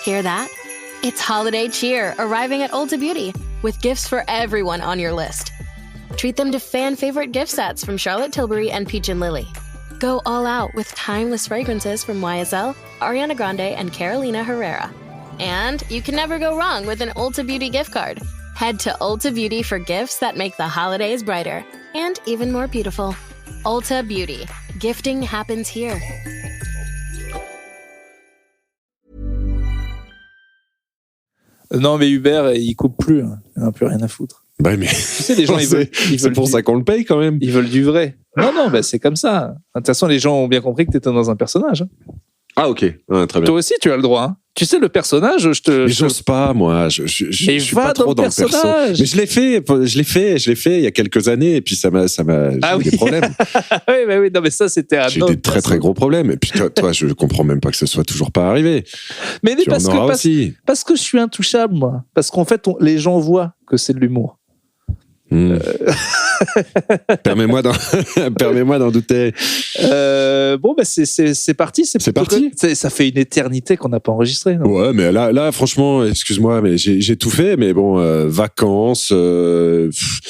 Hear that? It's holiday cheer arriving at Ulta Beauty with gifts for everyone on your list. Treat them to fan-favorite gift sets from Charlotte Tilbury and Peach & Lily. Go all out with timeless fragrances from YSL, Ariana Grande, and Carolina Herrera. And you can never go wrong with an Ulta Beauty gift card. Head to Ulta Beauty for gifts that make the holidays brighter and even more beautiful. Ulta Beauty. Gifting happens here. Non, mais Uber, il coupe plus. Hein. Il n'en a plus rien à foutre. Bah, mais tu sais, les gens, ils veulent c'est pour ça qu'on le paye quand même. Ils veulent du vrai. Non, bah, c'est comme ça. De toute façon, les gens ont bien compris que tu étais dans un personnage. Hein. Ah, ok. Ouais, très bien. Toi aussi, tu as le droit. Hein. Tu sais, le personnage, Mais j'ose pas, moi. Je suis pas trop dans le perso. Mais je l'ai fait il y a quelques années, et puis ça m'a j'ai des problèmes. oui, non, mais ça, c'était un J'ai eu des très, très gros problèmes. Et puis toi, je comprends même pas que ce soit toujours pas arrivé. Mais parce que je suis intouchable, moi. Parce qu'en fait, les gens voient que c'est de l'humour. Permets-moi d'en douter. Bon, bah c'est parti. C'est parti. Ça fait une éternité qu'on n'a pas enregistré. Non ouais, mais là, franchement, excuse-moi, mais j'ai tout fait. Mais bon, vacances.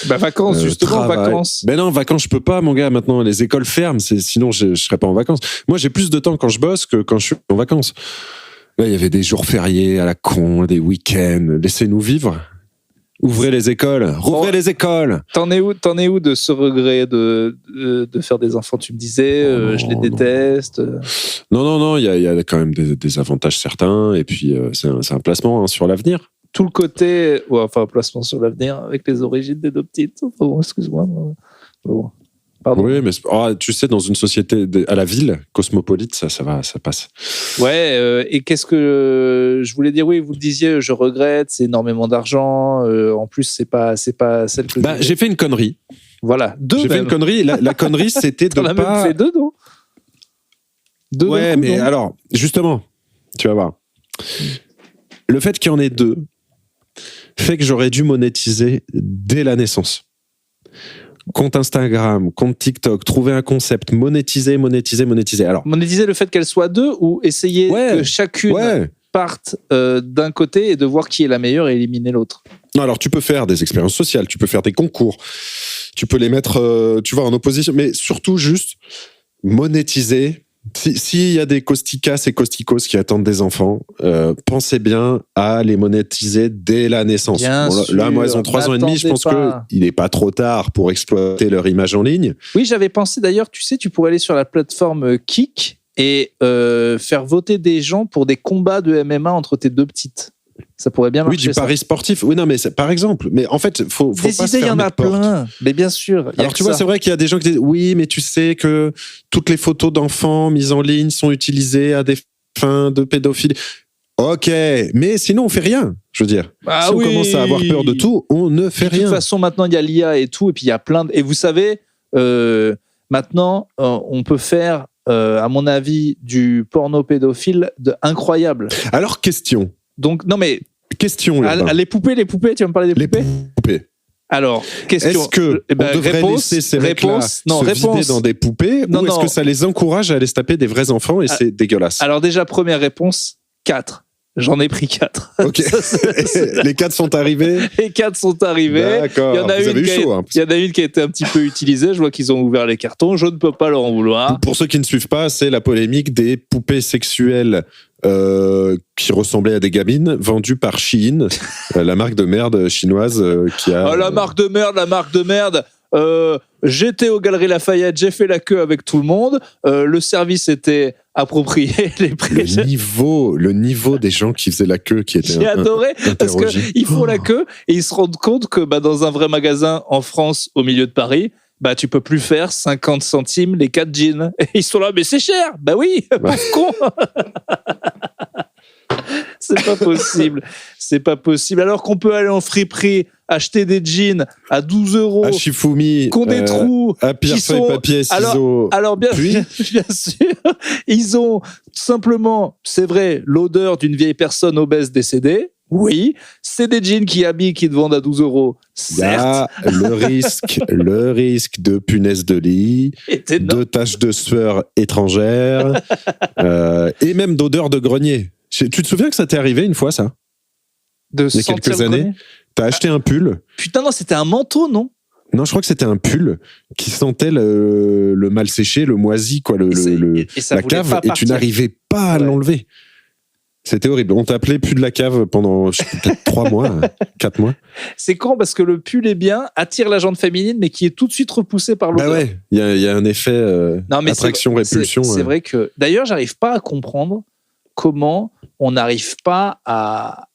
Vacances, justement, travail. Vacances. Ben non, vacances, je peux pas, mon gars. Maintenant, les écoles ferment. Sinon, je serais pas en vacances. Moi, j'ai plus de temps quand je bosse que quand je suis en vacances. Là, il y avait des jours fériés à la con, des week-ends. Laissez-nous vivre. Ouvrez les écoles, rouvrez les écoles. T'en es où de ce regret de faire des enfants? Tu me disais, je les déteste. Non, il y a quand même des avantages certains, et puis c'est un placement sur l'avenir. Tout le côté, un placement sur l'avenir avec les origines des deux petites. Bon, excuse-moi. Bon. Pardon. Oui, mais tu sais, dans une société à la ville, cosmopolite, ça va, ça passe. Ouais, et qu'est-ce que je voulais dire? Oui, vous le disiez, je regrette, c'est énormément d'argent. En plus, c'est pas celle que. J'ai fait une connerie. Voilà, j'ai fait une connerie. La connerie, c'était de pas. T'en as même fait deux, non? Ouais, mais non. Alors, justement, tu vas voir. Le fait qu'il y en ait deux fait que j'aurais dû monétiser dès la naissance. Compte Instagram, compte TikTok, trouver un concept, monétiser. Alors, monétiser le fait qu'elles soient deux ou essayer que chacune parte d'un côté et de voir qui est la meilleure et éliminer l'autre. Non, alors tu peux faire des expériences sociales, tu peux faire des concours, tu peux les mettre en opposition, mais surtout juste monétiser. S'il y a des costicas et costicos qui attendent des enfants, pensez bien à les monétiser dès la naissance. Là, moi, ils ont 3 ans et demi, je pense qu'il n'est pas trop tard pour exploiter leur image en ligne. Oui, j'avais pensé d'ailleurs, tu sais, tu pourrais aller sur la plateforme Kik et faire voter des gens pour des combats de MMA entre tes deux petites. Ça pourrait bien marcher. Oui, du pari sportif. Oui, non, mais par exemple. Mais en fait, faut pas se fermer de porte. Il y en a plein. Mais bien sûr. Alors, tu vois, c'est vrai qu'il y a des gens qui disent oui, mais tu sais que toutes les photos d'enfants mises en ligne sont utilisées à des fins de pédophilie. Ok, mais sinon, on fait rien. Je veux dire, si on commence à avoir peur de tout, on ne fait rien. De toute façon, maintenant, il y a l'IA et tout, et puis il y a plein de... Et vous savez, maintenant, on peut faire, à mon avis, du porno pédophile incroyable. Alors, question. Donc, non mais... Question. Les poupées, tu vas me parler des poupées? Les poupées. Alors, question. Est-ce que on devrait laisser ces mecs-là se vider dans des poupées ou est-ce que ça les encourage à aller se taper des vrais enfants et c'est dégueulasse? Alors déjà, première réponse, 4. J'en ai pris 4. Ok. Les 4 sont arrivés? Les 4 sont arrivés. D'accord. Il y en a une qui a été un petit peu utilisée. Je vois qu'ils ont ouvert les cartons. Je ne peux pas leur en vouloir. Pour ceux qui ne suivent pas, c'est la polémique des poupées sexuelles qui ressemblaient à des gamines vendues par Shein, la marque de merde chinoise qui a... la marque de merde. J'étais aux Galeries Lafayette, j'ai fait la queue avec tout le monde. Le service était approprié. Le niveau des gens qui faisaient la queue, qui étaient j'ai adoré parce qu'ils font la queue et ils se rendent compte que dans un vrai magasin en France, au milieu de Paris, tu peux plus faire 50 centimes les 4 jeans. Et ils sont là, mais c'est cher. Bah oui, pauvre con. C'est pas possible. Alors qu'on peut aller en friperie, acheter des jeans à 12 €. À Shifumi. Qui ont des trous. À pierre, feuille, papier, ciseaux. Alors bien sûr, ils ont simplement, c'est vrai, l'odeur d'une vieille personne obèse décédée. Oui, c'est des jeans qui habillent, qui te vendent à 12 €. Certes. Il y a le risque de punaise de lit, de taches de sueur étrangères, et même d'odeur de grenier. Tu te souviens que ça t'est arrivé une fois, ça? Il y a quelques années, t'as acheté un pull. Putain, non, c'était un manteau, non? Non, je crois que c'était un pull qui sentait le mal séché, le moisi, quoi, la cave, et tu n'arrivais pas à l'enlever. C'était horrible. On t'appelait pull de la cave pendant peut-être 3 mois, 4 mois. C'est con parce que le pull est bien, attire la jante féminine, mais qui est tout de suite repoussé par l'odeur. Bah ouais, il y a un effet attraction-répulsion. C'est vrai que... D'ailleurs, j'arrive pas à comprendre comment on n'arrive pas à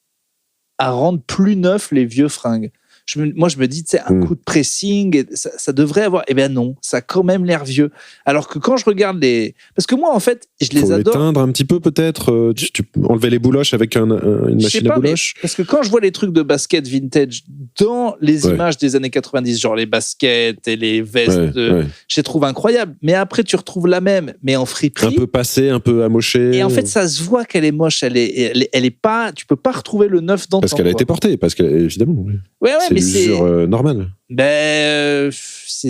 rendre plus neufs les vieux fringues. Moi, je me dis, tu sais, un coup de pressing, ça devrait avoir... Eh bien non, ça a quand même l'air vieux. Alors que quand je regarde les... Parce que moi, en fait, je les adore. Faut éteindre un petit peu, peut-être. Tu enlever les bouloches avec une machine à bouloches. Parce que quand je vois les trucs de basket vintage dans les images des années 90, genre les baskets et les vestes, je les trouve incroyables. Mais après, tu retrouves la même, mais en friperie. Un peu passée, un peu amochée. Et en fait, ça se voit qu'elle est moche. Elle est pas... Tu peux pas retrouver le neuf d'antan. Parce qu'elle a été portée, évidemment. Ouais, mais c'est normal. Bref,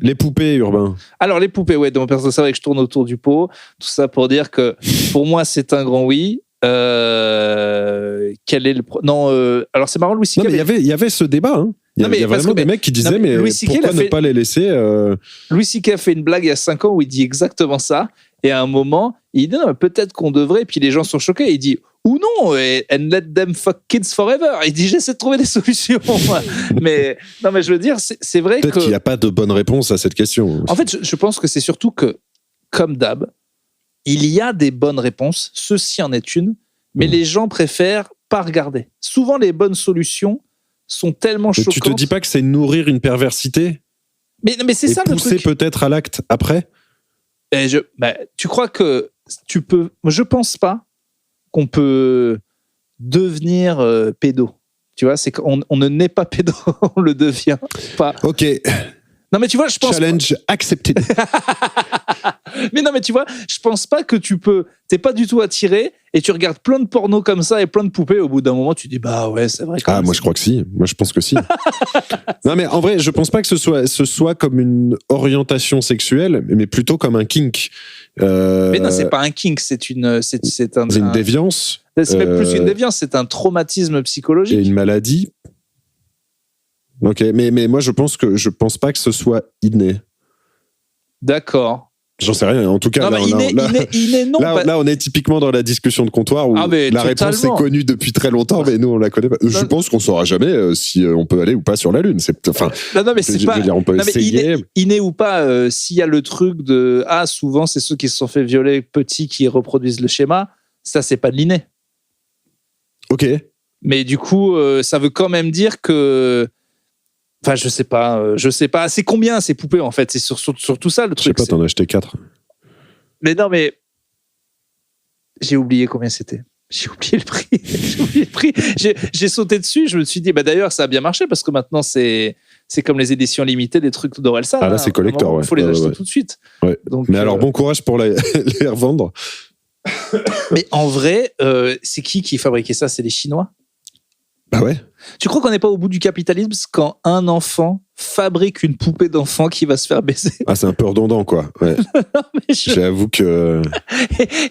les poupées, Urbain. Alors, les poupées, ouais, donc c'est vrai que je tourne autour du pot. Tout ça pour dire que pour moi, c'est un grand oui. Quel est le non, alors c'est marrant, Louis C.K. Non, mais il y avait ce débat. Hein. Il y a vraiment des mecs qui disaient, mais pourquoi ne pas les laisser Louis C.K. a fait une blague il y a 5 ans où il dit exactement ça. Et à un moment, il dit non, peut-être qu'on devrait. Et puis les gens sont choqués. Il dit ou non, and let them fuck kids forever. Il dit j'essaie de trouver des solutions. mais non, mais je veux dire, c'est vrai peut-être qu'il n'y a pas de bonne réponse à cette question. En fait, je pense que c'est surtout que, comme d'hab, il y a des bonnes réponses. Ceci en est une, mais les gens préfèrent pas regarder. Souvent, les bonnes solutions sont tellement choquantes. Tu te dis pas que c'est nourrir une perversité? Mais c'est ça le truc. Pousser peut-être à l'acte après? Tu crois que tu peux... Je pense pas qu'on peut devenir pédo. Tu vois, c'est qu'on ne naît pas pédo, on le devient pas. Ok. Non, mais tu vois, je pense... Challenge accepté. Mais non, mais tu vois, je pense pas que tu peux... T'es pas du tout attiré et tu regardes plein de pornos comme ça et plein de poupées. Au bout d'un moment, tu dis, bah ouais, c'est vrai. Moi, je crois que si. Moi, je pense que si. Non, mais en vrai, je pense pas que ce soit comme une orientation sexuelle, mais plutôt comme un kink. Mais non, c'est pas un kink, c'est une déviance. C'est même plus une déviance, c'est un traumatisme psychologique. Et une maladie. Ok, mais moi, je pense pas que ce soit inné. D'accord. J'en sais rien. En tout cas, non, là, on est typiquement dans la discussion de comptoir où la réponse est connue depuis très longtemps, mais nous, on la connaît pas. Je pense qu'on saura jamais si on peut aller ou pas sur la Lune. Non, mais c'est pas. On peut essayer. Inné ou pas, s'il y a le truc de souvent c'est ceux qui se sont fait violer petits qui reproduisent le schéma. Ça, c'est pas de l'inné. Ok. Mais du coup, ça veut quand même dire que. Enfin, je sais pas. C'est combien ces poupées en fait? C'est sur tout ça le truc. Je sais pas, t'en as acheté 4. Mais non, mais j'ai oublié combien c'était. J'ai oublié le prix. J'ai sauté dessus. Je me suis dit, d'ailleurs, ça a bien marché parce que maintenant c'est comme les éditions limitées des trucs d'Orelsan. Ah là, c'est collector. Ouais. Il faut les acheter tout de suite. Ouais. Donc, mais alors, bon courage pour les revendre. Mais en vrai, c'est qui fabriquait ça? C'est les Chinois. Bah ouais. Tu crois qu'on n'est pas au bout du capitalisme quand un enfant fabrique une poupée d'enfant qui va se faire baiser? Ah, c'est un peu redondant, quoi. Ouais. Non, mais j'avoue que...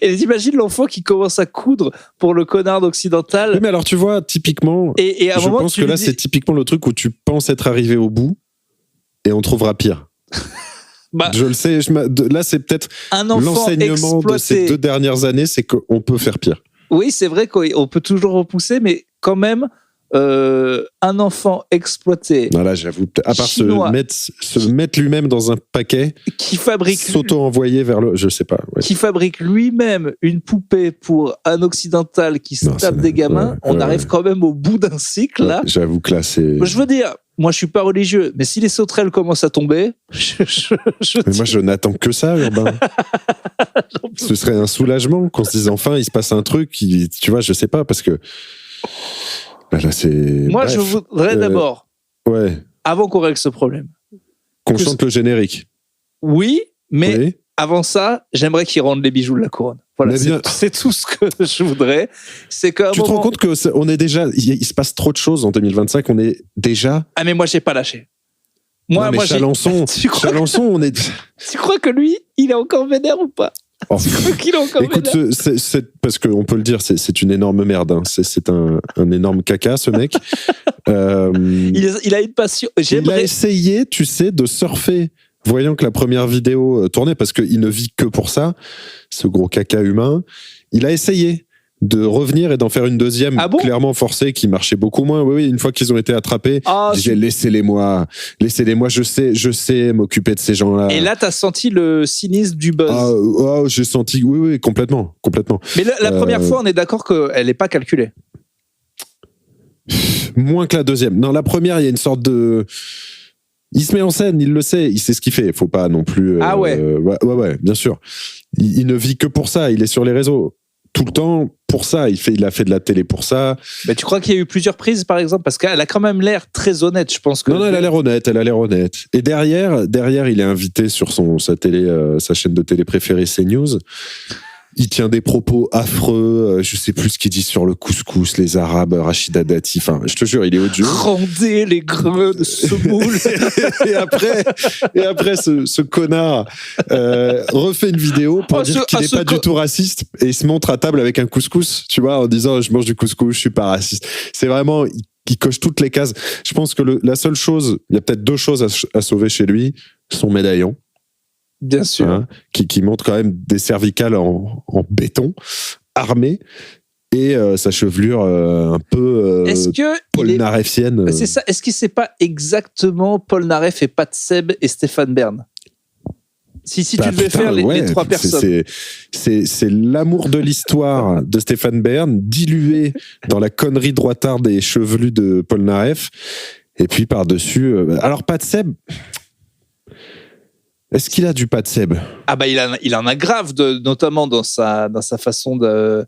Et t'imagines l'enfant qui commence à coudre pour le connard occidental. Oui, mais alors, tu vois, typiquement, et à un je moment, pense que là, c'est typiquement le truc où tu penses être arrivé au bout et on trouvera pire. Je le sais, là, c'est peut-être l'enseignement de ces 2 dernières années, c'est qu'on peut faire pire. Oui, c'est vrai qu'on peut toujours repousser, mais quand même... un enfant exploité. Voilà, j'avoue. À part se mettre lui-même dans un paquet, qui fabrique s'auto-envoyer vers le, je sais pas. Ouais. Qui fabrique lui-même une poupée pour un occidental qui se tape des gamins. On arrive quand même au bout d'un cycle là. J'avoue que là, c'est. Je veux dire, moi je suis pas religieux, mais si les sauterelles commencent à tomber, mais moi je n'attends que ça, Urbain. Ce serait un soulagement qu'on se dise enfin il se passe un truc, tu vois, je sais pas parce que. Là, c'est... Moi, je voudrais d'abord, avant qu'on règle ce problème, qu'on chante le générique. Oui, mais avant ça, j'aimerais qu'ils rendent les bijoux de la couronne. Voilà, c'est tout ce que je voudrais. C'est qu'à tu te rends compte qu'on est déjà, il se passe trop de choses en 2025. On est déjà. Ah mais moi, j'ai pas lâché. Moi, Chalençon, on est. Tu crois que lui, il est encore vénère ou pas? Oh, qu'il est encore écoute, c'est parce qu'on peut le dire, c'est une énorme merde. Hein. C'est un énorme caca, ce mec. Il a une passion. Il a essayé, tu sais, de surfer, voyant que la première vidéo tournait, parce qu'il ne vit que pour ça, ce gros caca humain. Il a essayé de revenir et d'en faire une deuxième, clairement forcée, qui marchait beaucoup moins. Oui, une fois qu'ils ont été attrapés, il disait laissez-les-moi, je sais m'occuper de ces gens-là. Et là, t'as senti le cynisme du buzz. J'ai senti, oui, complètement. Mais la première fois, on est d'accord qu'elle n'est pas calculée. Moins que la deuxième. Non, la première, il y a une sorte de... Il se met en scène, il le sait, il sait ce qu'il fait. Il faut pas non plus... Ouais, bien sûr. Il ne vit que pour ça, il est sur les réseaux. Tout le temps pour ça, il a fait de la télé pour ça. Mais tu crois qu'il y a eu plusieurs prises, par exemple, parce qu'elle a quand même l'air très honnête, je pense que. Non, elle a l'air honnête. Et derrière, il est invité sur sa chaîne de télé préférée, CNews. Il tient des propos affreux, je sais plus ce qu'il dit sur le couscous, les Arabes, Rachida Dati. Enfin, je te jure, il est odieux. Rendez les grains de semoule. et après, ce connard refait une vidéo pour dire qu'il n'est pas du tout raciste et il se montre à table avec un couscous, tu vois, en disant je mange du couscous, je suis pas raciste. C'est vraiment, il coche toutes les cases. Je pense que la seule chose, il y a peut-être deux choses à sauver chez lui, son médaillon. Bien sûr. Hein, qui montre quand même des cervicales en béton, armées, et sa chevelure un peu polnarefienne. C'est ça. Est-ce que c'est pas exactement Polnareff et Pat Seb et Stéphane Bern? Si tu devais faire les trois personnes. C'est l'amour de l'histoire de Stéphane Bern, dilué dans la connerie droitarde et chevelue de Polnareff, et puis par-dessus... alors Pat Seb... Est-ce qu'il a du Pat Seb? Il en a grave, notamment dans sa façon de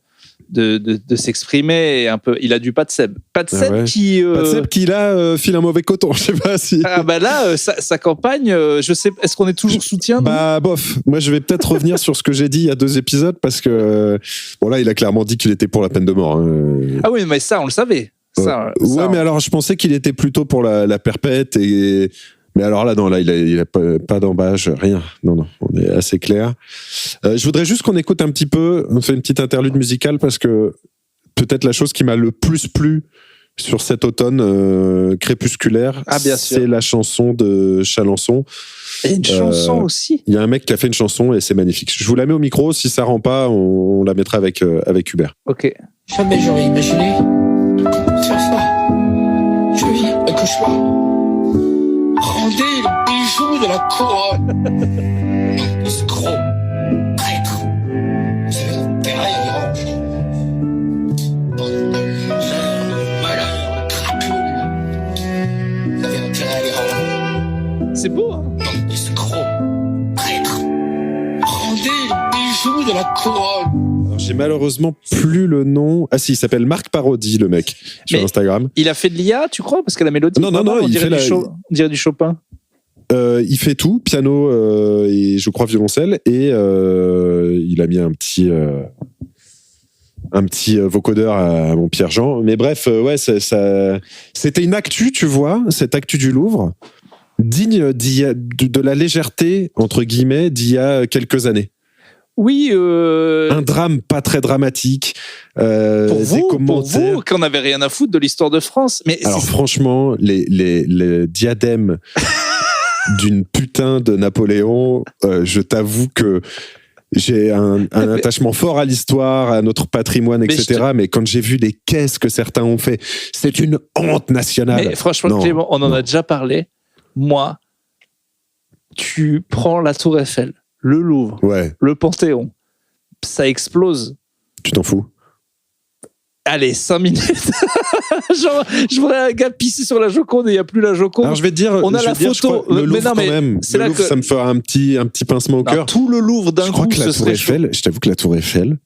s'exprimer, et un peu. Il a du Pat Seb. Pat Seb qui. Pat Seb qui là file un mauvais coton. Je sais pas si. Là, sa campagne. Je sais. Est-ce qu'on est toujours soutien? Bof. Moi, je vais peut-être revenir sur ce que j'ai dit il y a 2 épisodes, parce que là, il a clairement dit qu'il était pour la peine de mort. Hein. Ah oui, mais ça, on le savait. Mais alors, je pensais qu'il était plutôt pour la perpète et. Mais alors là, non, il a pas d'embâche, rien. Non, on est assez clair. Je voudrais juste qu'on écoute un petit peu, on fait une petite interlude musicale, parce que peut-être la chose qui m'a le plus plu sur cet automne crépusculaire, c'est la chanson de Chalençon. Et une chanson aussi. Il y a un mec qui a fait une chanson et c'est magnifique. Je vous la mets au micro, si ça rend pas, on la mettra avec Hubert. Ok. Jamais j'aurais imaginé faire ça. Je vis un cauchemar. Rendez le bijou de la couronne. Escroc, traître, vous avez enterré les rangs. Bande de losers, de malheurs, de crapules. Vous avez enterré les rangs. C'est beau, hein? Bande d'escrocs, traître. Rendez le bijou de la couronne. Alors, j'ai malheureusement plus le nom. Ah si, il s'appelle Marc Parodi, le mec, sur Instagram. Il a fait de l'IA, tu crois? Parce que la mélodie, non, on dirait du Chopin. Il fait tout, piano et je crois violoncelle, et il a mis un petit vocodeur à mon Pierre-Jean. Mais bref, c'était une actu, tu vois, cette actu du Louvre, digne de la légèreté, entre guillemets, d'il y a quelques années. Oui. Un drame pas très dramatique. Pour vous, qu'on n'avait rien à foutre de l'histoire de France. Mais alors franchement, les diadèmes d'une putain de Napoléon, je t'avoue que j'ai un attachement fort à l'histoire, à notre patrimoine, etc. Mais quand j'ai vu les caisses que certains ont fait, c'est une honte nationale. Mais franchement, Clément, on en a déjà parlé. Moi, tu prends la Tour Eiffel, le Louvre, le Panthéon, ça explose. Tu t'en fous? Allez, 5 minutes. Genre, je voudrais un gars pisser sur la Joconde et il n'y a plus la Joconde. Alors je vais te dire, on a la photo. Le Louvre, quand même. Le Louvre, ça me fera un petit pincement au cœur. Tout le Louvre d'un coup, ce serait chaud. Je t'avoue que la Tour Eiffel,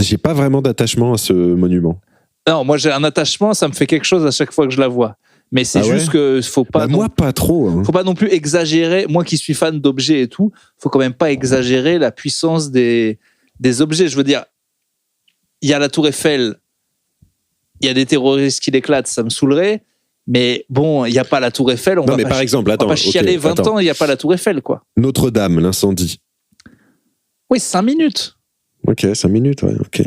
j'ai pas vraiment d'attachement à ce monument. Non, moi j'ai un attachement, ça me fait quelque chose à chaque fois que je la vois. Mais c'est juste que faut pas. Moi, pas trop. Hein. Faut pas non plus exagérer. Moi qui suis fan d'objets et tout, faut quand même pas exagérer la puissance des objets. Je veux dire, il y a la Tour Eiffel, il y a des terroristes qui l'éclatent, ça me saoulerait. Mais bon, il n'y a pas la Tour Eiffel. On va pas chialer 20 ans, il n'y a pas la Tour Eiffel, quoi. Notre-Dame, l'incendie. Oui, 5 minutes. Ok, 5 minutes, ouais, ok.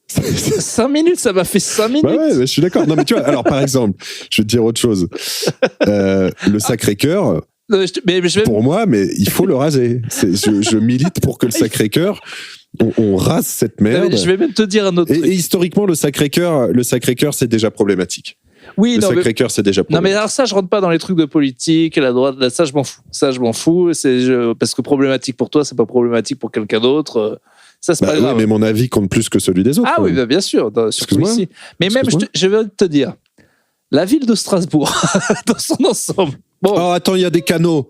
5 minutes, ça m'a fait 5 minutes. Ouais, je suis d'accord. Non, mais tu vois, alors par exemple, je vais te dire autre chose. Le Sacré-Cœur, pour moi, mais il faut le raser. Je milite pour que le Sacré-Cœur, on rase cette merde. Je vais même te dire un autre truc. Et historiquement, le Sacré-Cœur, c'est déjà problématique. Oui, le Sacré-Cœur, c'est déjà problématique. Non, mais alors ça, je rentre pas dans les trucs de politique, la droite, ça, je m'en fous. Parce que problématique pour toi, c'est pas problématique pour quelqu'un d'autre. Ça, c'est pas grave. Oui, mais mon avis compte plus que celui des autres. Ah oui, bah, bien sûr. Surtout ici. Mais même, je vais te dire, la ville de Strasbourg, dans son ensemble. Bon. Oh, attends, il y a des canaux.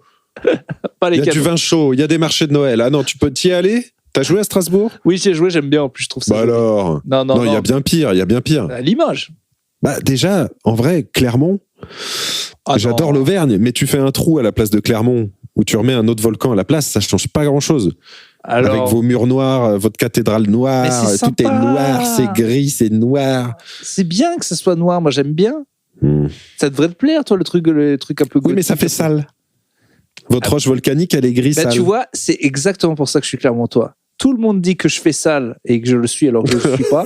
Pas les il y a canaux. du vin chaud, il y a des marchés de Noël. Ah non, tu peux t'y aller? T'as joué à Strasbourg? Oui, j'ai joué, j'aime bien. En plus, je trouve ça. Bah alors. Non, il y a bien pire, À Limoges. Bah déjà, en vrai, Clermont. J'adore l'Auvergne, mais tu fais un trou à la place de Clermont où tu remets un autre volcan à la place, ça change pas grand-chose. Alors, avec vos murs noirs, votre cathédrale noire, tout est noir, c'est gris, c'est noir. C'est bien que ce soit noir, moi j'aime bien. Ça devrait te plaire, toi, le truc un peu gothique. Oui, mais ça fait sale. Votre roche volcanique, elle est grise, sale. Tu vois, c'est exactement pour ça que je suis clermontois. Tout le monde dit que je fais sale et que je le suis alors que je ne le suis pas.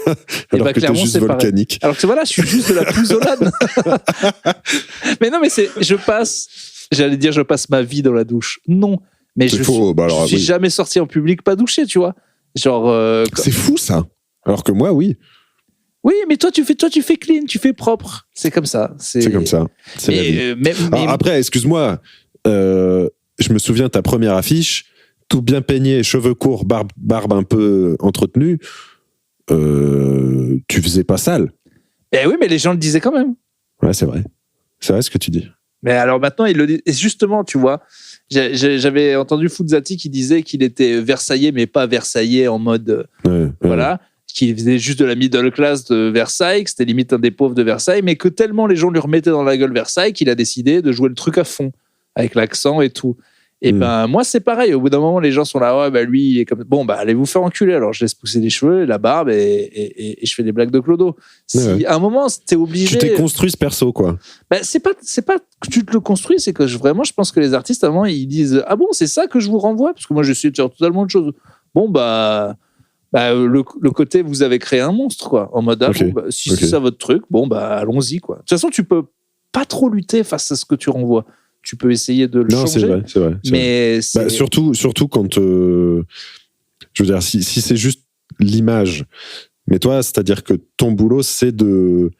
Alors que Clermont, c'est volcanique. Alors que voilà, je suis juste de la pousolade. Mais non, mais je passe ma vie dans la douche. Non, mais je suis jamais sorti en public pas douché, tu vois. Genre. C'est fou ça. Alors que moi, oui. Oui, mais toi tu fais clean, tu fais propre. C'est comme ça. C'est comme ça. C'est la vie. Mais après, excuse-moi, je me souviens de ta première affiche, tout bien peigné, cheveux courts, barbe un peu entretenue. Tu faisais pas sale. Eh oui, mais les gens le disaient quand même. Ouais, c'est vrai. C'est vrai ce que tu dis. Mais alors maintenant, il le dit. Et justement, tu vois, j'avais entendu Fouzati qui disait qu'il était versaillais, mais pas versaillais en mode. Voilà. Qu'il faisait juste de la middle class de Versailles, que c'était limite un des pauvres de Versailles, mais que tellement les gens lui remettaient dans la gueule Versailles qu'il a décidé de jouer le truc à fond, avec l'accent et tout. Et ben, moi, c'est pareil. Au bout d'un moment, les gens sont là, ouais, bah lui, il est comme. Bon, bah, allez vous faire enculer. Alors, je laisse pousser les cheveux, la barbe, et je fais des blagues de Clodo. À un moment, t'es obligé. Tu t'es construit ce perso, quoi. Bah, c'est pas que tu te le construis, c'est que vraiment, je pense que les artistes, avant, ils disent, ah bon, c'est ça que je vous renvoie? Parce que moi, j'essaie de faire totalement autre chose. Bon, le côté, vous avez créé un monstre, quoi. En mode, si c'est ça votre truc, bon, bah, allons-y, quoi. De toute façon, tu peux pas trop lutter face à ce que tu renvoies. Tu peux essayer de le changer. Non, c'est vrai. Mais surtout quand, je veux dire, si c'est juste l'image. Mais toi, c'est-à-dire que ton boulot, c'est le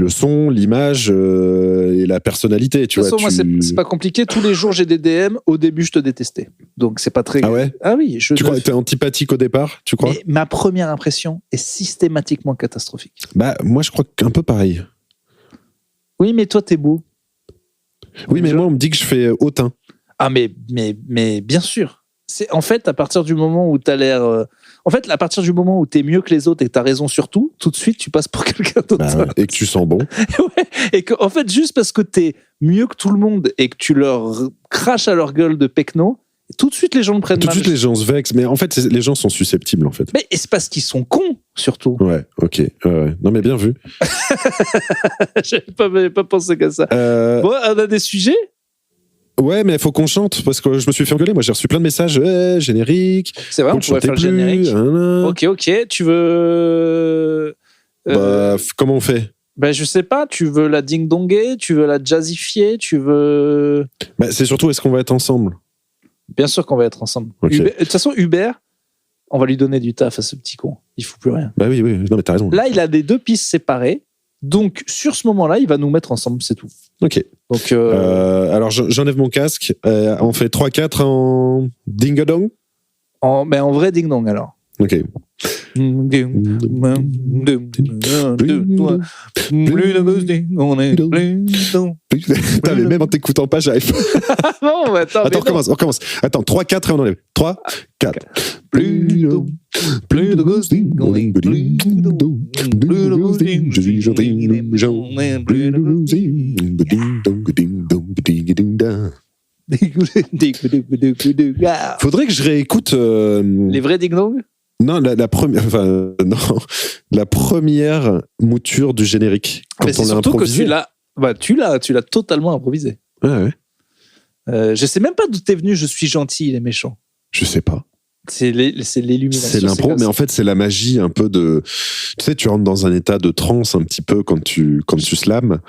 son, l'image et la personnalité. Tu vois, moi, c'est pas compliqué. Tous les jours, j'ai des DM. Au début, je te détestais. Donc, c'est pas très. Ah ouais? Ah oui. Tu crois que t'es antipathique au départ? Tu crois? Mais ma première impression est systématiquement catastrophique. Moi, je crois qu'un peu pareil. Oui, mais toi, t'es beau. Oui, mais moi, on me dit que je fais hautain. Ah, mais bien sûr. C'est en fait à partir du moment où t'as l'air. À partir du moment où t'es mieux que les autres et que t'as raison sur tout de suite tu passes pour quelqu'un d'autre. Et que tu sens bon. Ouais, et que en fait juste parce que t'es mieux que tout le monde et que tu leur craches à leur gueule de pecno, tout de suite les gens le prennent mal. Tout de suite les gens se vexent, mais en fait les gens sont susceptibles en fait. Mais c'est parce qu'ils sont cons surtout. Ouais, ok. Non mais bien vu. J'avais pas pensé qu'à ça. Bon, on a des sujets. Ouais, mais il faut qu'on chante parce que je me suis fait engueuler. Moi, j'ai reçu plein de messages. Générique. C'est vrai, on pourrait faire le générique. Ok. Tu veux. Comment on fait? Je sais pas. Tu veux la ding-donguer? Tu veux la jazzifier? Tu veux. C'est surtout, est-ce qu'on va être ensemble? Bien sûr qu'on va être ensemble. Okay. De toute façon, Hubert, on va lui donner du taf à ce petit con. Il fout plus rien. Oui. Non, mais t'as raison. Là, il a des 2 pistes séparées. Donc, sur ce moment-là, il va nous mettre ensemble, c'est tout. Ok. Donc, alors, j'enlève mon casque. On fait 3-4 en ding-dong. En vrai ding-dong, alors. Ok. Putain, mais même en t'écoutant pas, j'arrive pas. Non, attends, on recommence. Attends, 3-4 et on enlève. 3, 4. Plus de ghosting, je suis gentil, faudrait que je réécoute les vrais ding-dong. Non, la première mouture du générique. Quand c'est on l'a surtout improvisé. que tu l'as totalement improvisé. Ouais. Je sais même pas d'où t'es venu. Je suis gentil, il est méchant. Je sais pas. C'est l'illumination. C'est l'impro, mais en fait, c'est la magie un peu de. Tu sais, tu rentres dans un état de transe un petit peu quand tu slams.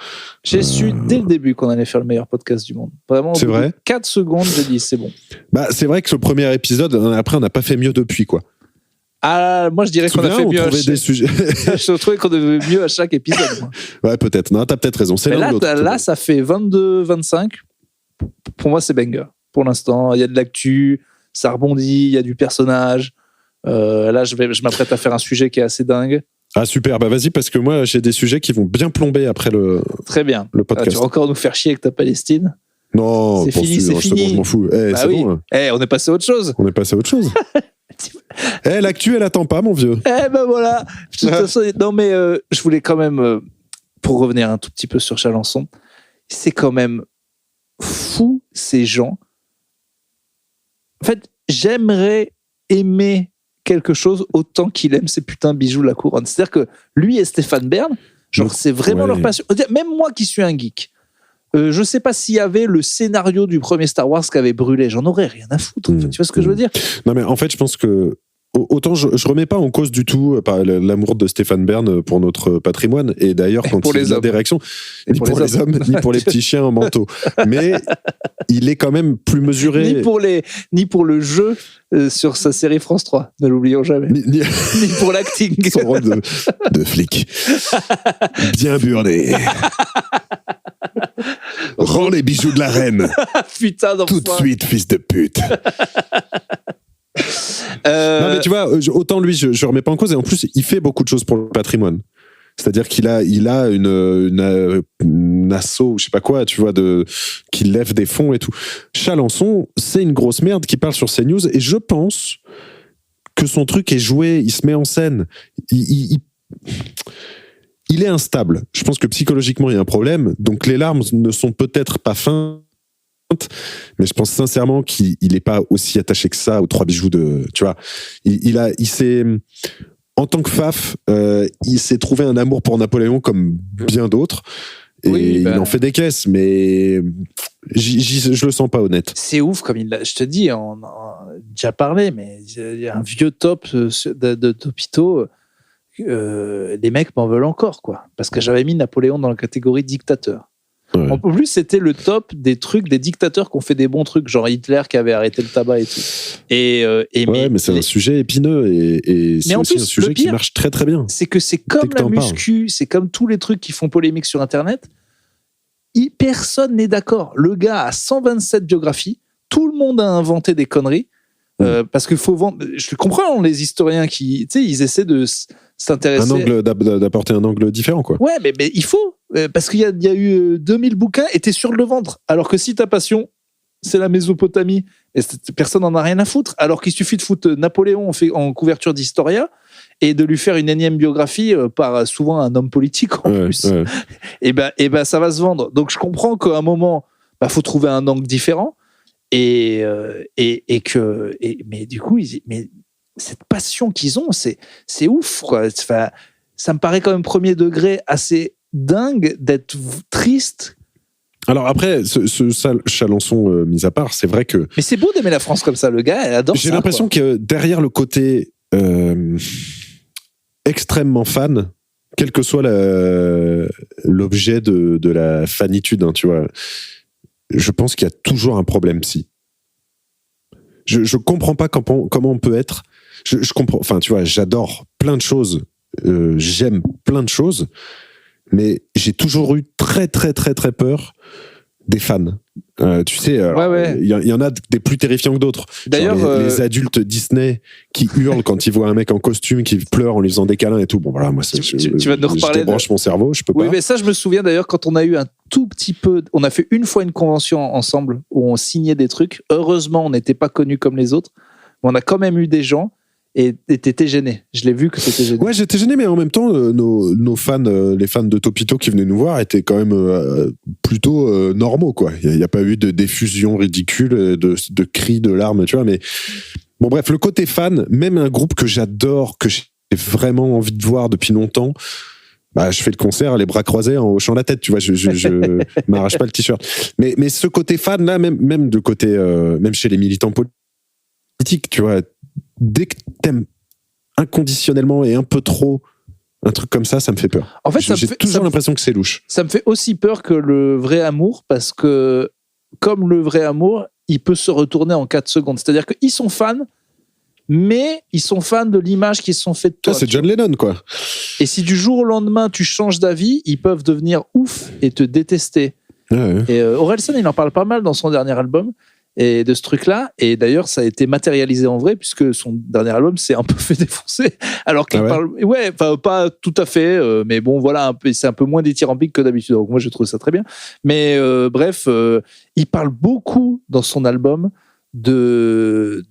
J'ai su dès le début qu'on allait faire le meilleur podcast du monde. Vraiment, c'est vrai. 4 secondes, j'ai dit c'est bon. Bah, c'est vrai que le premier épisode, après, on n'a pas fait mieux depuis, quoi. Ah, moi je dirais qu'on a fait mieux. Des sujets. Je trouvais qu'on devait mieux à chaque épisode. Moi. Ouais, peut-être. Non, t'as peut-être raison. C'est mais l'un ou l'autre. Là, ça fait 22-25. Pour moi, c'est banger. Pour l'instant, il y a de l'actu, ça rebondit, il y a du personnage. Là, je m'apprête à faire un sujet qui est assez dingue. Ah super, bah vas-y parce que moi j'ai des sujets qui vont bien plomber après le. Très bien. Le podcast. Tu vas encore nous faire chier avec ta Palestine. Non, c'est fini. Je m'en fous. Bah c'est oui. bon. On est passé à autre chose. L'actu, elle attend pas, mon vieux. Ben voilà. De toute façon, non, mais je voulais quand même, pour revenir un tout petit peu sur Chalençon, c'est quand même fou, ces gens. En fait, j'aimerais aimer quelque chose autant qu'il aime ces putains de bijoux de la couronne. C'est-à-dire que lui et Stéphane Bern, genre, c'est vraiment leur passion. Même moi qui suis un geek, je sais pas s'il y avait le scénario du premier Star Wars qui avait brûlé, j'en aurais rien à foutre. En fait. Tu vois ce que je veux dire? Non, mais en fait, je pense que autant je remets pas en cause du tout l'amour de Stéphane Bern pour notre patrimoine, et d'ailleurs quand il a des réactions, ni pour les hommes ni pour les petits chiens en manteau, mais il est quand même plus mesuré, ni pour le jeu sur sa série France 3, ne l'oublions jamais, ni pour l'acting, son rôle de flic bien burné. Rends les bijoux de la reine. Putain d'enfoiré. Tout de suite, fils de pute. Non mais tu vois, autant lui je remets pas en cause, et en plus il fait beaucoup de choses pour le patrimoine. C'est-à-dire qu'il a une asso, je sais pas quoi, tu vois, qui lève des fonds et tout. Chalençon, c'est une grosse merde qui parle sur CNews, et je pense que son truc est joué, il se met en scène, il est instable. Je pense que psychologiquement il y a un problème, donc les larmes ne sont peut-être pas feintes, mais je pense sincèrement qu'il n'est pas aussi attaché que ça aux 3 bijoux de, tu vois, il s'est, en tant que faf, il s'est trouvé un amour pour Napoléon comme bien d'autres, et il en fait des caisses, mais je le sens pas honnête. C'est ouf, comme je te dis, on a déjà parlé, mais il y a un vieux top de Topito, les mecs m'en veulent encore, quoi, parce que j'avais mis Napoléon dans la catégorie dictateur. Ouais. En plus, c'était le top des trucs, des dictateurs qui ont fait des bons trucs, genre Hitler qui avait arrêté le tabac et tout. Mais c'est un sujet épineux, et c'est aussi un sujet qui marche très très bien. C'est que c'est comme la muscu, c'est comme tous les trucs qui font polémique sur Internet. Personne n'est d'accord. Le gars a 127 biographies, tout le monde a inventé des conneries. Parce qu'il faut vendre. Je comprends les historiens qui, tu sais, ils essaient de s'intéresser. D'apporter un angle différent, quoi. Ouais, mais il faut. Parce qu'il y a eu 2000 bouquins et t'es sûr de le vendre. Alors que si ta passion, c'est la Mésopotamie, et personne n'en a rien à foutre. Alors qu'il suffit de foutre Napoléon en couverture d'Historia et de lui faire une énième biographie par souvent un homme politique en plus. Ouais. Et ben, ça va se vendre. Donc je comprends qu'à un moment, faut trouver un angle différent. Mais du coup, mais cette passion qu'ils ont, c'est ouf, quoi. Enfin, ça me paraît quand même premier degré assez dingue d'être triste. Alors après, ce Chalençon mis à part, c'est vrai que. Mais c'est beau d'aimer la France comme ça, le gars, elle adore ça. J'ai l'impression que derrière le côté extrêmement fan, quel que soit l'objet de la fanitude, hein, tu vois. Je pense qu'il y a toujours un problème psy. Je comprends pas comment on peut être. Je comprends. Enfin, tu vois, j'adore plein de choses. J'aime plein de choses, mais j'ai toujours eu très très très très peur des fans. Tu sais, il y en a des plus terrifiants que d'autres. D'ailleurs, les adultes Disney qui hurlent quand ils voient un mec en costume qui pleure en lui faisant des câlins et tout. Bon voilà, moi tu vas nous reparler. Je débranche mon cerveau, je peux pas. Oui, mais ça, je me souviens d'ailleurs quand on a eu un tout petit peu. On a fait une fois une convention ensemble où on signait des trucs. Heureusement, on n'était pas connus comme les autres, mais on a quand même eu des gens. Et t'étais gêné. Je l'ai vu que t'étais gêné. Ouais, j'étais gêné, mais en même temps, nos fans, les fans de Topito qui venaient nous voir étaient quand même plutôt normaux, quoi. Il n'y a pas eu de diffusion ridicule, de cris, de larmes, tu vois. Mais bon, bref, le côté fan, même un groupe que j'adore, que j'ai vraiment envie de voir depuis longtemps, je fais le concert, les bras croisés, en hochant la tête, tu vois. Je m'arrache pas le t-shirt. Mais ce côté fan là, même de côté, même chez les militants politiques, politique, tu vois. Dès que t'aimes inconditionnellement et un peu trop un truc comme ça me fait peur. En fait, j'ai toujours l'impression que c'est louche. Ça me fait aussi peur que le vrai amour, parce que comme le vrai amour, il peut se retourner en 4 secondes. C'est-à-dire qu'ils sont fans, mais ils sont fans de l'image qu'ils se sont fait de toi. C'est John Lennon, quoi. Et si du jour au lendemain, tu changes d'avis, ils peuvent devenir ouf et te détester. Ouais. Et Orelsan, il en parle pas mal dans son dernier album, et de ce truc-là. Et d'ailleurs, ça a été matérialisé en vrai, puisque son dernier album s'est un peu fait défoncer. Alors qu'il parle. Ouais, enfin, pas tout à fait, mais bon, voilà, c'est un peu moins dithyrambique que d'habitude. Donc, moi, je trouve ça très bien. Mais bref, il parle beaucoup dans son album il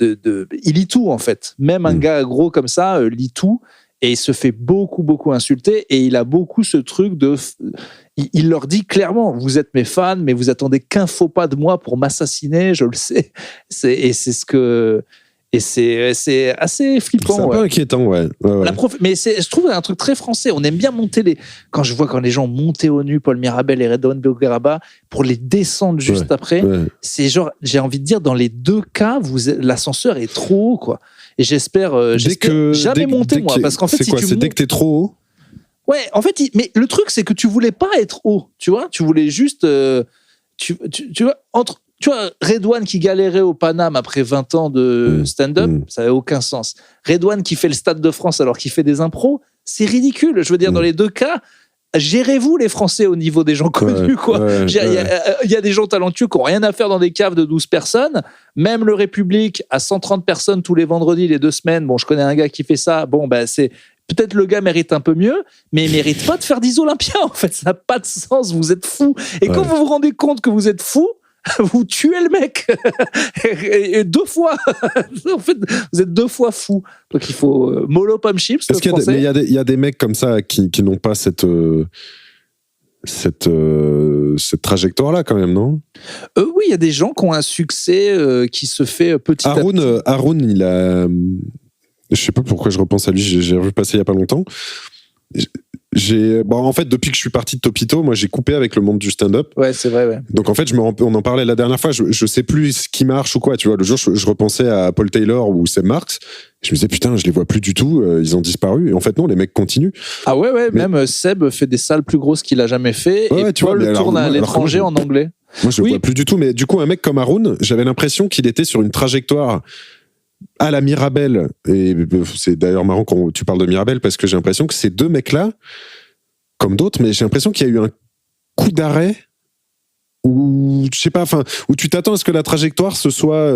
lit tout, en fait. Même un gars gros comme ça lit tout. Et il se fait beaucoup insulter. Et il a beaucoup ce truc de. Il leur dit clairement, vous êtes mes fans, mais vous attendez qu'un faux pas de moi pour m'assassiner, je le sais. Et c'est assez flippant. C'est un peu inquiétant, ouais. Mais je trouve un truc très français. On aime bien monter les. Quand les gens montaient au nu, Paul Mirabel et Redouane Belgraba, pour les descendre juste après, c'est genre, j'ai envie de dire, dans les deux cas, l'ascenseur est trop haut, quoi. Et j'espère jamais monter, moi. Parce qu'en fait, c'est dès que t'es trop haut? Ouais, en fait, mais le truc, c'est que tu voulais pas être haut, tu vois. Tu voulais juste. Tu vois, tu vois, Redouane qui galérait au Paname après 20 ans de stand-up, ça n'avait aucun sens. Redouane qui fait le Stade de France alors qu'il fait des impros, c'est ridicule. Je veux dire, dans les deux cas, gérez-vous les Français au niveau des gens connus, quoi. Il y a des gens talentueux qui n'ont rien à faire dans des caves de 12 personnes. Même le République, à 130 personnes tous les vendredis, les 2 semaines. Bon, je connais un gars qui fait ça. Bon, c'est... Peut-être le gars mérite un peu mieux, mais il mérite pas de faire 10 Olympiens, en fait. Ça n'a pas de sens, vous êtes fous. Et quand vous vous rendez compte que vous êtes fous, vous tuez le mec. Et 2 fois. En fait, vous êtes 2 fois fous. Donc il faut mollo pomme chips. Est-ce qu'il y a des mecs comme ça qui n'ont pas cette trajectoire-là, quand même, non? Oui, il y a des gens qui ont un succès qui se fait petit à petit. Haroun, il a... Je sais pas pourquoi je repense à lui, j'ai revu passer il y a pas longtemps. En fait, depuis que je suis parti de Topito, moi j'ai coupé avec le monde du stand-up. Ouais, c'est vrai, ouais. Donc en fait, on en parlait la dernière fois, je sais plus ce qui marche ou quoi, tu vois. Le jour, je repensais à Paul Taylor ou Seb Marx. Je me disais, putain, je les vois plus du tout, ils ont disparu. Et en fait, non, les mecs continuent. Ah ouais, même Seb fait des salles plus grosses qu'il a jamais fait. Ouais, et Paul tourne à l'étranger en anglais. Moi, je le vois plus du tout. Mais du coup, un mec comme Haroun, j'avais l'impression qu'il était sur une trajectoire à la Mirabel, et c'est d'ailleurs marrant quand tu parles de Mirabel, parce que j'ai l'impression que ces 2 mecs-là, comme d'autres, mais j'ai l'impression qu'il y a eu un coup d'arrêt où, je sais pas, où tu t'attends à ce que la trajectoire ce soit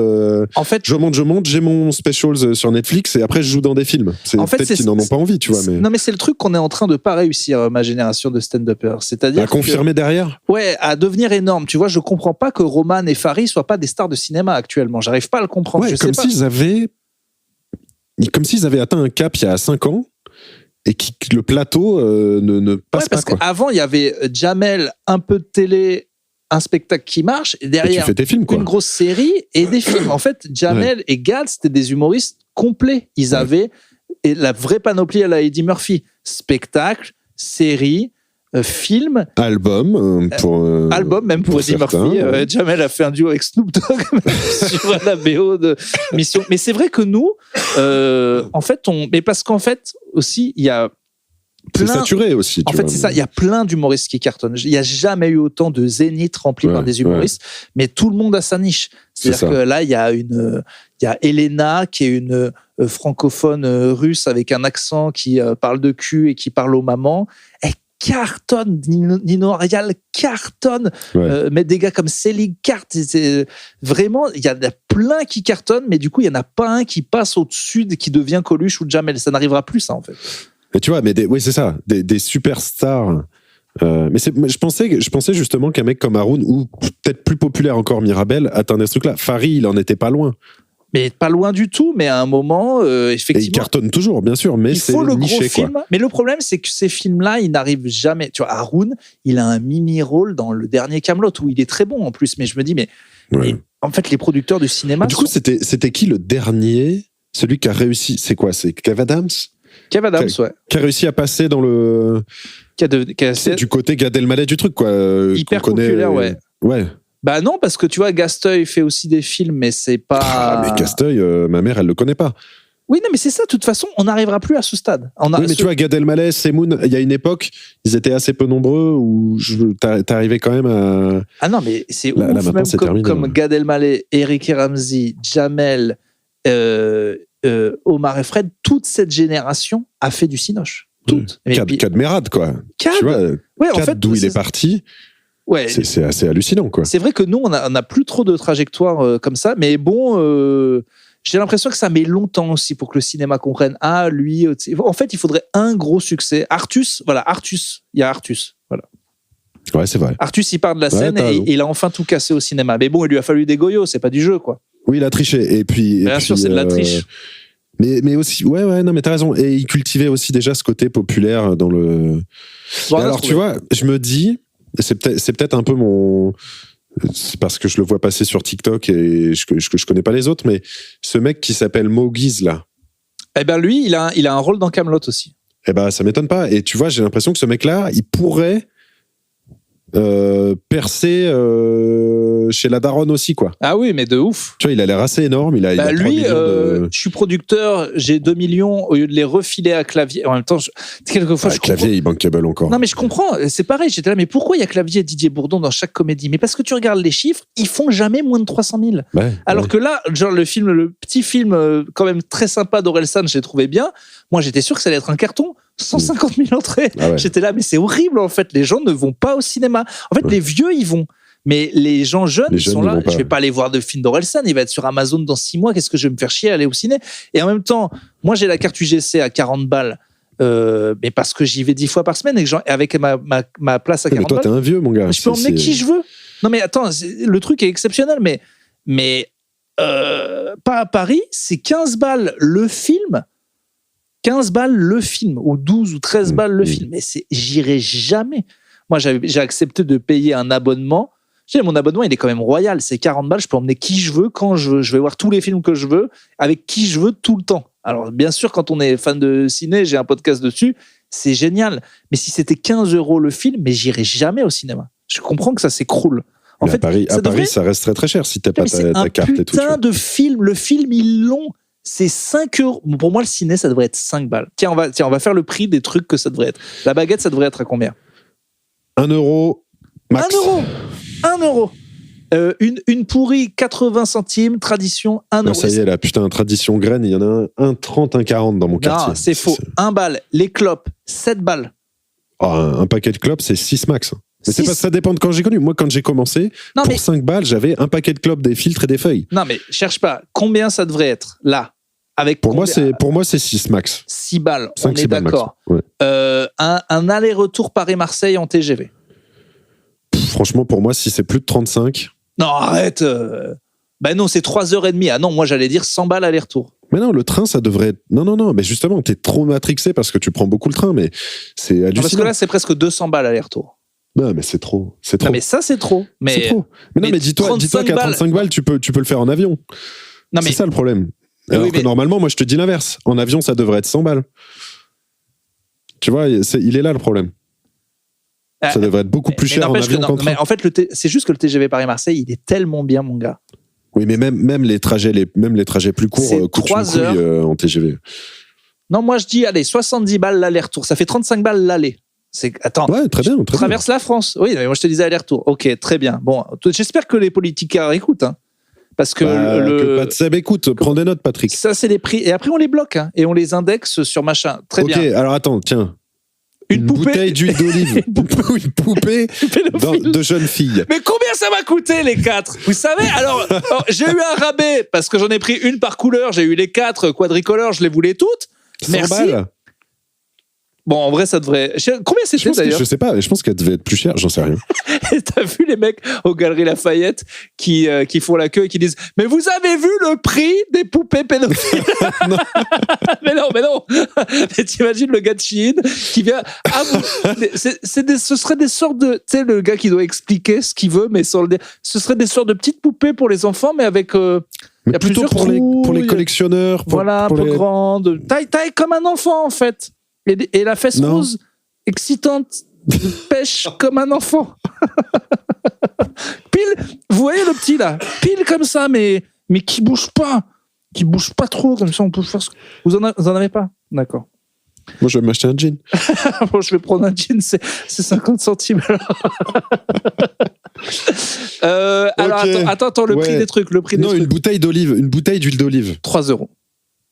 en fait, je monte, j'ai mon specials sur Netflix et après je joue dans des films. Peut-être qu'ils n'en ont pas envie, tu vois. Mais... Non, mais c'est le truc qu'on est en train de pas réussir, ma génération de stand-uppers. C'est-à-dire à confirmer derrière. Ouais, à devenir énorme. Tu vois, je comprends pas que Roman et Farid soient pas des stars de cinéma actuellement. J'arrive pas à le comprendre. Ouais, comme s'ils avaient atteint un cap il y a 5 ans. Et que le plateau ne passe pas. Parce qu'avant, il y avait Jamel, un peu de télé, un spectacle qui marche, et derrière, et tu fais tes films, quoi. Une grosse série et des films. En fait, Jamel et Gad, c'était des humoristes complets. Ils avaient la vraie panoplie à la Eddie Murphy. Spectacle, série, film. Album, même pour Eddie Murphy. Jamel a fait un duo avec Snoop Dogg sur la BO de Mission. Mais c'est vrai que nous, en fait, mais parce qu'en fait, aussi, il y a c'est saturé aussi. En fait, c'est ça. Il y a plein d'humoristes qui cartonnent. Il n'y a jamais eu autant de zéniths remplis par des humoristes, mais tout le monde a sa niche. C'est-à-dire que là, il y a Elena, qui est une francophone russe avec un accent qui parle de cul et qui parle aux mamans. Elle cartonne. Nino Arial cartonne. Mais des gars comme Selig cartonne. Vraiment, il y en a plein qui cartonnent, mais du coup, il n'y en a pas un qui passe au-dessus, qui devient Coluche ou Jamel. Ça n'arrivera plus, ça, en fait. Mais tu vois, c'est ça, des superstars. Mais je pensais justement qu'un mec comme Haroun, ou peut-être plus populaire encore Mirabel, atteindrait ce truc-là. Farid, il en était pas loin. Mais pas loin du tout, mais à un moment, effectivement. Et il cartonne toujours, bien sûr, mais c'est le niché, gros film. quoi. Mais le problème, c'est que ces films-là, ils n'arrivent jamais. Tu vois, Haroun, il a un mini-rôle dans le dernier Kaamelott, où il est très bon en plus. Mais je me dis, mais en fait, les producteurs du cinéma. Du coup, c'était qui le dernier? Celui qui a réussi, c'est quoi? C'est Kev Adams? Kev Adams, ouais. Qui a réussi à passer dans le... du côté Gad Elmaleh du truc, quoi. Hyper populaire, ouais. Ouais. Bah non, parce que tu vois, Gasteuil fait aussi des films, mais c'est pas... Ah, mais Gasteuil, ma mère, elle le connaît pas. Oui, non, mais c'est ça, de toute façon, on n'arrivera plus à ce stade. Oui, mais tu vois, Gad Elmaleh, Semoun, il y a une époque, ils étaient assez peu nombreux où t'arrivais quand même à... Ah non, mais c'est Là, ouf, maintenant, même c'est comme, terminé, comme ouais. Gad Elmaleh, Eric et Ramsey, Jamel, Omar et Fred, toute cette génération a fait du cinoche. Toute. Et puis- Cad Merad, quoi. Cad, Tu vois, ouais, en Cad, fait, d'où il est parti, Ouais, c'est assez hallucinant, quoi. c'est vrai que nous, on a plus trop de trajectoire comme ça, mais bon, j'ai l'impression que ça met longtemps aussi pour que le cinéma comprenne. Ah, lui, en fait, il faudrait un gros succès. Artus, voilà, Artus, il y a Artus, voilà. Ouais, c'est vrai. Artus, il part de la scène t'as et raison. il a enfin tout cassé au cinéma. Mais bon, il lui a fallu des goyos, c'est pas du jeu, quoi. Oui, il a triché. Et puis, Bien sûr, c'est de la triche. Mais aussi, ouais, non, mais t'as raison. Et il cultivait aussi déjà ce côté populaire dans le. Bon, Mais alors, tu vois, je me dis, c'est peut-être un peu mon. C'est parce que je le vois passer sur TikTok et je connais pas les autres, mais ce mec qui s'appelle Mogiz, là. Eh ben lui, il a un rôle dans Kaamelott aussi. Eh ben, ça m'étonne pas. Et tu vois, j'ai l'impression que ce mec-là, il pourrait percer chez la daronne aussi, quoi. Ah oui, mais de ouf. Tu vois, il a l'air assez énorme. Il a 3 Lui, millions de... je suis producteur, j'ai 2 millions, au lieu de les refiler à Clavier. En même temps, quelquefois, je comprends. Clavier, il bankable encore. Non, mais je comprends, c'est pareil, j'étais là, mais pourquoi il y a Clavier et Didier Bourdon dans chaque comédie? Mais parce que tu regardes les chiffres, ils font jamais moins de 300 000. Ouais, Alors ouais. que là, genre le petit film quand même très sympa d'Orelsan, j'ai trouvé bien. Moi, j'étais sûr que ça allait être un carton. 150 000 entrées. Ah ouais. J'étais là, mais c'est horrible en fait. Les gens ne vont pas au cinéma. En fait, Ouais. les vieux, ils vont. Mais les gens jeunes, ils sont ils là. vont pas. Je vais pas aller voir de film d'Orelsan. Il va être sur Amazon dans 6 mois. Qu'est-ce que je vais me faire chier à aller au ciné? Et en même temps, moi, j'ai la carte UGC à 40 balles. Mais parce que j'y vais 10 fois par semaine et que avec ma place à 40 Mais toi, balles. t'es un vieux, mon gars. Je peux emmener qui je veux. Non, mais attends, le truc est exceptionnel, mais pas à Paris, c'est 15 balles le film. 15 balles le film, ou 12 ou 13 balles le film. Mais j'irai jamais. Moi, j'ai accepté de payer un abonnement. Mon abonnement, il est quand même royal. C'est 40 balles, je peux emmener qui je veux, quand je veux. Je vais voir tous les films que je veux, avec qui je veux, tout le temps. Alors, bien sûr, quand on est fan de ciné, j'ai un podcast dessus, c'est génial. Mais si c'était 15 € le film, mais j'irai jamais au cinéma. Je comprends que ça s'écroule. En Mais fait, à Paris, ça reste très très cher si t'as pas ta carte et tout. Putain de film. Le film, ils l'ont. C'est 5 €. Bon, pour moi, le ciné, ça devrait être 5 balles. Tiens, on va faire le prix des trucs que ça devrait être. La baguette, ça devrait être à combien? 1 € max. 1 €. Une pourrie, 80 centimes. Tradition, 1 Non, €. ça y est, là, putain, tradition graine, il y en a un 30, un 40 dans mon quartier. Non, c'est faux. 1 balle. Les clopes, 7 balles. Oh, un paquet de clopes, c'est 6 max. Mais c'est 6. pas, ça dépend de quand j'ai connu. Moi, quand j'ai commencé, Non, pour mais- 5 balles, j'avais un paquet de clopes, des filtres et des feuilles. Non, mais cherche pas. Combien ça devrait être, là? Avec Pour moi, c'est 6 max. 6 balles. 5, On est 6 balles max. d'accord. Ouais. Un aller-retour Paris-Marseille en TGV. Franchement, pour moi, si c'est plus de 35. Non, arrête. Ben non, c'est 3h30. Ah non, moi, j'allais dire 100 balles aller-retour. Mais non, le train, ça devrait être. Non. Mais justement, t'es trop matrixé parce que tu prends beaucoup le train, mais c'est Non, hallucinant. parce que là, c'est presque 200 balles aller-retour. Non, mais c'est trop. C'est trop. Non, mais ça, c'est trop. Mais C'est trop. Mais non, mais mais dis-toi 35 qu'à balles. 35 balles, tu peux le faire en avion. non, mais C'est ça le problème. Oui, Alors que mais- normalement, moi, je te dis l'inverse. En avion, ça devrait être 100 balles. Tu vois, il est là le problème. Ça devrait être beaucoup plus mais cher en n'empêche que avion non, qu'en train. mais en fait, c'est juste que le TGV Paris-Marseille, il est tellement bien, mon gars. Oui, mais même les trajets plus courts C'est coûtent 3 une couille en TGV. Non, moi, je dis, allez, 70 balles l'aller-retour. Ça fait 35 balles l'aller. Attends, Ouais, très bien. tu traverses la France. Oui, mais moi, je te disais aller-retour. Ok, très bien. Bon, j'espère que les politiciens écoutent. Hein, parce que Que pas de Seb écoute, prends des notes, Patrick. ça, c'est les prix. Et après, on les bloque hein, et on les indexe sur machin. Très Ok, bien. alors attends, tiens. Une poupée. bouteille d'huile d'olive. Une poupée. Une poupée Pédophile. de jeune fille. Mais combien ça m'a coûté les 4? Vous savez, alors j'ai eu un rabais parce que j'en ai pris une par couleur. J'ai eu les 4 quadricolores, je les voulais toutes. 100 Merci. balles. Bon, en vrai, ça devrait. Combien Je c'était pense que- d'ailleurs? je sais pas, je pense qu'elle devait être plus chère, j'en sais rien. T'as vu les mecs aux Galeries Lafayette qui font la queue et qui disent mais vous avez vu le prix des poupées pédophiles? mais non. Mais t'imagines le gars de Shein qui vient. Ah, ce serait des sortes de. Tu sais, le gars qui doit expliquer ce qu'il veut, mais sans le dire. Ce serait des sortes de petites poupées pour les enfants, mais avec. Mais y a plutôt plusieurs pour les trouilles. collectionneurs. Voilà, un pour peu les- grande. Taille comme un enfant, en fait. Et la fesse Non. rose, excitante, pêche comme un enfant. pile, vous voyez le petit là, pile comme ça, mais qui bouge pas trop, comme ça on peut faire. Vous en avez pas? D'accord. Moi, je vais m'acheter un jean. Bon, je vais prendre un jean, c'est 50 centimes alors. Alors attends, le prix des trucs, une bouteille d'huile d'olive. 3 €.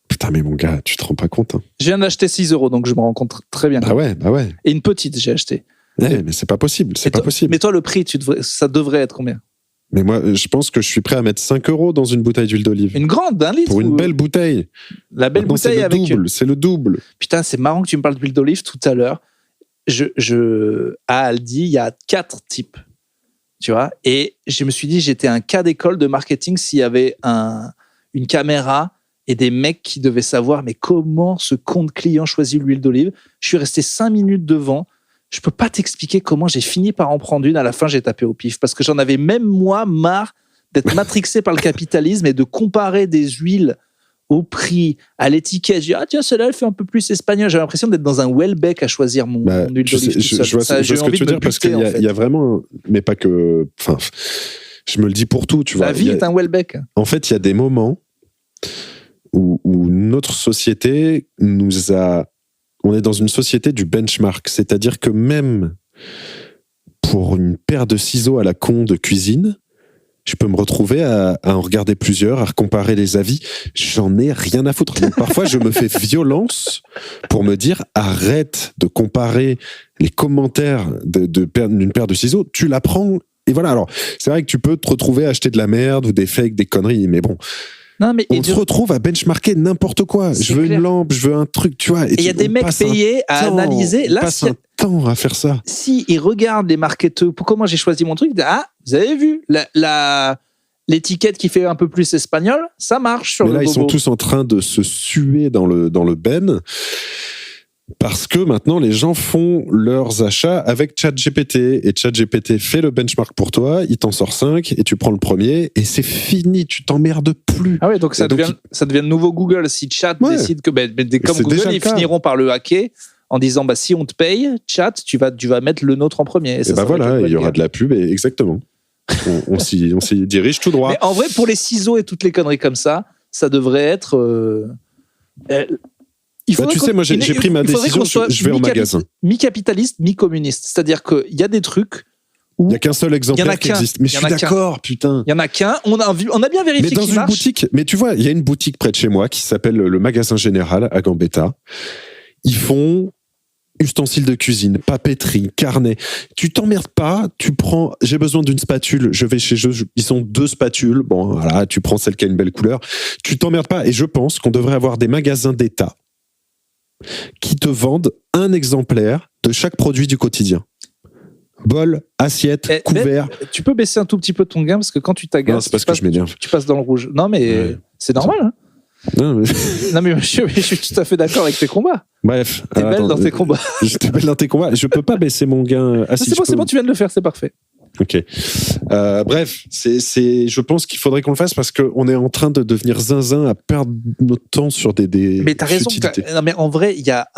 Putain, mais mon gars, tu te rends pas compte. Hein. Je viens d'acheter 6 €, donc je me rends compte très bien. Bah ouais. Et une petite, j'ai acheté. Ouais, mais c'est pas possible, possible. Mais toi, le prix, ça devrait être combien? Mais moi, je pense que je suis prêt à mettre 5 € dans une bouteille d'huile d'olive. Une grande, d'un litre? Pour une belle bouteille. La belle bouteille c'est le double. Putain, c'est marrant que tu me parles d'huile d'olive tout à l'heure. À Aldi, il y a 4 types. Tu vois? Et je me suis dit, j'étais un cas d'école de marketing s'il y avait une caméra et des mecs qui devaient savoir, mais comment ce compte client choisit l'huile d'olive? Je suis resté 5 minutes devant. Je peux pas t'expliquer comment j'ai fini par en prendre une. À la fin, j'ai tapé au pif parce que j'en avais même moi marre d'être matrixé par le capitalisme et de comparer des huiles au prix, à l'étiquette. Je dis, tiens, celle-là, elle fait un peu plus espagnol. J'ai l'impression d'être dans un Welbeck à choisir mon huile d'olive. Je vois ce que tu veux dire parce qu'il y a vraiment, mais pas que, enfin, je me le dis pour tout, tu vois. La vie est un Welbeck. En fait, il y a des moments où notre société on est dans une société du benchmark, c'est-à-dire que même pour une paire de ciseaux à la con de cuisine, je peux me retrouver à en regarder plusieurs, à comparer les avis. J'en ai rien à foutre. Donc, parfois, je me fais violence pour me dire arrête de comparer les commentaires d'une paire de ciseaux. Tu la prends et voilà. Alors, c'est vrai que tu peux te retrouver à acheter de la merde ou des fakes, des conneries, mais bon. Non, mais on se retrouve à benchmarker n'importe quoi. Je veux une lampe, je veux un truc, tu vois. Et il y a des mecs payés à analyser. Là, on passe un temps à faire ça. Si ils regardent les marketeurs, comment j'ai choisi mon truc, vous avez vu l'étiquette qui fait un peu plus espagnol, ça marche sur mais le là, bobo. Ils sont tous en train de se suer dans le ben. Parce que maintenant, les gens font leurs achats avec ChatGPT. Et ChatGPT fait le benchmark pour toi, il t'en sort 5 et tu prends le premier et c'est fini, tu t'emmerdes plus. Ah ouais, donc ça devient le nouveau Google. Si Chat décide que, comme Google, ils finiront par le hacker en disant, si on te paye, Chat, tu vas mettre le nôtre en premier. Et voilà, il y aura de la pub, exactement. on s'y dirige tout droit. Mais en vrai, pour les ciseaux et toutes les conneries comme ça devrait être... tu sais, moi, j'ai pris ma décision, je vais en magasin. Mi-capitaliste, mi-communiste. C'est-à-dire qu'il y a des trucs où... Il n'y a qu'un seul exemplaire qui existe. Mais je suis d'accord, putain. Il n'y en a qu'un. On a bien vérifié qu'il marche. Mais dans une boutique... Mais tu vois, il y a une boutique près de chez moi qui s'appelle le Magasin Général à Gambetta. Ils font ustensiles de cuisine, papeterie, carnet. Tu t'emmerdes pas, tu prends... J'ai besoin d'une spatule, je vais chez eux, ils ont 2 spatules. Bon, voilà, tu prends celle qui a une belle couleur. Tu t'emmerdes pas. Et je pense qu'on devrait avoir des magasins d'État qui te vendent un exemplaire de chaque produit du quotidien. Bol, assiette, couvert. Tu peux baisser un tout petit peu ton gain parce que quand tu t'agaces, non, c'est parce que je m'énerve. Tu passes dans le rouge. Non, mais c'est normal. Hein. Non, mais je suis tout à fait d'accord avec tes combats. Bref. T'es belle dans tes combats. J'étais belle dans tes combats. Je peux pas baisser mon gain. C'est bon, tu viens de le faire, c'est parfait. Ok. Bref, je pense qu'il faudrait qu'on le fasse parce qu'on est en train de devenir zinzin à perdre notre temps sur des mais t'as raison. Non, mais en vrai, il y a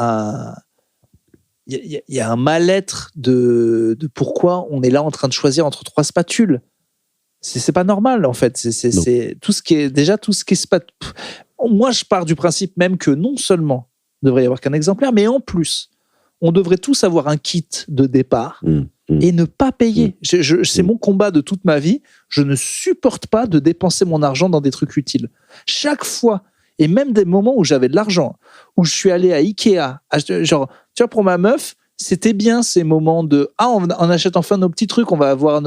un mal-être de pourquoi on est là en train de choisir entre 3 spatules. C'est pas normal, en fait. C'est tout ce qui est spatule. Moi, je pars du principe même que non seulement il devrait y avoir qu'un exemplaire, mais en plus, on devrait tous avoir un kit de départ et ne pas payer. C'est mon combat de toute ma vie. Je ne supporte pas de dépenser mon argent dans des trucs utiles. Chaque fois, et même des moments où j'avais de l'argent, où je suis allé à Ikea, genre, tu vois, pour ma meuf, c'était bien ces moments de on achète enfin nos petits trucs, on va avoir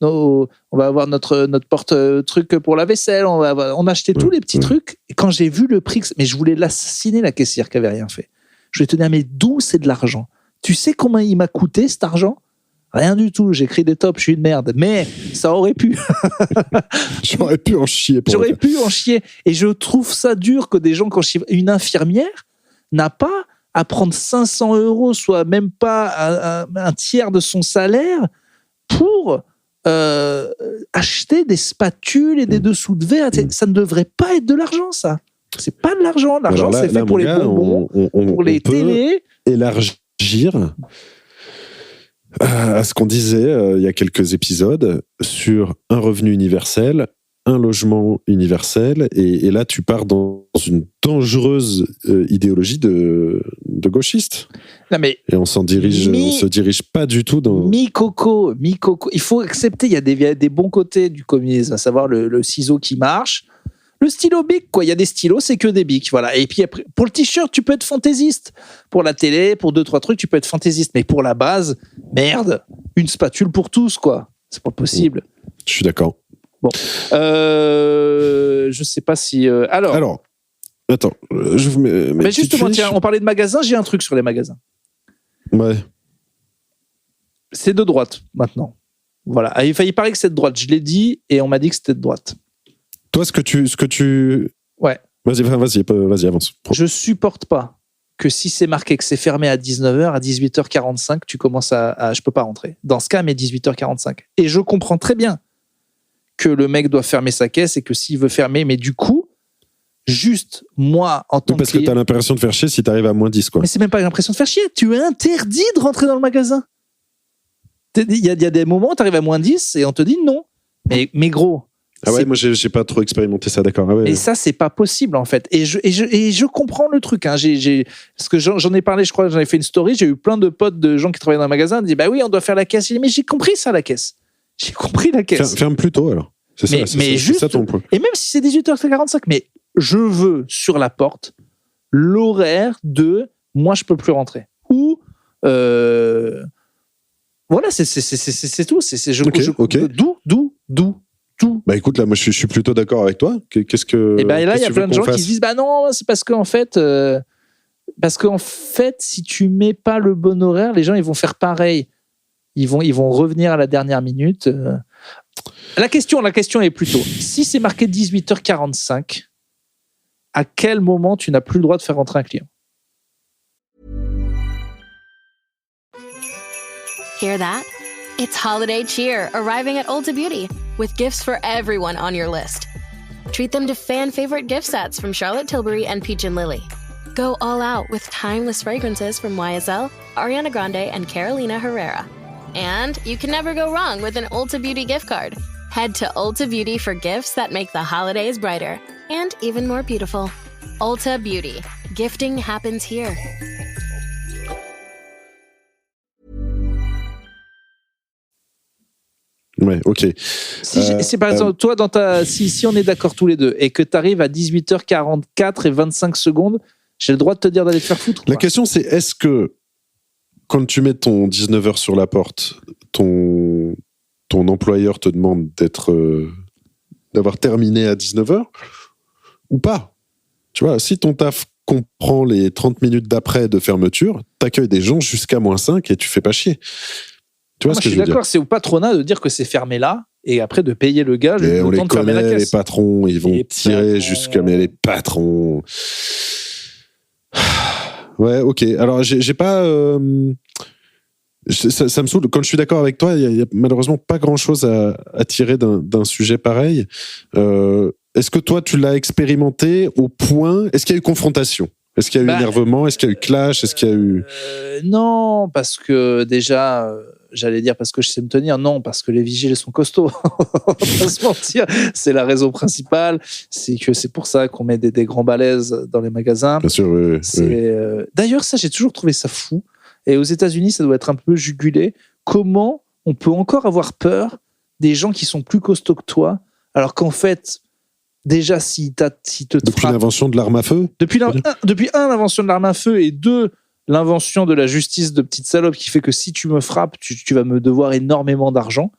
on va avoir notre porte truc pour la vaisselle, on a acheté tous les petits trucs. Et quand j'ai vu le prix, mais je voulais l'assassiner, la caissière qui avait rien fait. Je lui ai dit, mais d'où c'est de l'argent? Tu sais combien il m'a coûté cet argent? Rien du tout, j'écris des tops, je suis une merde. Mais ça aurait pu. J'aurais pu en chier. J'aurais pu en chier. Et je trouve ça dur que des gens, une infirmière n'a pas à prendre 500 €, soit même pas un tiers de son salaire pour acheter des spatules et des dessous de verre. Ça ne devrait pas être de l'argent, ça. C'est pas de l'argent. L'argent, c'est fait pour les bonbons, pour les télés. Élargir à ce qu'on disait il y a quelques épisodes sur un revenu universel, un logement universel, et là tu pars dans une dangereuse idéologie de gauchiste. Non mais et on se dirige pas du tout dans. Mi-coco. Il faut accepter, il y a des bons côtés du communisme, à savoir le ciseau qui marche, le stylo bic, quoi. Il y a des stylos, c'est que des bics, voilà. Et puis après, pour le t-shirt, tu peux être fantaisiste. Pour la télé, pour 2-3 trucs, tu peux être fantaisiste. Mais pour la base, merde, une spatule pour tous, quoi. C'est pas possible. Je suis d'accord. Bon, je sais pas si. Alors, attends, je vous mets. Mais justement, tiens, on parlait de magasins. J'ai un truc sur les magasins. Ouais. C'est de droite maintenant. Voilà. Il paraît que c'est de droite. Je l'ai dit et on m'a dit que c'était de droite. Toi, ce que tu. Ouais. Vas-y, avance. Je supporte pas que si c'est marqué que c'est fermé à 19h, à 18h45, tu commences à je peux pas rentrer. Dans ce cas, mais 18h45. Et je comprends très bien que le mec doit fermer sa caisse et que s'il veut fermer, mais du coup, juste moi en tant que parce que t'as l'impression de faire chier si t'arrives à moins 10, quoi. Mais c'est même pas l'impression de faire chier. Tu es interdit de rentrer dans le magasin. Il y a des moments où t'arrives à moins 10 et on te dit non. Mais gros. Ah ouais, moi j'ai pas trop expérimenté ça, d'accord. Ah ouais, et ça, c'est pas possible en fait. Et je comprends le truc. Hein. Parce que j'en ai parlé, je crois, j'en ai fait une story. J'ai eu plein de potes de gens qui travaillent dans le magasin. Ils disent bah oui, on doit faire la caisse. Mais j'ai compris ça, la caisse. J'ai compris la caisse. Ferme plus tôt alors. C'est ça ton point. Et même si c'est 18h45, mais je veux sur la porte l'horaire de moi je peux plus rentrer. Ou voilà, c'est tout. D'où. Bah écoute, là, moi, je suis plutôt d'accord avec toi. Qu'est-ce que. Et ben là, il y a plein de gens qui se disent, bah non, c'est parce qu'en fait, si tu mets pas le bon horaire, les gens ils vont faire pareil. Ils vont revenir à la dernière minute. La question est plutôt, si c'est marqué 18h45, à quel moment tu n'as plus le droit de faire rentrer un client? Hear that? It's holiday cheer arriving at Ulta Beauty with gifts for everyone on your list. Treat them to fan-favorite gift sets from Charlotte Tilbury and Peach & Lily. Go all out with timeless fragrances from YSL, Ariana Grande, and Carolina Herrera. And you can never go wrong with an Ulta Beauty gift card. Head to Ulta Beauty for gifts that make the holidays brighter and even more beautiful. Ulta Beauty. Gifting happens here. Ouais, ok. Si par exemple, toi, si on est d'accord tous les deux et que tu arrives à 18h44 et 25 secondes, j'ai le droit de te dire d'aller te faire foutre. La question, c'est est-ce que quand tu mets ton 19h sur la porte, ton employeur te demande d'avoir terminé à 19h ou pas? Tu vois, si ton taf comprend les 30 minutes d'après de fermeture, t'accueilles des gens jusqu'à -5 et tu fais pas chier. Tu vois ce que je veux dire? Je suis d'accord, c'est au patronat de dire que c'est fermé là et après de payer le gars le temps de fermer la caisse. Les patrons, ils vont tirer jusqu'à... Mais les patrons... Ouais, ok. Alors, j'ai pas... Ça me saoule. Quand je suis d'accord avec toi, il y a malheureusement pas grand-chose à tirer d'un sujet pareil. Est-ce que toi, tu l'as expérimenté au point... Est-ce qu'il y a eu confrontation? Est-ce qu'il y a eu énervement? Est-ce qu'il y a eu clash? Est-ce qu'il y a eu... Non, parce que déjà... J'allais dire parce que je sais me tenir, non, parce que les vigiles sont costauds. On va pas se mentir. C'est la raison principale. C'est pour ça qu'on met des grands balaises dans les magasins. Bien sûr, oui. D'ailleurs, ça, j'ai toujours trouvé ça fou. Et aux États-Unis, ça doit être un peu jugulé. Comment on peut encore avoir peur des gens qui sont plus costauds que toi, alors qu'en fait, déjà, depuis l'invention de l'arme à feu. Depuis l'invention de l'arme à feu et deux, l'invention de la justice de petite salope qui fait que si tu me frappes, tu vas me devoir énormément d'argent.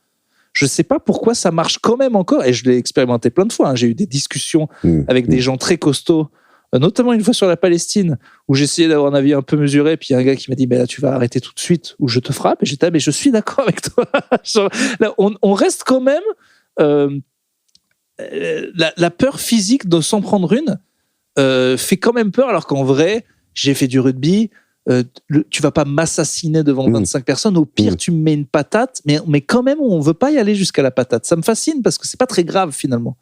Je sais pas pourquoi ça marche quand même encore, et je l'ai expérimenté plein de fois. Hein. J'ai eu des discussions avec des gens très costauds, notamment une fois sur la Palestine, où j'essayais d'avoir un avis un peu mesuré, puis il y a un gars qui m'a dit là, tu vas arrêter tout de suite, ou je te frappe, et j'étais mais je suis d'accord avec toi. Genre, là, on reste quand même... la peur physique de s'en prendre une fait quand même peur, alors qu'en vrai, j'ai fait du rugby... tu vas pas m'assassiner devant 25 personnes, au pire tu me mets une patate, mais quand même on veut pas y aller jusqu'à la patate. Ça me fascine parce que c'est pas très grave finalement.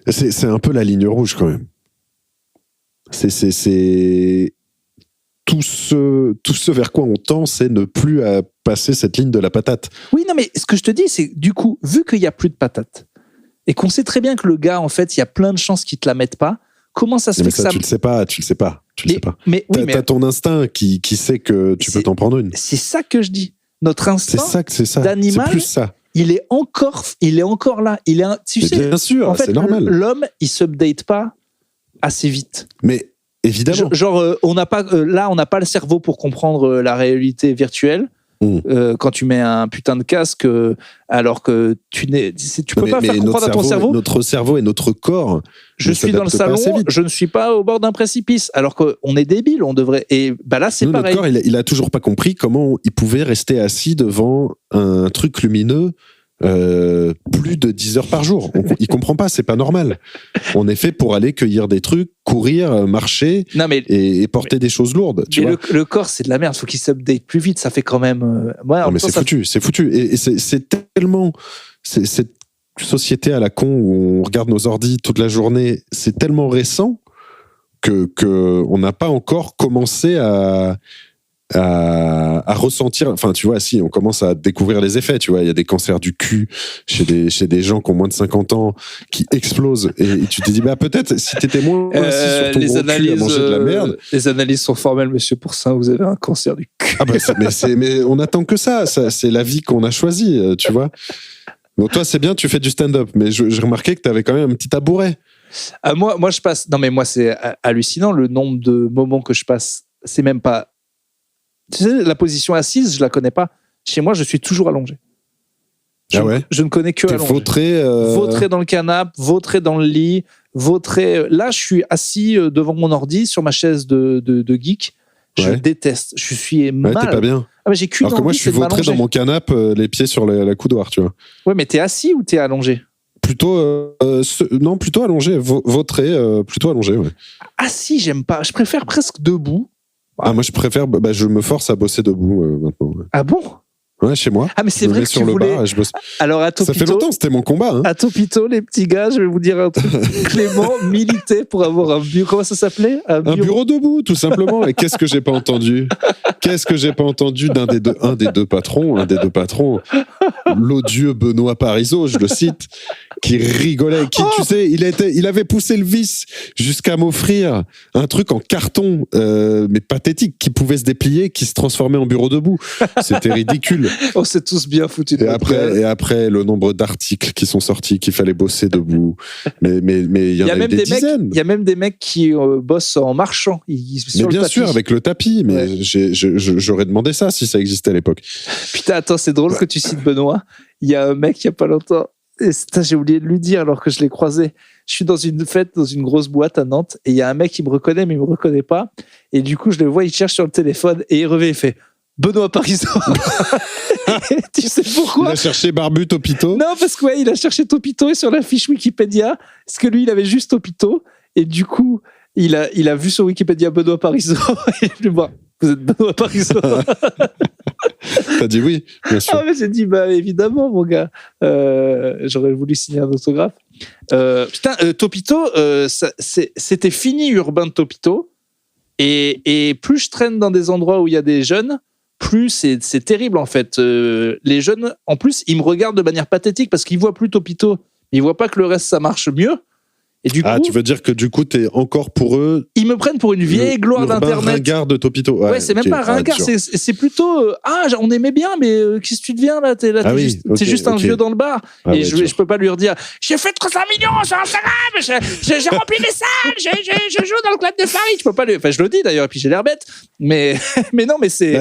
C'est un peu la ligne rouge quand même. C'est tout ce vers quoi on tend, c'est ne plus passer cette ligne de la patate. Oui, non, mais ce que je te dis, c'est du coup, vu qu'il n'y a plus de patate, et qu'on sait très bien que le gars, en fait, il y a plein de chances qu'il te la mette pas, comment ça se fait que ça... Tu le sais pas. Mais oui, T'as ton instinct qui sait que tu peux t'en prendre une. C'est ça que je dis. Notre instinct C'est ça. d'animal, C'est plus ça. il est encore là. Tu sais, bien sûr, en fait, c'est normal. L'homme, il s'update pas assez vite. Mais évidemment. Genre, on n'a pas le cerveau pour comprendre la réalité virtuelle. Quand tu mets un putain de casque, alors que tu peux pas faire comprendre à ton cerveau. Notre cerveau et notre corps. Je suis dans le salon, je ne suis pas au bord d'un précipice, alors qu'on est débile, on devrait. Et bah là, c'est pareil. Notre corps, il a toujours pas compris comment il pouvait rester assis devant un truc lumineux. Plus de 10 heures par jour. Il comprend pas, c'est pas normal. On est fait pour aller cueillir des trucs, courir, marcher et porter des choses lourdes. Le corps, c'est de la merde. Faut qu'il s'update plus vite. Ça fait quand même. Non, mais c'est foutu. Et c'est tellement. Cette société à la con où on regarde nos ordis toute la journée, c'est tellement récent que on n'a pas encore commencé à ressentir, enfin tu vois, si on commence à découvrir les effets, tu vois, il y a des cancers du cul chez des gens qui ont moins de 50 ans qui explosent et tu te dis peut-être si t'étais moins assis sur ton gros cul à manger de la merde. Les analyses sont formelles, monsieur Pourcin, vous avez un cancer du cul. Mais on attend que ça, c'est la vie qu'on a choisie, tu vois. Donc toi c'est bien, tu fais du stand-up, mais j'ai remarqué que t'avais quand même un petit tabouret. Moi je passe, non mais moi c'est hallucinant le nombre de moments que je passe, c'est même pas. Tu sais, la position assise, je la connais pas. Chez moi, je suis toujours allongé. Je ne connais que allongé. Vautré dans le canapé, vautré dans le lit, vautré. Là, je suis assis devant mon ordi sur ma chaise de geek. Je déteste. Je suis mal. T'es pas bien. Ah, mais j'ai qu'une Alors que moi, je suis vautré dans mon canapé, les pieds sur la coudoir, tu vois. Ouais, mais t'es assis ou t'es allongé ? Plutôt allongé. Vautré, plutôt allongé, ouais. Assis, j'aime pas. Je préfère presque debout. Moi je préfère, je me force à bosser debout maintenant. Ouais. Ah bon ? Ouais, chez moi. Ah mais c'est vrai que tu voulais. Bar, je bosse. Alors à Topito, ça fait longtemps, c'était mon combat. Hein. À Topito, les petits gars, je vais vous dire un truc. Clément militait pour avoir un bureau. Comment ça s'appelait ? Un bureau debout, tout simplement. Et qu'est-ce que j'ai pas entendu ? d'un des deux patrons, l'odieux Benoît Parisot, je le cite, qui rigolait, tu sais, il avait poussé le vice jusqu'à m'offrir un truc en carton, mais pathétique, qui pouvait se déplier, qui se transformait en bureau debout. C'était ridicule. On s'est tous bien foutus de et après, le nombre d'articles qui sont sortis, qu'il fallait bosser debout. Mais il y en a eu des dizaines. Il y a même des mecs qui bossent en marchant. Mais bien sûr, avec le tapis. Mais j'aurais demandé ça si ça existait à l'époque. Putain, attends, c'est drôle que tu cites Benoît. Il y a un mec, il y a pas longtemps, et j'ai oublié de lui dire alors que je l'ai croisé. Je suis dans une fête, dans une grosse boîte à Nantes, et il y a un mec qui me reconnaît, mais il me reconnaît pas. Et du coup, je le vois, il cherche sur le téléphone, et il revient, il fait Benoît Parisot. Tu sais pourquoi ? Il a cherché Barbu Topito. Non, parce que il a cherché Topito, et sur la fiche Wikipédia, parce que lui, il avait juste Topito, et du coup, il a vu sur Wikipédia Benoît Parisot, et je lui dis, vous êtes Benoît Parisot. T'as dit oui, bien sûr. Ah, mais j'ai dit, évidemment, mon gars. J'aurais voulu signer un autographe. Topito, c'était fini urbain de Topito. Et plus je traîne dans des endroits où il y a des jeunes, plus c'est terrible, en fait. Les jeunes, en plus, ils me regardent de manière pathétique parce qu'ils voient plus Topito. Ils voient pas que le reste, ça marche mieux. Et du coup, tu veux dire que du coup, t'es encore pour eux. Ils me prennent pour une vieille gloire d'Internet. Ringard de Topito. Ouais, c'est même pas ringard, c'est plutôt. on aimait bien, mais qu'est-ce que tu deviens là ? T'es juste un vieux dans le bar. Et je peux pas lui redire j'ai fait 300 millions sur Instagram, j'ai rempli les salles, je joue dans le club de Paris. Je peux pas lui. Enfin, je le dis d'ailleurs, et puis j'ai l'air bête. Mais non, mais c'est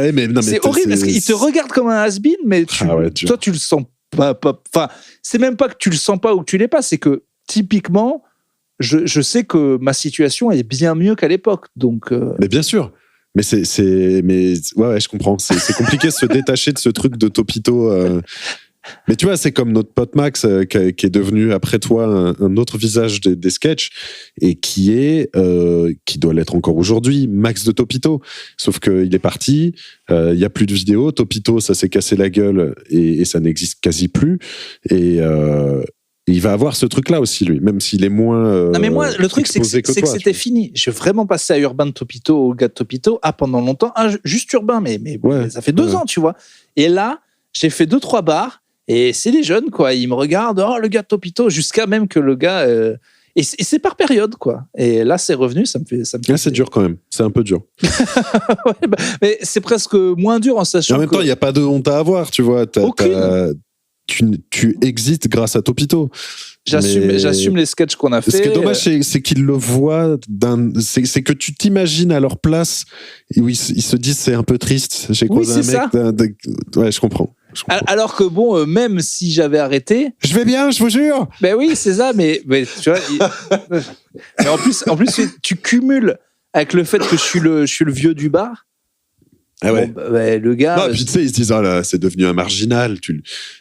horrible parce qu'il te regarde comme un has-been, mais toi, tu le sens pas. Enfin, c'est même pas que tu le sens pas ou que tu l'es pas, c'est que typiquement. Je sais que ma situation est bien mieux qu'à l'époque, donc. Mais bien sûr, mais je comprends. C'est compliqué de se détacher de ce truc de Topito. Mais tu vois, c'est comme notre pote Max qui est devenu après toi un autre visage des sketchs et qui doit l'être encore aujourd'hui, Max de Topito. Sauf qu'il est parti, il y a plus de vidéos. Topito, ça s'est cassé la gueule et ça n'existe quasi plus. Et il va avoir ce truc-là aussi, lui, même s'il est moins. Non, mais moi, le truc, c'est que exposé c'était toi, fini. Je suis vraiment passé à Urbain de Topito, au gars de Topito, pendant longtemps, juste Urbain, mais Ouais, ça fait 2 ouais. ans, tu vois. Et là, j'ai fait 2-3 bars, et c'est les jeunes, quoi. Ils me regardent, oh, le gars de Topito, jusqu'à même que le gars. Et c'est par période, quoi. Et là, c'est revenu, ça me fait. Là, c'est dur quand même. C'est un peu dur. Ouais, mais c'est presque moins dur en sachant. En même temps, il n'y a pas de honte à avoir, tu vois. Aucune. Tu existes grâce à Topito. J'assume les sketchs qu'on a fait. Ce qui est dommage, c'est qu'ils le voient c'est que tu t'imagines à leur place où ils se disent c'est un peu triste. J'ai croisé un mec. Ouais, je comprends. Alors que bon, même si j'avais arrêté. Je vais bien, je vous jure. Ben oui, c'est ça, mais tu vois. Mais en plus, tu cumules avec le fait que je suis le vieux du bar. Ah ouais. Bon, le gars. Non, puis tu sais, ils se disent, ah là, c'est devenu un marginal.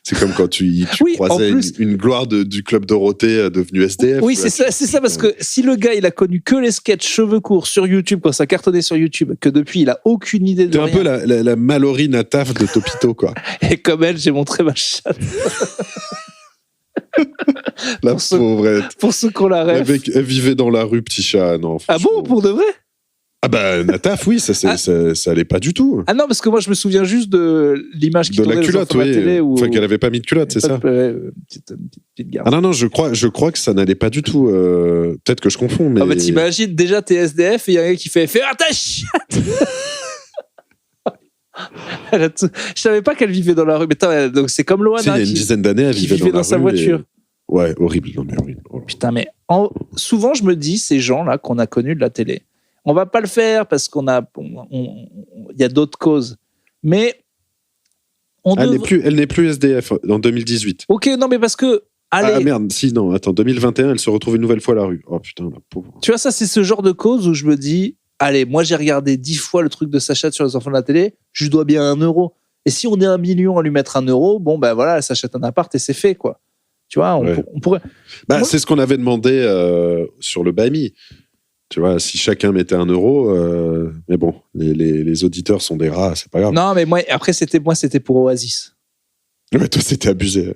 C'est comme quand tu oui, croisais une gloire du club Dorothée devenu SDF. Oui, c'est ça, parce que si le gars, il a connu que les sketchs cheveux courts sur YouTube, quand ça cartonnait sur YouTube, que depuis, il a aucune idée de T'es rien. un peu la Mallory Nataf de Topito, quoi. Et comme elle, j'ai montré ma chatte. La pauvrette. Pour ceux qu'on la rêve. Elle vivait dans la rue, petit chat. Non, Ah bon, pour de vrai? Ah bah, Nataf, oui, ça allait pas du tout. Ah non, parce que moi, je me souviens juste de l'image qui de la tournait culotte, sur la télé. Où... Enfin, qu'elle avait pas mis de culotte, c'est ça? Petite garde. Ah non, je crois que ça n'allait pas du tout. Peut-être que je confonds, mais. Ah bah t'imagines, déjà t'es SDF et il y a un gars qui fait faire ta chatte. Je savais pas qu'elle vivait dans la rue. Mais donc c'est comme Loana. Il y a une dizaine d'années, elle vivait dans sa voiture. Ouais, horrible. Non, mais horrible. Putain, mais souvent je me dis, ces gens-là qu'on a connus de la télé, on va pas le faire parce il y a d'autres causes. Mais elle n'est plus SDF en 2018. Ok, non, mais parce que. Allez, ah merde, si, non, attends, 2021, elle se retrouve une nouvelle fois à la rue. Oh putain, la pauvre. Tu vois, ça, c'est ce genre de cause où je me dis, allez, moi j'ai regardé 10 fois le truc de Sacha sur les enfants de la télé, je lui dois bien 1 euro. Et si on est 1 million à lui mettre 1 euro, bon, ben voilà, elle s'achète un appart et c'est fait, quoi. Tu vois, on pourrait. Bah, c'est ce qu'on avait demandé sur le BAMI. Tu vois, si chacun mettait 1 euro, mais bon, les auditeurs sont des rats, c'est pas grave. Non, mais après, c'était pour Oasis. Mais toi, c'était abusé.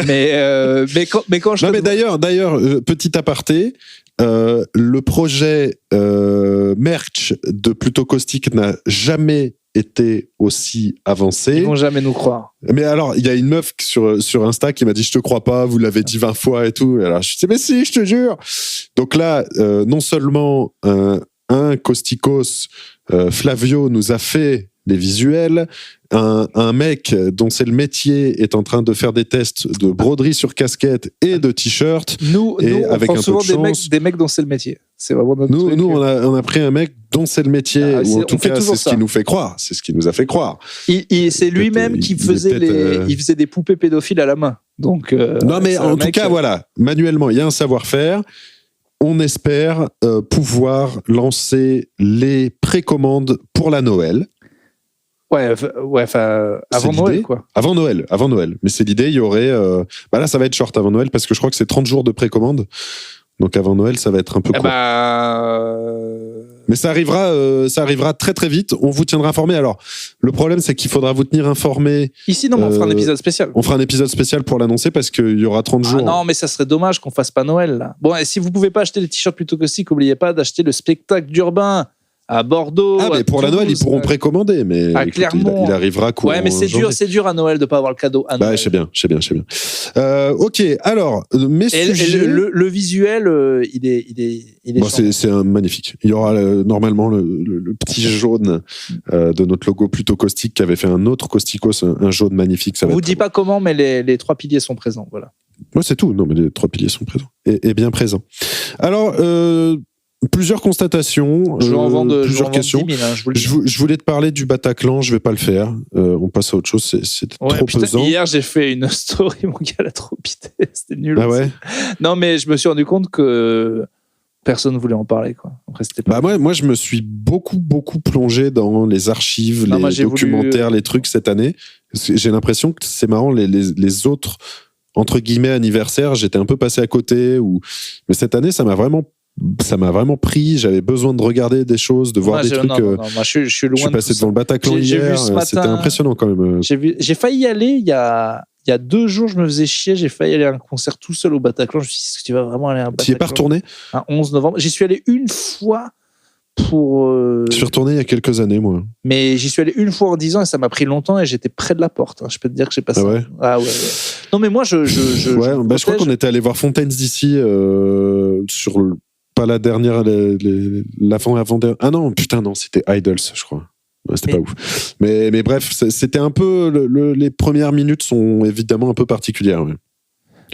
mais quand je. Non, mais d'ailleurs, petit aparté, le projet merch de Plutôt Caustique n'a jamais été aussi avancé. Ils vont jamais nous croire. Mais alors, il y a une meuf sur Insta qui m'a dit, je te crois pas, vous l'avez dit 20 fois et tout. Et alors, je dis, mais si, je te jure. Donc là, non seulement un Causticos, Flavio, nous a fait les visuels, un mec dont c'est le métier est en train de faire des tests de broderie sur casquette et de t-shirt. Nous avec on prend souvent des mecs dont c'est le métier. C'est vraiment notre truc. Nous, on a pris un mec dont c'est le métier, ou en tout cas, c'est ce qui nous fait croire. C'est ce qui nous a fait croire. C'est lui-même qui faisait il faisait des poupées pédophiles à la main. Donc, non, mais en tout cas, voilà, manuellement, il y a un savoir-faire. On espère pouvoir lancer les précommandes pour la Noël. Ouais, enfin, avant Noël, quoi. Avant Noël. Mais c'est l'idée, il y aurait... là, ça va être short avant Noël, parce que je crois que c'est 30 jours de précommande. Donc avant Noël, ça va être un peu court. Mais ça arrivera très très vite. On vous tiendra informé. Alors, le problème, c'est qu'il faudra vous tenir informé. Ici, non, mais on fera un épisode spécial. On fera un épisode spécial pour l'annoncer, parce qu'il y aura 30 jours. Non, mais ça serait dommage qu'on fasse pas Noël, là. Bon, et si vous pouvez pas acheter les t-shirts Plutôt Caustique, n'oubliez pas d'acheter le spectacle d'Urbain à Bordeaux. Ah, mais pour la Noël, ils pourront précommander, mais écoute, il arrivera court. Ouais, mais c'est dur à Noël de pas avoir le cadeau à Noël. Je sais bien. Ok, alors, mes sujets... le visuel, il est c'est magnifique. Il y aura normalement le petit jaune de notre logo Plutôt Caustique qui avait fait un autre Causticos, un jaune magnifique. Ça on vous dit pas comment, mais les 3 piliers sont présents, voilà. Ouais, c'est tout. Non, mais les 3 piliers sont présents et bien présents. Alors, plusieurs constatations, plusieurs questions. 10 000, je voulais te parler du Bataclan, je vais pas le faire. On passe à autre chose, c'est trop pesant. Hier, j'ai fait une story, mon gars, elle a trop pité. C'était nul. Ah ouais. Non, mais je me suis rendu compte que personne ne voulait en parler, quoi. Après, c'était pas... moi, je me suis beaucoup plongé dans les archives, les documentaires, les trucs cette année. J'ai l'impression que c'est marrant, les autres, entre guillemets, anniversaires, j'étais un peu passé à côté. Mais cette année, ça m'a vraiment pris. J'avais besoin de regarder des choses, de voir des trucs. Moi, je suis loin. Je suis passé devant le Bataclan hier. C'était impressionnant quand même. J'ai failli y aller il y a il y a 2 jours, je me faisais chier, j'ai failli aller à un concert tout seul au Bataclan. Je me suis dit, est-ce que tu vas vraiment aller à un Bataclan? Tu y es pas retourné? Un 11 novembre. J'y suis allé une fois pour... Je suis retourné il y a quelques années, moi. Mais j'y suis allé une fois en 10 ans et ça m'a pris longtemps et j'étais près de la porte. Je peux te dire que j'ai passé... Ah ouais? Ah ouais. Non mais moi, je crois qu'on était allé voir Fontaines d'ici sur... Pas la dernière, l'avant-dernière. Ah non, putain, non, c'était Idols, je crois. C'était pas ouf. Mais bref, c'était un peu... les premières minutes sont évidemment un peu particulières. Ouais.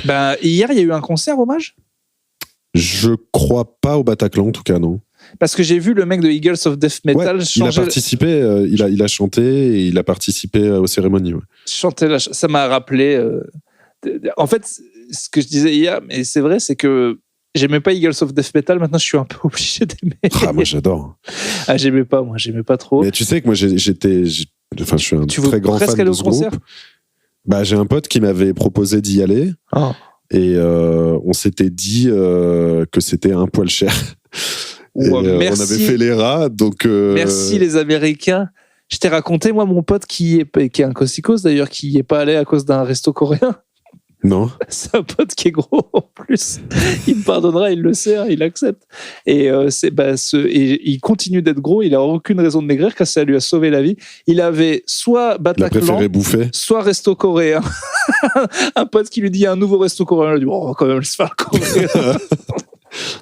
Ben, hier, il y a eu un concert hommage? Je crois pas au Bataclan, en tout cas, non. Parce que j'ai vu le mec de Eagles of Death Metal il a participé, il a chanté et il a participé aux cérémonies. Ouais. Chanter, ça m'a rappelé... En fait, ce que je disais hier, mais c'est vrai, c'est que j'aimais pas Eagles of Death Metal, maintenant je suis un peu obligé d'aimer. Ah, moi j'adore. Ah, j'aimais pas trop. Mais tu sais que moi je suis un très grand fan de ce groupe. Bah, j'ai un pote qui m'avait proposé d'y aller. Oh. Et on s'était dit que c'était un poil cher. Et, on avait fait les rats, donc... Merci les Américains. Je t'ai raconté, moi, mon pote qui est un cosicos d'ailleurs, qui n'y est pas allé à cause d'un resto coréen. Non. C'est un pote qui est gros en plus. Il me pardonnera, il le sait, hein, il accepte. Et, et il continue d'être gros, il n'a aucune raison de maigrir car ça lui a sauvé la vie. Il avait soit Bataclan, soit resto coréen. Un pote qui lui dit il y a un nouveau resto coréen. Il dit on va quand même se faire le coréen.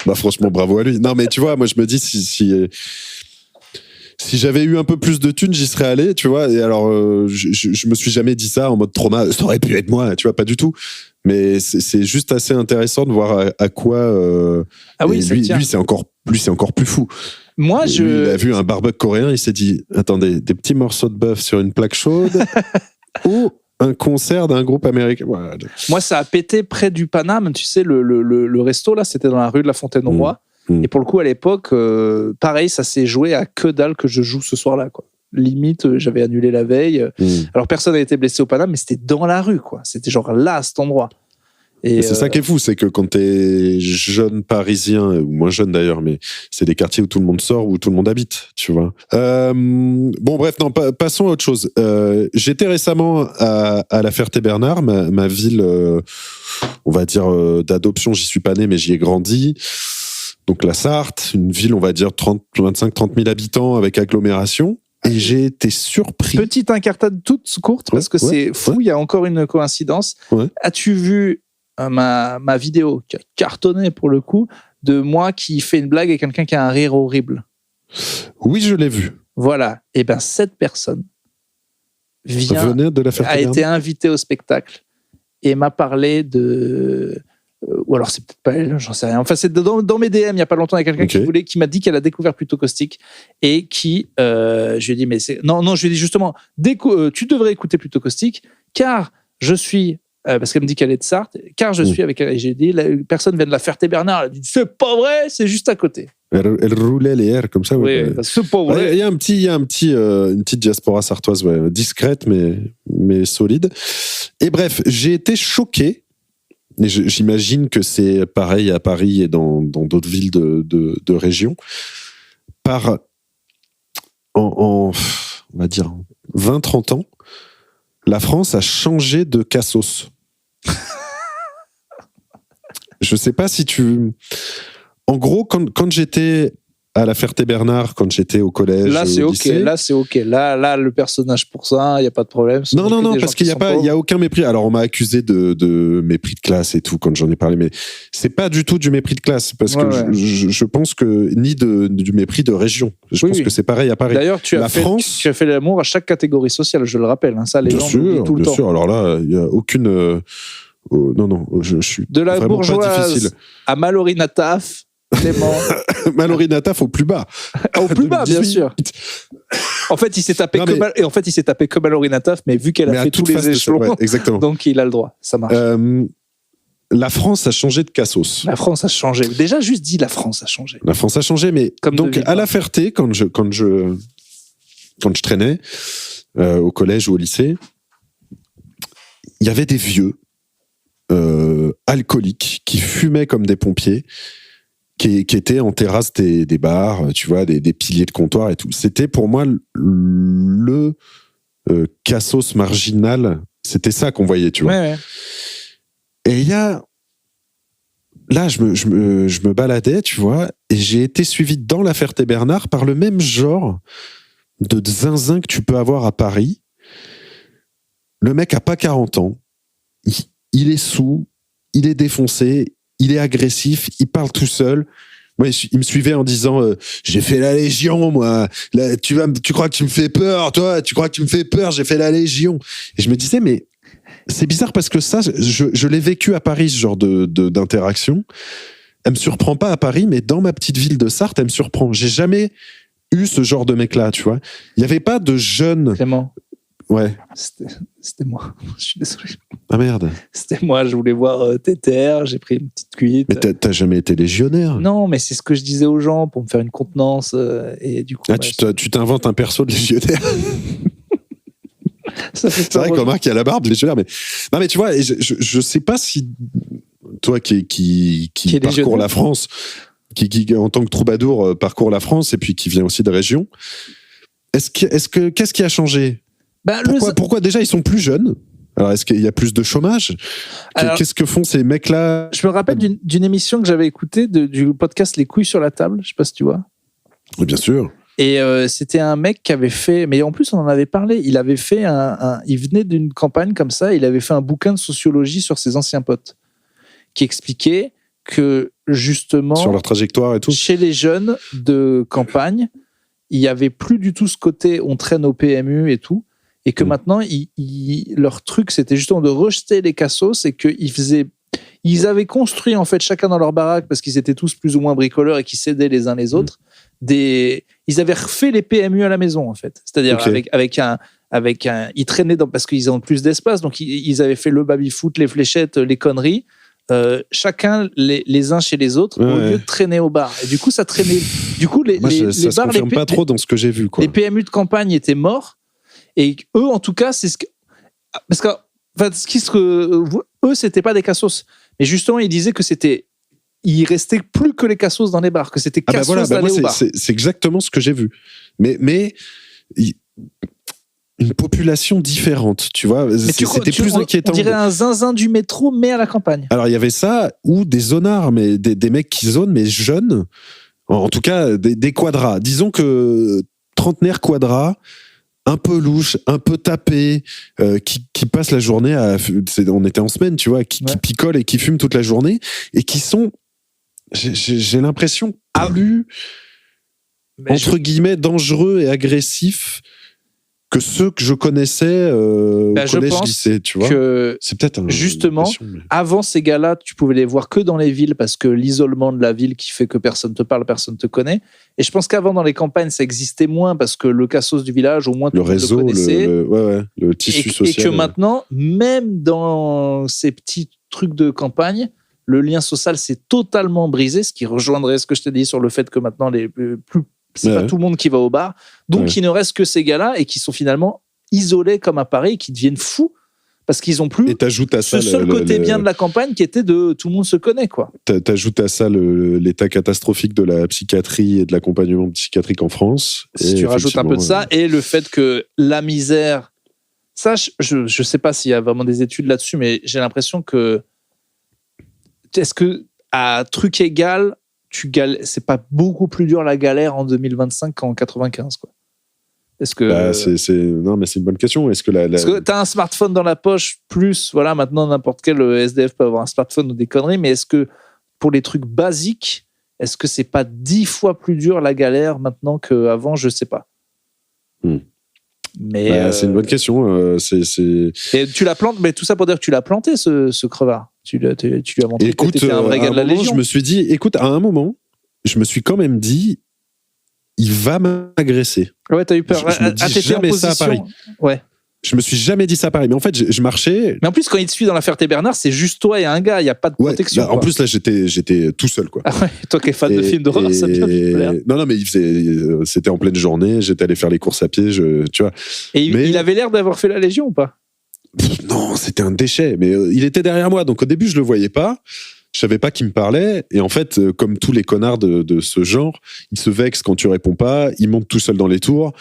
Bah franchement, bravo à lui. Non mais tu vois, moi je me dis si j'avais eu un peu plus de thunes, j'y serais allé, tu vois. Et alors, je me suis jamais dit ça en mode trauma. Ça aurait pu être moi, tu vois, pas du tout. Mais c'est juste assez intéressant de voir à quoi. Ah oui, lui, c'est encore plus fou. Moi, il a vu un barbecue coréen, il s'est dit attendez, des petits morceaux de bœuf sur une plaque chaude ou un concert d'un groupe américain. Voilà. Moi, ça a pété près du Paname. Tu sais, le resto là, c'était dans la rue de la Fontaine-au-Roi. Et pour le coup, à l'époque, pareil, ça s'est joué à que dalle que je joue ce soir-là, quoi. Limite, j'avais annulé la veille. Alors, personne n'a été blessé au Paname, mais c'était dans la rue, quoi. C'était genre là, à cet endroit. Et c'est ça qui est fou, c'est que quand t'es jeune parisien, ou moins jeune d'ailleurs, mais c'est des quartiers où tout le monde sort, où tout le monde habite, tu vois. Bon, bref, non, passons à autre chose. J'étais récemment à La Ferté-Bernard, ma ville, on va dire, d'adoption. J'y suis pas né, mais j'y ai grandi. Donc la Sarthe, une ville, on va dire 25-30 000 habitants avec agglomération. Et j'ai été surpris. Petite incartade toute courte, parce que c'est fou, il y a encore une coïncidence. Ouais. As-tu vu ma vidéo qui a cartonné pour le coup, de moi qui fait une blague et quelqu'un qui a un rire horrible? Oui, je l'ai vu. Voilà. Et bien, cette personne a été invitée au spectacle et m'a parlé de... ou alors c'est peut-être pas elle, j'en sais rien. Enfin, c'est dans mes DM, il n'y a pas longtemps, il y a quelqu'un qui m'a dit qu'elle a découvert Plutôt Caustique et qui, je lui ai dit, mais c'est... Non, je lui ai dit justement, tu devrais écouter Plutôt Caustique, car je suis... parce qu'elle me dit qu'elle est de Sarthe, car je suis avec elle. Et j'ai dit, la personne vient de La Ferté-Bernard. Elle a dit, c'est pas vrai, c'est juste à côté. Elle roulait les airs comme ça. Oui, c'est pas vrai. Il y a une petite diaspora sartoise, discrète, mais solide. Et bref, j'ai été choqué. Et j'imagine que c'est pareil à Paris et dans d'autres villes de région. On va dire, 20-30 ans, la France a changé de cassos. Je sais pas si tu... En gros, quand j'étais à La Ferté-Bernard, quand j'étais au collège, là c'est ok. Là c'est ok. Là le personnage pour ça, il y a pas de problème. Non, parce qu'il y a aucun mépris. Alors on m'a accusé de mépris de classe et tout quand j'en ai parlé, mais c'est pas du tout du mépris de classe parce que je pense que ni du mépris de région. Je pense que c'est pareil à Paris. D'ailleurs, tu as fait l'amour à chaque catégorie sociale, je le rappelle. Hein, ça, les gens le disent tout le temps. Bien sûr. Alors là, il y a aucune. Non, je suis de la bourgeoise à Mallory Nataf. Mallory Nataf au plus bas. Au plus bas, bien sûr. En fait, il s'est tapé que Mallory Nataf, mais vu qu'elle a fait tous les échelons, donc il a le droit. Ça marche. La France a changé de cassos. La France a changé. Déjà, juste dit, la France a changé. La France a changé, mais comme donc à La Ferté, quand je traînais au collège ou au lycée, il y avait des vieux alcooliques qui fumaient comme des pompiers. Qui étaient en terrasse des bars, tu vois, des piliers de comptoir et tout. C'était pour moi le cassos marginal. C'était ça qu'on voyait, tu vois. Ouais. Et il y a... Là, je me baladais, tu vois, et j'ai été suivi dans la Ferté-Bernard par le même genre de zinzin que tu peux avoir à Paris. Le mec a pas 40 ans. Il est saoul, il est défoncé, il est agressif, il parle tout seul. Moi, il me suivait en disant j'ai fait la Légion, moi. Là, tu crois que tu me fais peur, toi? Tu crois que tu me fais peur? J'ai fait la Légion. Et je me disais, mais c'est bizarre parce que ça, je l'ai vécu à Paris, ce genre d'interaction. Elle me surprend pas à Paris, mais dans ma petite ville de Sarthe, elle me surprend. J'ai jamais eu ce genre de mec-là, tu vois. Il y avait pas de jeunes. Clément. Ouais. C'était moi. Je suis désolé. Ah merde. C'était moi. Je voulais voir TTR. J'ai pris une petite cuite. Mais t'as jamais été légionnaire? Non, mais c'est ce que je disais aux gens pour me faire une contenance. Et du coup. Tu t'inventes un perso de légionnaire. C'est vrai qu'on remarque qu'il y a la barbe légionnaire, mais non, mais tu vois, je sais pas si toi qui parcours la France, qui en tant que troubadour parcourt la France et puis qui vient aussi de région, qu'est-ce qui a changé? Pourquoi déjà ils sont plus jeunes? Alors est-ce qu'il y a plus de chômage? Qu'est-ce que font ces mecs-là? Je me rappelle d'une émission que j'avais écoutée du podcast Les couilles sur la table. Je sais pas si tu vois. Oui, bien sûr. Et c'était un mec qui avait fait, mais en plus on en avait parlé, il avait fait il venait d'une campagne comme ça, il avait fait un bouquin de sociologie sur ses anciens potes, qui expliquait que justement... Sur leur trajectoire et tout. Chez les jeunes de campagne, il n'y avait plus du tout ce côté on traîne au PMU et tout, et que maintenant, leur truc c'était justement de rejeter les cassos et ils avaient construit en fait chacun dans leur baraque parce qu'ils étaient tous plus ou moins bricoleurs et qui s'aidaient les uns les autres. Ils avaient refait les PMU à la maison en fait, c'est-à-dire ils traînaient parce qu'ils ont plus d'espace, donc ils avaient fait le baby-foot, les fléchettes, les conneries, chacun les uns chez les autres au lieu de traîner au bar. Et du coup ça traînait. Du coup les ça bars, se confirme pas trop dans ce que j'ai vu quoi. Les PMU de campagne étaient morts et eux en tout cas c'est parce que eux c'était pas des cassos, mais justement ils disaient que il restait plus que les cassos dans les bars, que c'était cassos d'aller au bar. C'est exactement ce que j'ai vu. Mais une population différente, tu vois. C'était plus inquiétant. On dirait un zinzin du métro, mais à la campagne. Alors, il y avait ça, ou des zonards, mais des mecs qui zonent, mais jeunes. En tout cas, des quadras. Disons que trentenaire quadras, un peu louche, un peu tapé, qui passent la journée on était en semaine, tu vois, qui picolent et qui fument toute la journée, et qui sont... J'ai l'impression plus entre guillemets dangereux et agressifs que ceux que je connaissais au collège-lycée, tu vois. C'est peut-être justement, avant ces gars-là, tu pouvais les voir que dans les villes parce que l'isolement de la ville qui fait que personne te parle, personne te connaît. Et je pense qu'avant dans les campagnes, ça existait moins parce que le cassos du village, au moins tout le réseau, le connaissait. Le tissu social. Et que maintenant, même dans ces petits trucs de campagne, le lien social s'est totalement brisé, ce qui rejoindrait ce que je t'ai dit sur le fait que maintenant, c'est pas tout le monde qui va au bar. Donc, il ne reste que ces gars-là et qui sont finalement isolés comme à Paris, qui deviennent fous parce qu'ils ont plus ce seul côté bien de la campagne qui était de tout le monde se connaît, quoi. T'ajoutes à ça l'état catastrophique de la psychiatrie et de l'accompagnement psychiatrique en France. Si tu rajoutes un peu de ça et le fait que la misère, ça, je sais pas s'il y a vraiment des études là-dessus, mais j'ai l'impression que est-ce que à truc égal, c'est pas beaucoup plus dur la galère en 2025 qu'en 95, quoi? Est-ce que non, mais c'est une bonne question. Est-ce que t'as un smartphone dans la poche plus maintenant n'importe quel SDF peut avoir un smartphone ou des conneries, mais est-ce que pour les trucs basiques, est-ce que c'est pas 10 fois plus dur la galère maintenant qu'avant? Je sais pas. Mais c'est une bonne question. Et tu l'as planté, mais tout ça pour dire que tu l'as planté ce crevard. Tu lui as montré que t'étais un vrai gars de la Légion. Je me suis dit, écoute, à un moment, je me suis quand même dit, il va m'agresser. Ouais, t'as eu peur. Je me dis jamais ça à Paris. Ouais. Je me suis jamais dit ça à Paris. Mais en fait, je marchais. Mais en plus, quand il te suit dans la Ferté-Bernard, c'est juste toi et un gars. Il n'y a pas de protection. En plus, là, j'étais tout seul, quoi. Ah ouais, toi qui es fan de films d'horreur, ça vient de plaire. Non, mais c'était en pleine journée. J'étais allé faire les courses à pied, tu vois. Et il avait l'air d'avoir fait la Légion ou pas? Non, c'était un déchet. Mais il était derrière moi. Donc au début, je le voyais pas. Je savais pas qui me parlait. Et en fait, comme tous les connards de ce genre, il se vexe quand tu réponds pas. Il monte tout seul dans les tours.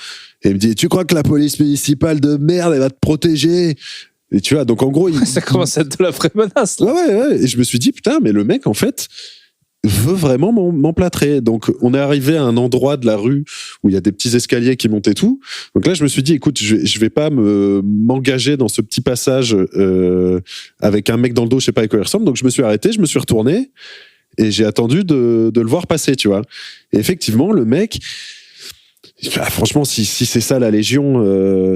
Et il me dit, tu crois que la police municipale de merde, elle va te protéger? Et tu vois, donc en gros, Ça commence à être de la vraie menace. Là. Ouais. Et je me suis dit, putain, mais le mec, en fait, veut vraiment m'emplâtrer. Donc, on est arrivé à un endroit de la rue où il y a des petits escaliers qui montent et tout. Donc là, je me suis dit, écoute, je vais pas m'engager dans ce petit passage avec un mec dans le dos, je sais pas à quoi il ressemble. Donc, je me suis arrêté, je me suis retourné et j'ai attendu de le voir passer, tu vois. Et effectivement, le mec... franchement, si c'est ça la Légion,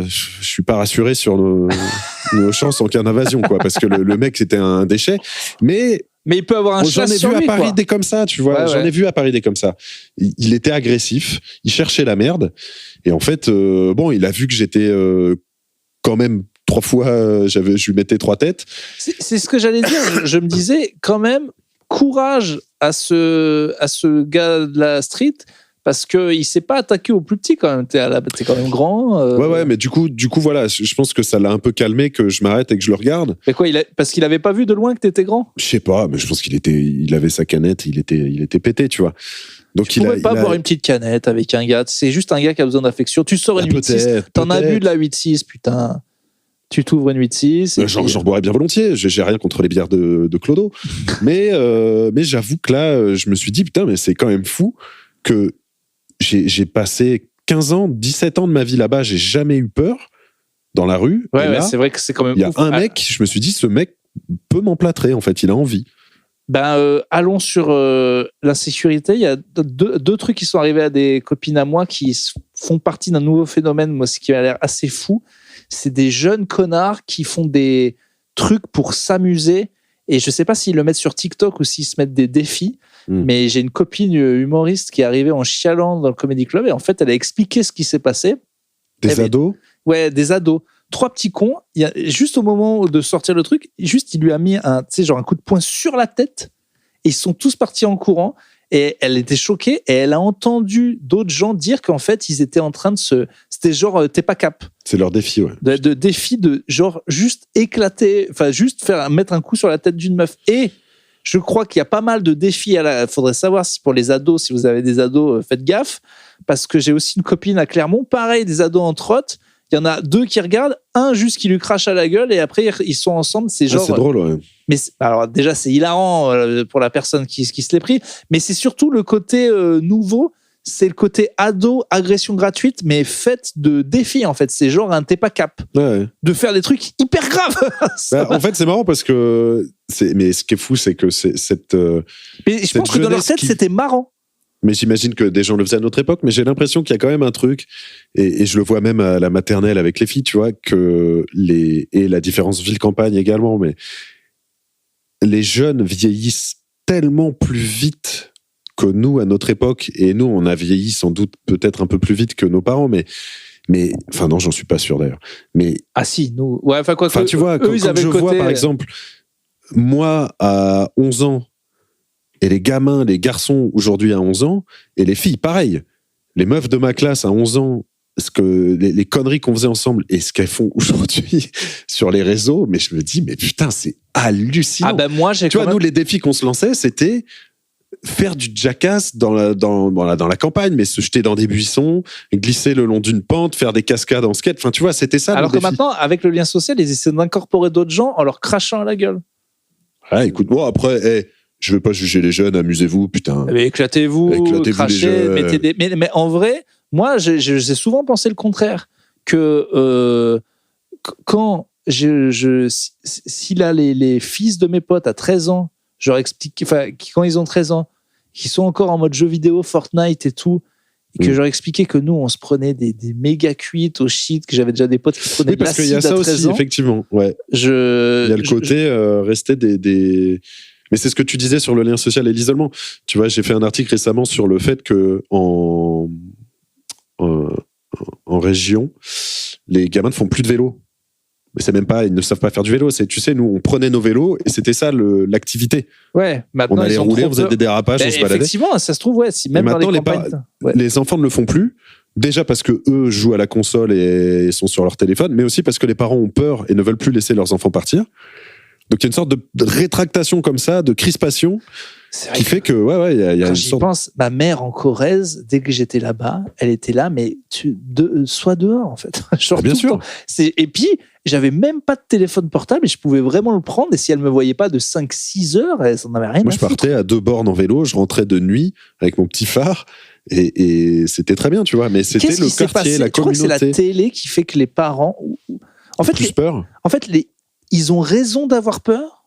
je suis pas rassuré sur nos chances en cas d'invasion, quoi, parce que le mec c'était un déchet. Mais il peut avoir un chasse sur lui, j'en ai vu à Paris quoi. des comme ça, tu vois. J'en ai vu à Paris des comme ça. Il était agressif, il cherchait la merde, et en fait, il a vu que j'étais quand même 3 fois, je lui mettais 3 têtes. C'est ce que j'allais dire. Je me disais quand même courage à ce gars de la street. Parce qu'il s'est pas attaqué au plus petit quand même. T'es quand même grand. Ouais, mais du coup, voilà, je pense que ça l'a un peu calmé que je m'arrête et que je le regarde. Mais quoi, parce qu'il avait pas vu de loin que t'étais grand. Je sais pas, mais je pense il avait sa canette, il était pété, tu vois. Donc tu pourrais pas boire une petite canette avec un gars. C'est juste un gars qui a besoin d'affection. Tu sors une 8-6. T'en as bu de la 8-6, putain. Tu t'ouvres une 8-6. J'en boirais bien volontiers. J'ai rien contre les bières de Clodo. mais j'avoue que là, je me suis dit, putain, mais c'est quand même fou que j'ai passé 15 ans, 17 ans de ma vie là-bas, j'ai jamais eu peur dans la rue. Ouais, c'est vrai que c'est quand même. Il y a un mec, je me suis dit, ce mec peut m'emplâtrer, en fait, il a envie. Allons sur l'insécurité. Il y a deux trucs qui sont arrivés à des copines à moi qui font partie d'un nouveau phénomène, moi, ce qui a l'air assez fou. C'est des jeunes connards qui font des trucs pour s'amuser. Et je sais pas s'ils le mettent sur TikTok ou s'ils se mettent des défis. Mais j'ai une copine humoriste qui est arrivée en chialant dans le Comedy Club et en fait, elle a expliqué ce qui s'est passé. Des ados ? Ouais, des ados. 3 petits cons. Juste au moment de sortir le truc, il lui a mis un coup de poing sur la tête et ils sont tous partis en courant. Et elle était choquée et elle a entendu d'autres gens dire qu'en fait, ils étaient en train de c'était genre, t'es pas cap. C'est leur défi, ouais. De défi de genre juste éclater, enfin juste mettre un coup sur la tête d'une meuf. Et je crois qu'il y a pas mal de défis. Faudrait savoir si pour les ados, si vous avez des ados, faites gaffe. Parce que j'ai aussi une copine à Clermont, pareil, des ados en trotte. Il y en a 2 qui regardent, un juste qui lui crache à la gueule et après ils sont ensemble. C'est genre. C'est drôle, ouais. Mais alors déjà, c'est hilarant pour la personne qui se l'est pris. Mais c'est surtout le côté nouveau. C'est le côté ado, agression gratuite, mais faite de défis, en fait. C'est genre un t'es pas cap. Ouais. De faire des trucs hyper graves. En fait, c'est marrant parce que... Mais ce qui est fou, c'est que cette... Mais je pense que dans leur tête, c'était marrant. Mais j'imagine que des gens le faisaient à notre époque, mais j'ai l'impression qu'il y a quand même un truc, et je le vois même à la maternelle avec les filles, tu vois, et la différence ville-campagne également, mais les jeunes vieillissent tellement plus vite que nous à notre époque, et nous on a vieilli sans doute peut-être un peu plus vite que nos parents, mais enfin non, j'en suis pas sûr d'ailleurs. Mais si, nous, ouais, enfin quoi. Tu vois, quand je vois par exemple moi à 11 ans et les garçons aujourd'hui à 11 ans et les filles pareil, les meufs de ma classe à 11 ans, les conneries qu'on faisait ensemble et ce qu'elles font aujourd'hui sur les réseaux, mais je me dis mais putain, c'est hallucinant. Moi j'ai nous les défis qu'on se lançait, c'était faire du jackass dans la campagne, mais se jeter dans des buissons, glisser le long d'une pente, faire des cascades en skate. Enfin, tu vois, c'était ça. Alors que maintenant, avec le lien social, ils essaient d'incorporer d'autres gens en leur crachant à la gueule. Ouais, écoute, moi, après, je veux pas juger les jeunes, amusez-vous, putain. Mais éclatez-vous crachez, mettez des... Mais en vrai, moi, j'ai souvent pensé le contraire. Que quand si là, les fils de mes potes à 13 ans, je leur explique, enfin, quand ils ont 13 ans, qui sont encore en mode jeu vidéo, Fortnite et tout, et que je leur expliquais que nous, on se prenait des méga cuites au shit, que j'avais déjà des potes qui se prenaient de l'acide à 13 ans. Parce qu'il y a ça aussi, effectivement. Ouais. Il y a le côté rester des... Mais c'est ce que tu disais sur le lien social et l'isolement. Tu vois, j'ai fait un article récemment sur le fait que en région, les gamins ne font plus de vélo. Mais c'est même pas, ils ne savent pas faire du vélo. Tu sais, nous, on prenait nos vélos et c'était ça l'activité. Ouais, maintenant, on allait rouler, on faisait des dérapages, on se baladait. Effectivement, ça se trouve, ouais. Si même maintenant, dans les campagnes, les enfants ne le font plus. Déjà parce que eux jouent à la console et sont sur leur téléphone, mais aussi parce que les parents ont peur et ne veulent plus laisser leurs enfants partir. Donc il y a une sorte de rétractation comme ça, de crispation, qui fait que il y a quand j'y pense, ma mère en Corrèze, dès que j'étais là-bas, elle était là, mais sois dehors en fait. Genre, bien sûr. Et puis j'avais même pas de téléphone portable et je pouvais vraiment le prendre. Et si elle me voyait pas de 5-6 heures, elle s'en avait rien Moi, à je foutre. partais à 2 bornes en vélo, je rentrais de nuit avec mon petit phare et c'était très bien, tu vois. Mais c'était Qu'est-ce le qui s'est quartier, passé? la Tu crois que c'est communauté. la télé qui fait que les parents, en fait, Plus peur. ils ont raison d'avoir peur,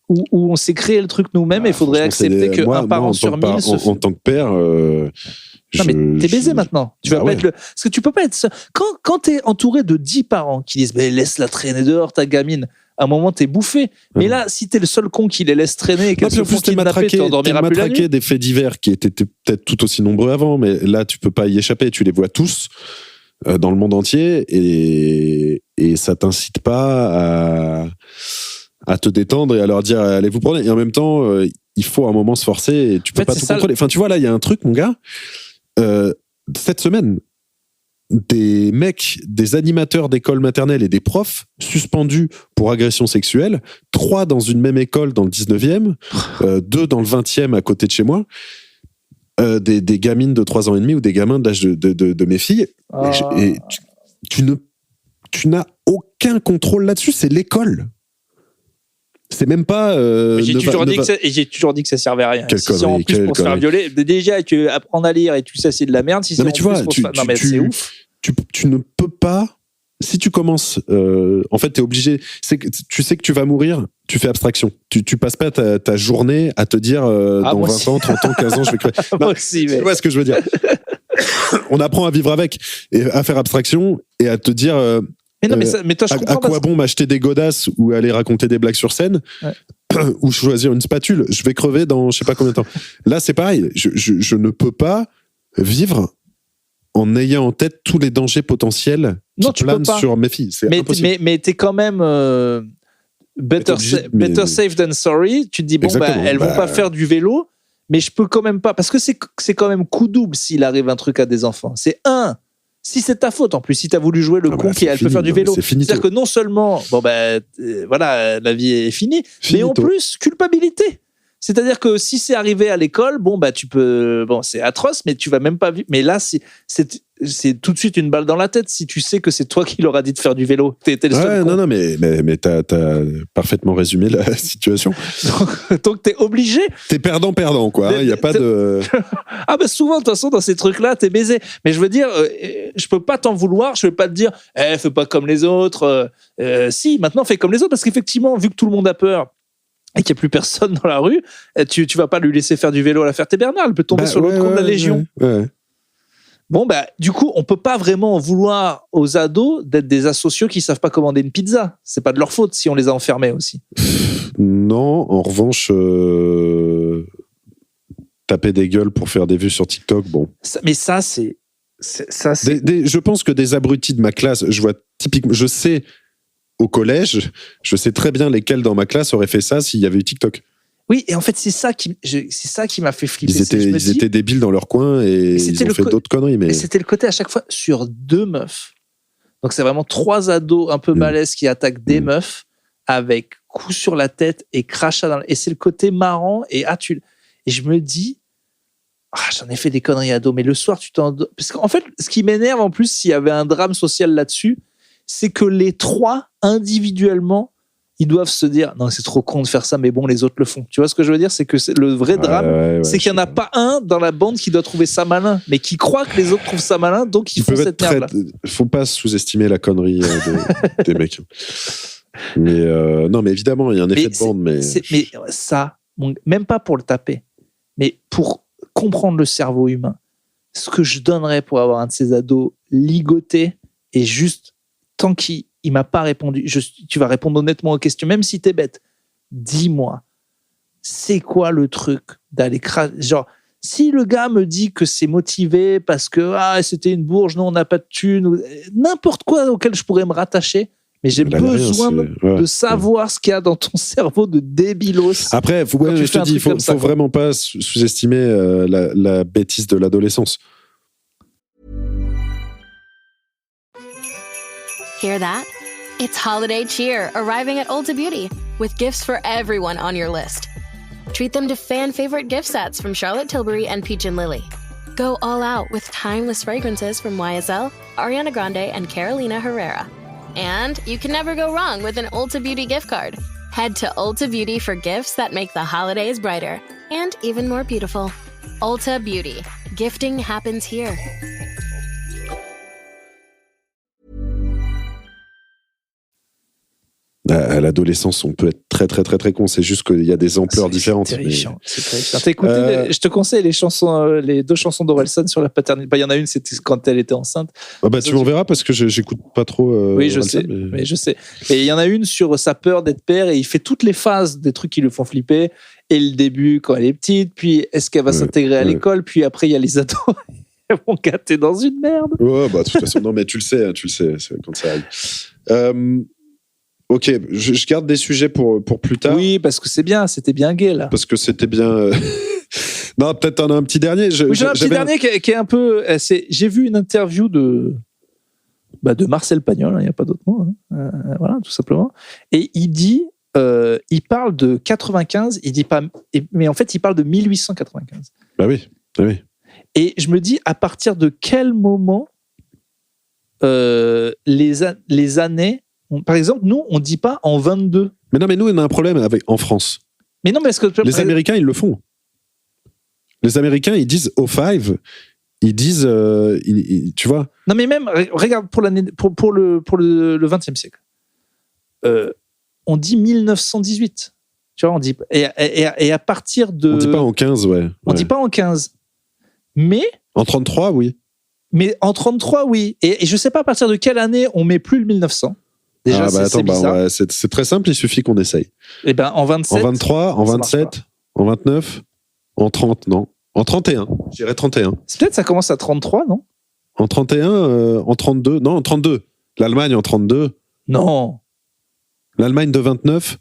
ou on s'est créé le truc nous-mêmes et il faudrait accepter qu'un parent sur 1000 se en tant que père. Non, mais t'es baisé maintenant. Tu vas pas être Parce que tu peux pas être seul. Quand t'es entouré de 10 parents qui disent laisse-la traîner dehors, ta gamine, à un moment t'es bouffé. Mais là, si t'es le seul con qui les laisse traîner et qu'elles se font kidnapper, tu t'endormiras plus la nuit. des faits divers qui étaient peut-être tout aussi nombreux avant, mais là, tu peux pas y échapper. Tu les vois tous dans le monde entier et ça t'incite pas à te détendre et à leur dire allez vous prendre. Et en même temps, il faut à un moment se forcer et tu peux pas tout contrôler. Enfin, tu vois, là, il y a un truc, mon gars. Cette semaine, des mecs, des animateurs d'école maternelle et des profs suspendus pour agression sexuelle, 3 dans une même école dans le 19e, 2 dans le 20e à côté de chez moi, des gamines de 3 ans et demi ou des gamins de l'âge de mes filles. Et tu n'as aucun contrôle là-dessus, c'est l'école. C'est même pas. J'ai toujours dit que ça servait à rien. Quelle si c'est connerie, en plus pour se faire violer, déjà que apprendre à lire et tout ça c'est de la merde. Si c'est mais en tu plus vois, pour se faire... Non mais c'est ouf. Tu ne peux pas. Si tu commences, en fait, t'es obligé. Tu sais que tu vas mourir. Tu fais abstraction. Tu passes pas ta journée à te dire dans 20 ans, 30 ans, 15 ans, je vais crever. Moi aussi, mais... Tu vois ce que je veux dire. On apprend à vivre avec et à faire abstraction et à te dire. Mais non, mais toi, je comprends. À quoi bon m'acheter des godasses ou aller raconter des blagues sur scène ou choisir une spatule? Je vais crever dans je sais pas combien de temps. Là, c'est pareil. Je ne peux pas vivre en ayant en tête tous les dangers potentiels qui planent sur mes filles. C'est impossible. Mais t'es quand même better safe than sorry. Tu te dis, elles vont pas faire du vélo, mais je peux quand même pas. Parce que c'est quand même coup double s'il arrive un truc à des enfants. C'est si c'est ta faute en plus, si t'as voulu jouer le con qui elle peut faire du vélo, c'est-à-dire que non seulement voilà, la vie est finie, mais en plus culpabilité. C'est-à-dire que si c'est arrivé à l'école, tu peux, c'est atroce, mais tu vas même pas vivre. Mais là, c'est tout de suite une balle dans la tête si tu sais que c'est toi qui leur a dit de faire du vélo. T'es le seul con. Non, mais t'as parfaitement résumé la situation. Donc t'es obligé. T'es perdant, quoi. Il y a pas de. Souvent, de toute façon, dans ces trucs-là, t'es baisé. Mais je veux dire, je peux pas t'en vouloir. Je vais pas te dire, fais pas comme les autres. Si, maintenant, fais comme les autres, parce qu'effectivement, vu que tout le monde a peur. Et qu'il n'y a plus personne dans la rue, tu vas pas lui laisser faire du vélo à la Ferté-Bernard, elle peut tomber sur l'autre con de la Légion. Ouais. Bon, du coup, on peut pas vraiment vouloir aux ados d'être des asociaux qui savent pas commander une pizza. C'est pas de leur faute si on les a enfermés aussi. Non, en revanche, taper des gueules pour faire des vues sur TikTok, bon. Mais ça, c'est... Je pense que des abrutis de ma classe, je vois typiquement, je sais... Au collège, je sais très bien lesquels dans ma classe auraient fait ça s'il y avait eu TikTok. Oui, et en fait, c'est ça qui m'a fait flipper. Ils étaient débiles dans leur coin et ils ont fait d'autres conneries. Mais c'était le côté à chaque fois sur 2 meufs. Donc, c'est vraiment 3 ados un peu balèzes qui attaquent des meufs avec coup sur la tête et crachat dans Et c'est le côté marrant. Et je me dis, j'en ai fait des conneries ados, mais le soir, tu t'en... Parce qu'en fait, ce qui m'énerve en plus, s'il y avait un drame social là-dessus, c'est que les 3, individuellement, ils doivent se dire non, c'est trop con de faire ça, mais bon, les autres le font. Tu vois ce que je veux dire? C'est que le vrai drame, c'est qu'il n'y en a pas un dans la bande qui doit trouver ça malin, mais qui croit que les autres trouvent ça malin, donc ils font cette merde-là. Faut pas sous-estimer la connerie des mecs. Mais non, mais évidemment, il y a un effet de bande. Mais ça, même pas pour le taper, mais pour comprendre le cerveau humain, ce que je donnerais pour avoir un de ces ados ligotés et juste tant qu'il m'a pas répondu, tu vas répondre honnêtement aux questions, même si t'es bête. Dis-moi, c'est quoi le truc d'aller genre, si le gars me dit que c'est motivé parce que c'était une bourge, non, on n'a pas de thunes, n'importe quoi auquel je pourrais me rattacher, mais j'ai besoin de savoir ce qu'il y a dans ton cerveau de débilos. Après, je te dis, il faut vraiment pas sous-estimer la bêtise de l'adolescence. Hear that? It's holiday cheer arriving at Ulta Beauty with gifts for everyone on your list. Treat them to fan-favorite gift sets from Charlotte Tilbury and Peach & Lily. Go all out with timeless fragrances from YSL, Ariana Grande, and Carolina Herrera. And you can never go wrong with an Ulta Beauty gift card. Head to Ulta Beauty for gifts that make the holidays brighter and even more beautiful. Ulta Beauty. Gifting happens here. À l'adolescence, on peut être très très très très con. C'est juste qu'il y a des ampleurs différentes. C'est terrifiant. C'est terrifiant. T'as écouté je te conseille les 2 chansons d'Orelsan sur la paternité. Il y en a une, c'était quand elle était enceinte. Tu m'enverras parce que j'écoute pas trop. Oui, je sais. Mais je sais. Et il y en a une sur sa peur d'être père et il fait toutes les phases des trucs qui le font flipper. Et le début quand elle est petite, puis est-ce qu'elle va s'intégrer à l'école, puis après il y a les ados. Ils vont gâter dans une merde. Ouais, de toute façon, non, mais tu le sais, c'est quand ça arrive. Ok, je garde des sujets pour plus tard. Oui, parce que c'était bien gay, là. Parce que c'était bien... Non, peut-être t'en as un petit dernier. J'en ai un petit dernier qui est un peu... J'ai vu une interview de Marcel Pagnol, il n'y a pas d'autre mot. Voilà, tout simplement. Et il parle de 95, il dit pas... Mais en fait, il parle de 1895. Bah oui. Et je me dis, à partir de quel moment les années... Par exemple, nous, on ne dit pas en 22. Mais non, mais nous, on a un problème en France. Mais non, mais est-ce que... Les Américains, ils le font. Les Américains, ils disent 05, ils disent... tu vois. Non, mais même, regarde, pour le 20e siècle, on dit 1918. Tu vois, on dit... Et à partir de... On ne dit pas en 15, ouais. On ne dit pas en 15. Mais... En 33, oui. Mais en 33, oui. Et je ne sais pas à partir de quelle année on ne met plus le 1900. Déjà, c'est bizarre. C'est très simple, il suffit qu'on essaye. Et ben, en 27. En 23, en 27, en 29, en 30, non. En 31, je dirais 31. C'est peut-être ça commence à 33, non? En 31, en 32, non, en 32. L'Allemagne en 32. Non. L'Allemagne de 29.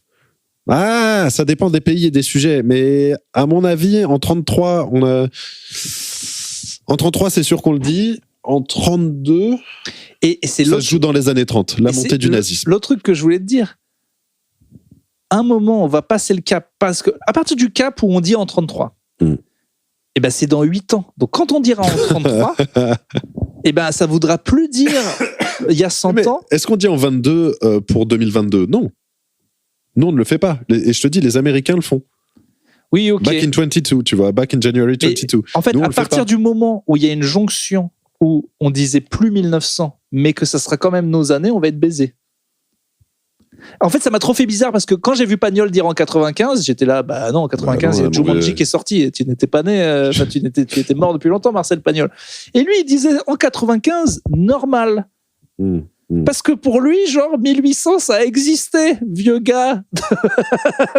Ah, ça dépend des pays et des sujets. Mais à mon avis, en 33, En 33, c'est sûr qu'on le dit. En 32... Et c'est ça se joue dans les années 30, la montée du nazisme. L'autre truc que je voulais te dire, un moment, on va passer le cap, parce que à partir du cap où on dit en 33, et ben c'est dans 8 ans. Donc quand on dira en 33, et ben ça voudra plus dire il y a 100 ans. Est-ce qu'on dit en 22 pour 2022 ? Non. Nous, on ne le fait pas. Et je te dis, les Américains le font. Oui, ok. Back in 22, tu vois, back in January 22. En fait, à partir du moment où il y a une jonction où on disait plus 1900, mais que ça sera quand même nos années, on va être baisé. En fait, ça m'a trop fait bizarre parce que quand j'ai vu Pagnol dire en 95, j'étais là, bah non, en 95, il y a Jumanji qui est sorti et tu n'étais pas né, tu étais mort depuis longtemps, Marcel Pagnol. Et lui, il disait en 95, normal. Parce que pour lui, genre 1800, ça a existé, vieux gars.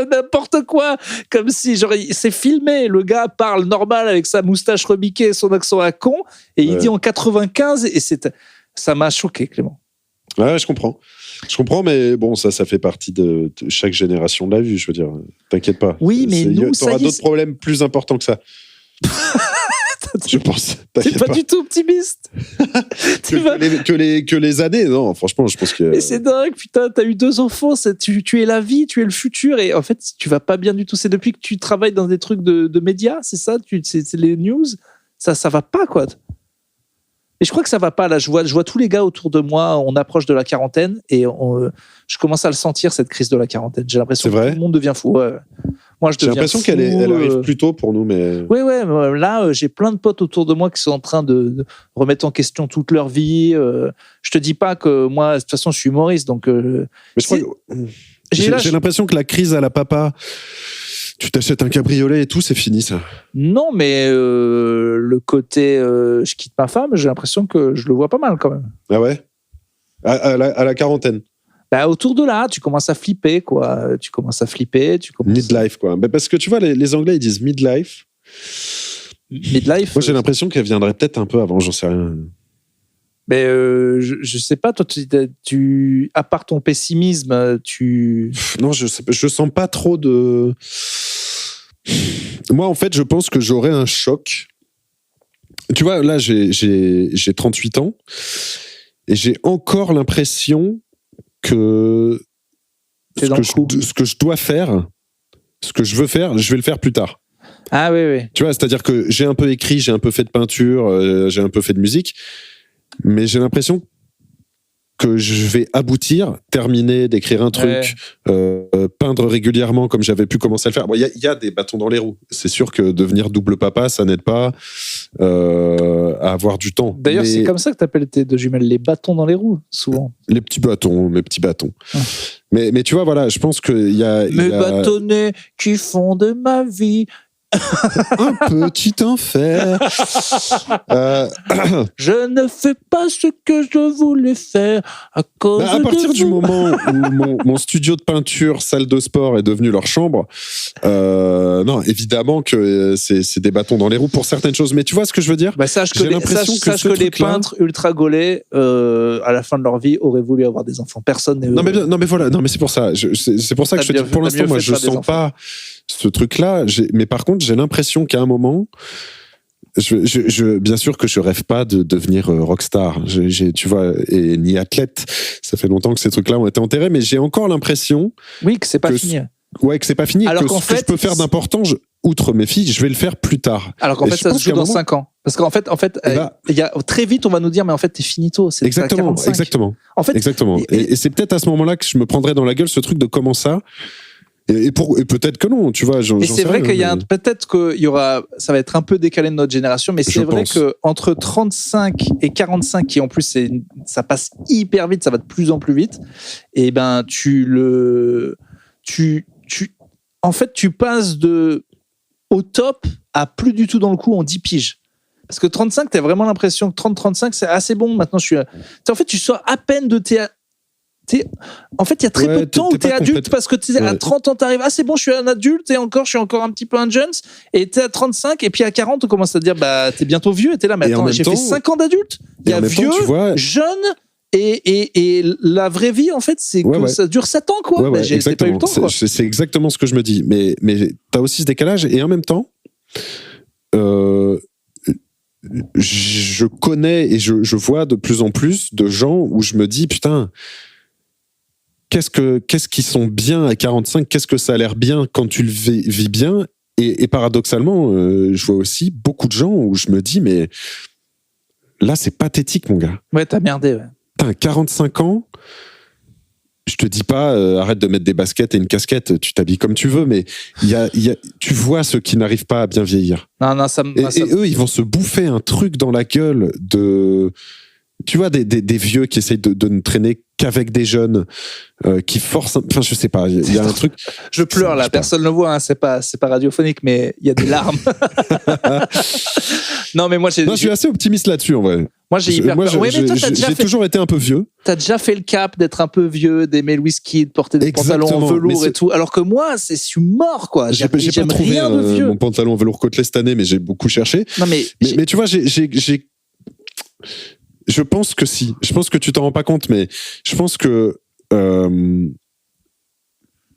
N'importe quoi. Comme si, genre, c'est filmé. Le gars parle normal avec sa moustache rebiquée et son accent à con. Et il dit en 95, et ça m'a choqué, Clément. Ouais, je comprends. Je comprends, mais bon, ça fait partie de chaque génération de la vue, je veux dire. T'inquiète pas. Oui, mais nous, t'auras d'autres problèmes plus importants que ça. Je pense. T'es pas du tout optimiste. que les années, non, franchement, je pense que... Mais c'est dingue, putain, t'as eu 2 enfants, tu es la vie, tu es le futur, et en fait, tu vas pas bien du tout. C'est depuis que tu travailles dans des trucs de médias, c'est ça, c'est les news, ça va pas, quoi. Et je crois que ça va pas, là, je vois tous les gars autour de moi, on approche de la quarantaine, et je commence à le sentir, cette crise de la quarantaine. J'ai l'impression que tout le monde devient fou. Ouais. Moi, j'ai l'impression qu'elle arrive plus tôt pour nous, mais... Ouais, là, j'ai plein de potes autour de moi qui sont en train de remettre en question toute leur vie. Je te dis pas que moi, de toute façon, je suis humoriste, donc... mais j'ai l'impression que la crise à la papa... Tu t'achètes un cabriolet et tout, c'est fini, ça. Non, mais le côté je quitte ma femme, j'ai l'impression que je le vois pas mal, quand même. Ah ouais ? À la quarantaine. Bah, autour de là, tu commences à flipper, quoi. Midlife, quoi. Mais parce que tu vois, les Anglais, ils disent midlife. Midlife. Moi, j'ai l'impression qu'elle viendrait peut-être un peu avant, j'en sais rien. Mais je sais pas, toi, à part ton pessimisme, Non, je sens pas trop de... Moi, en fait, je pense que j'aurais un choc. Tu vois, là, j'ai 38 ans et j'ai encore l'impression que ce que je dois faire, ce que je veux faire, je vais le faire plus tard. Ah oui. Tu vois, c'est-à-dire que j'ai un peu écrit, j'ai un peu fait de peinture, j'ai un peu fait de musique, mais j'ai l'impression que je vais aboutir, terminer d'écrire un truc, peindre régulièrement comme j'avais pu commencer à le faire. Bon, y a des bâtons dans les roues. C'est sûr que devenir double papa, ça n'aide pas à avoir du temps. D'ailleurs, c'est comme ça que tu appelles tes deux jumelles, les bâtons dans les roues, souvent. Les petits bâtons, mes petits bâtons. Mais tu vois, voilà, je pense qu'il y a... Mes bâtonnets qui font de ma vie... un petit enfer. Je ne fais pas ce que je voulais faire à cause à partir de du vous. moment où mon studio de peinture, salle de sport est devenu leur chambre, non, évidemment que c'est des bâtons dans les roues pour certaines choses. Mais tu vois ce que je veux dire? Sache que les peintres ultra gaulés, à la fin de leur vie, auraient voulu avoir des enfants. Personne n'est heureux. Non mais voilà, non mais c'est pour ça. C'est pour ça que je te dis, pour l'instant, moi, je sens pas ce truc-là. Mais par contre, j'ai l'impression qu'à un moment, bien sûr que je rêve pas de devenir rockstar, tu vois, et ni athlète. Ça fait longtemps que ces trucs-là ont été enterrés, mais j'ai encore l'impression, que c'est pas fini. Ouais, que c'est pas fini. Alors que ce que je peux faire d'important, outre mes filles, je vais le faire plus tard. Alors qu'en fait, ça se joue dans 5 ans. Parce qu'en fait, il y a très vite, on va nous dire, mais en fait, t'es finito. C'est exactement. En fait, exactement. Et c'est peut-être à ce moment-là que je me prendrais dans la gueule ce truc de comment ça. Et peut-être que non, tu vois. Et c'est vrai qu'il y a peut-être qu'il y aura, ça va être un peu décalé de notre génération, mais c'est vrai que entre 35 et 45, qui en plus ça passe hyper vite, ça va de plus en plus vite. Et ben en fait, tu passes au top à plus du tout dans le coup en 10 piges. Parce que 35, t'as vraiment l'impression que 30-35, c'est assez bon. Maintenant, en fait, tu sors à peine de en fait, il y a très peu de temps où t'es adulte parce que à 30 ans, t'arrives, c'est bon, je suis un adulte et je suis encore un petit peu un jeune. Et t'es à 35 et puis à 40, on commence à te dire, t'es bientôt vieux et t'es là, mais attends, j'ai fait 5 ans d'adulte. Il y a vieux, jeune et la vraie vie, en fait, c'est que ça dure 7 ans, quoi. J'ai pas eu le temps, quoi. C'est exactement ce que je me dis. Mais t'as aussi ce décalage et en même temps, je connais et je vois de plus en plus de gens où je me dis, putain, qu'est-ce qu'ils sont bien à 45, qu'est-ce que ça a l'air bien quand tu le vis bien, et paradoxalement, je vois aussi beaucoup de gens où je me dis, mais là, c'est pathétique, mon gars. Ouais, t'as merdé, ouais. T'as 45 ans, je te dis pas, arrête de mettre des baskets et une casquette, tu t'habilles comme tu veux, mais tu vois ceux qui n'arrivent pas à bien vieillir. Non, et eux, ils vont se bouffer un truc dans la gueule de... Tu vois, des vieux qui essayent de ne traîner qu'avec des jeunes, qui forcent... Enfin, je sais pas, il y a un truc... Je pleure, là, personne ne le voit, hein, c'est pas radiophonique, mais il y a des larmes. Non, mais moi, je suis assez optimiste là-dessus, en vrai. Moi, j'ai hyper peur. J'ai toujours été un peu vieux. T'as déjà fait le cap d'être un peu vieux, d'aimer le whisky, de porter des pantalons en velours et tout. Alors que moi, je suis mort, quoi. J'ai pas trouvé rien de vieux. Mon pantalon en velours côtelé cette année, mais j'ai beaucoup cherché. Non, mais tu vois, je pense que si. Je pense que tu t'en rends pas compte, mais je pense que il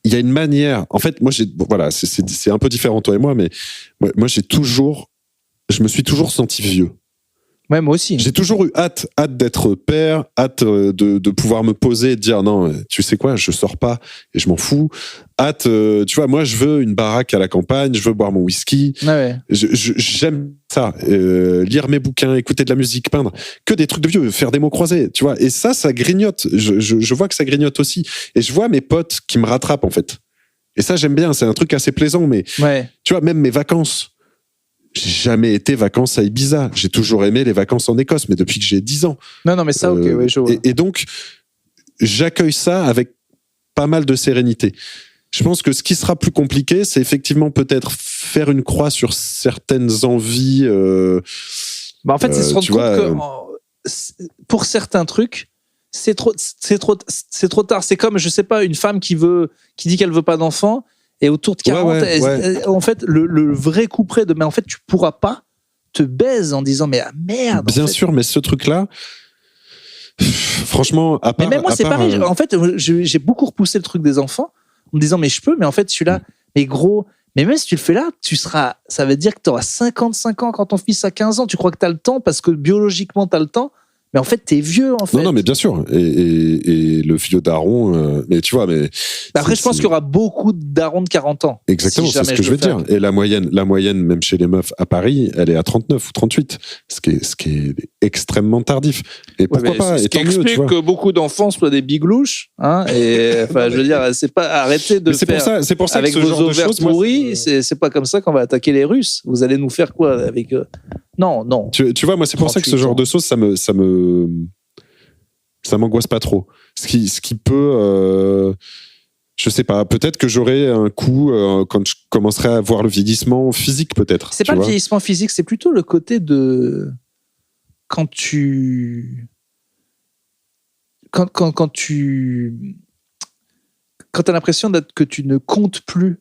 y a une manière. En fait, moi, c'est un peu différent toi et moi, mais moi, je me suis toujours senti vieux. Ouais, moi aussi. J'ai toujours eu hâte d'être père, hâte de pouvoir me poser et de dire non, tu sais quoi, je sors pas et je m'en fous. Hâte, tu vois, moi je veux une baraque à la campagne, je veux boire mon whisky. Ouais. J'aime ça, lire mes bouquins, écouter de la musique, peindre, que des trucs de vieux, faire des mots croisés, tu vois. Et ça grignote. Je vois que ça grignote aussi. Et je vois mes potes qui me rattrapent en fait. Et ça j'aime bien, c'est un truc assez plaisant. Mais tu vois, même mes vacances. J'ai jamais été vacances à Ibiza. J'ai toujours aimé les vacances en Écosse, mais depuis que j'ai 10 ans. Non, mais ça, ok, ouais, je vois. Et donc, j'accueille ça avec pas mal de sérénité. Je pense que ce qui sera plus compliqué, c'est effectivement peut-être faire une croix sur certaines envies. En fait, c'est se rendre compte que pour certains trucs, c'est trop tard. C'est comme, je sais pas, une femme qui dit qu'elle veut pas d'enfant. Et autour de 40, en fait, le vrai coup près de mais en fait, tu pourras pas te baiser en disant mais merde. Bien sûr, mais ce truc-là, franchement, à part. Mais même moi, c'est pareil. En fait, j'ai beaucoup repoussé le truc des enfants en me disant mais je peux, mais en fait, celui-là, mais gros, mais même si tu le fais là, ça veut dire que tu auras 55 ans quand ton fils a 15 ans. Tu crois que tu as le temps parce que biologiquement, tu as le temps. Mais en fait, t'es vieux, en fait. Non, mais bien sûr. Et le vieux daron, mais tu vois, mais. Après, je pense qu'il y aura beaucoup de darons de 40 ans. Exactement, si c'est ce que je veux dire. Et la moyenne, même chez les meufs à Paris, elle est à 39 ou 38. Ce qui est extrêmement tardif. Et pourquoi pas? Ce qui explique que beaucoup d'enfants soient des biglouches, hein. Et, enfin, je veux dire, c'est pas arrêter de faire. C'est pour ça avec que ce vos genre ovaires de choses, pourris, c'est pas comme ça qu'on va attaquer les Russes. Vous allez nous faire quoi avec Non. Tu vois, moi, c'est pour ça que ce genre de choses, ça m'angoisse pas trop. Ce qui peut, je sais pas, peut-être que j'aurai un coup quand je commencerai à voir le vieillissement physique, peut-être. C'est pas le vieillissement physique, c'est plutôt le côté de quand t'as l'impression que tu ne comptes plus.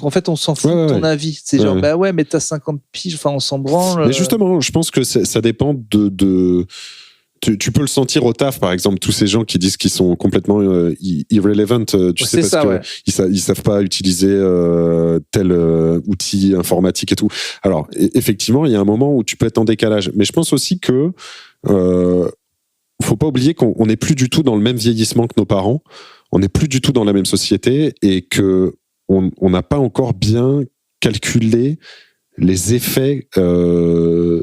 En fait, on s'en fout de ton avis. C'est genre, bah ouais, mais t'as 50 piges, enfin, on s'en branle. Mais justement, je pense que ça dépend de tu peux le sentir au taf, par exemple, tous ces gens qui disent qu'ils sont complètement irrelevant, tu sais, parce qu'ils savent pas utiliser tel outil informatique et tout. Alors, effectivement, il y a un moment où tu peux être en décalage. Mais je pense aussi que faut pas oublier qu'on n'est plus du tout dans le même vieillissement que nos parents. On n'est plus du tout dans la même société et que on n'a pas encore bien calculé les effets de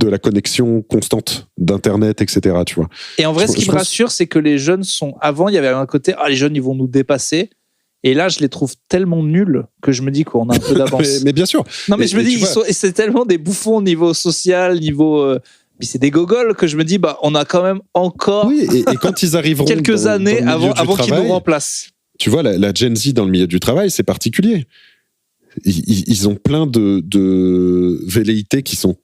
la connexion constante d'Internet, etc. Tu vois. Et en vrai, ce qui me rassure, c'est que les jeunes sont... Avant, il y avait un côté, les jeunes, ils vont nous dépasser. Et là, je les trouve tellement nuls que je me dis qu'on a un peu d'avance. mais bien sûr. Non, mais je me dis, c'est tellement des bouffons au niveau social, niveau... Puis c'est des gogoles que je me dis, on a quand même encore et quand ils arriveront quelques années avant qu'ils nous remplacent. Tu vois, la Gen Z dans le milieu du travail, c'est particulier. Ils ont plein de velléités qui sont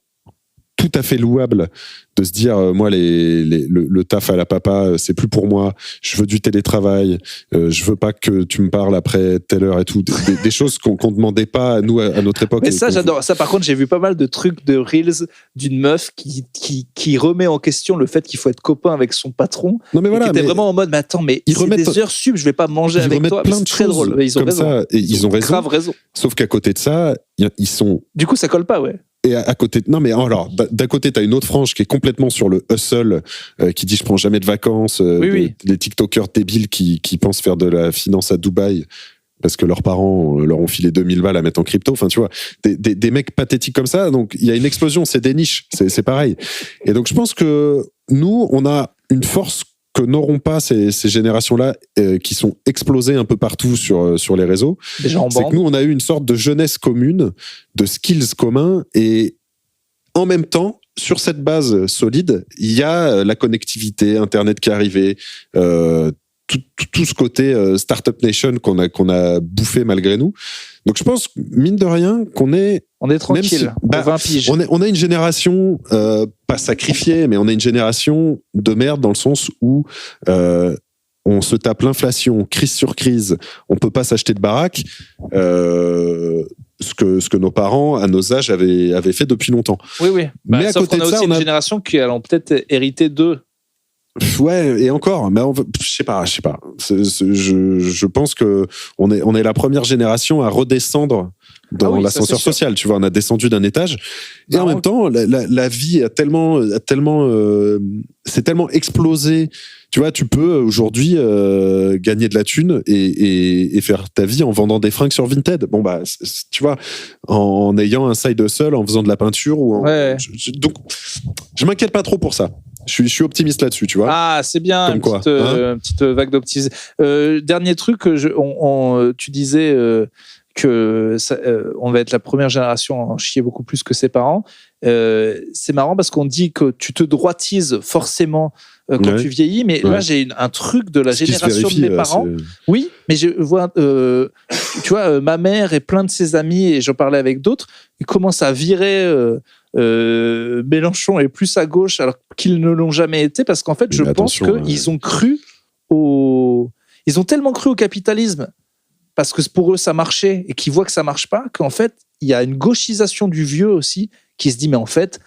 tout à fait louables, de se dire moi le taf à la papa c'est plus pour moi, je veux du télétravail, je veux pas que tu me parles après telle heure et tout, des choses qu'on demandait pas nous à notre époque. Mais ça j'adore ça. Par contre, j'ai vu pas mal de trucs de reels d'une meuf qui remet en question le fait qu'il faut être copain avec son patron. Non mais voilà, qui était vraiment en mode attends, mais c'est des heures sub, je vais pas manger avec toi. Plein de très choses drôle. Mais ils ont raison. Ça, et ils ont grave raison. Sauf qu'à côté de ça, ils sont. Du coup, ça colle pas, ouais. Et à côté, non mais alors, d'un côté, t'as une autre frange qui est complètement sur le hustle, qui dit je prends jamais de vacances, les TikTokers débiles qui pensent faire de la finance à Dubaï parce que leurs parents leur ont filé 2000 balles à mettre en crypto. Enfin, tu vois, des mecs pathétiques comme ça. Donc, il y a une explosion, c'est des niches, c'est pareil. Et donc, je pense que nous, on a une force que n'auront pas ces générations-là qui sont explosées un peu partout sur les réseaux. C'est que nous, on a eu une sorte de jeunesse commune, de skills communs, et en même temps, sur cette base solide, il y a la connectivité, Internet qui est arrivé, tout ce côté Startup Nation qu'on a bouffé malgré nous. Donc je pense, mine de rien, qu'on est... On est tranquille, 20 piges. On a une génération, pas sacrifiée, mais on a une génération de merde dans le sens où on se tape l'inflation, crise sur crise, on peut pas s'acheter de baraque, ce que nos parents, à nos âges, avaient fait depuis longtemps. Oui. Mais à côté de ça, on a aussi une génération qui a peut-être hérité d'eux. Ouais, et encore, mais je sais pas. Je pense que on est la première génération à redescendre dans l'ascenseur social. Tu vois, on a descendu d'un étage. Et en même temps, la vie a tellement c'est tellement explosé. Tu vois, tu peux aujourd'hui gagner de la thune et faire ta vie en vendant des fringues sur Vinted. Bon bah, tu vois, en ayant un side hustle, en faisant de la peinture ou donc, je m'inquiète pas trop pour ça. Je suis optimiste là-dessus, tu vois. Ah, c'est bien, une petite vague d'optimisme. Dernier truc, tu disais que on va être la première génération à en chier beaucoup plus que ses parents. C'est marrant parce qu'on dit que tu te droitises forcément quand tu vieillis, mais là j'ai un truc de la génération de mes parents. Oui, mais je vois, tu vois, ma mère et plein de ses amis, et j'en parlais avec d'autres, ils commencent à virer Mélenchon est plus à gauche alors qu'ils ne l'ont jamais été, parce qu'en fait je pense qu'ils ont cru ils ont tellement cru au capitalisme parce que pour eux ça marchait et qu'ils voient que ça marche pas, qu'en fait il y a une gauchisation du vieux aussi qui se dit mais en fait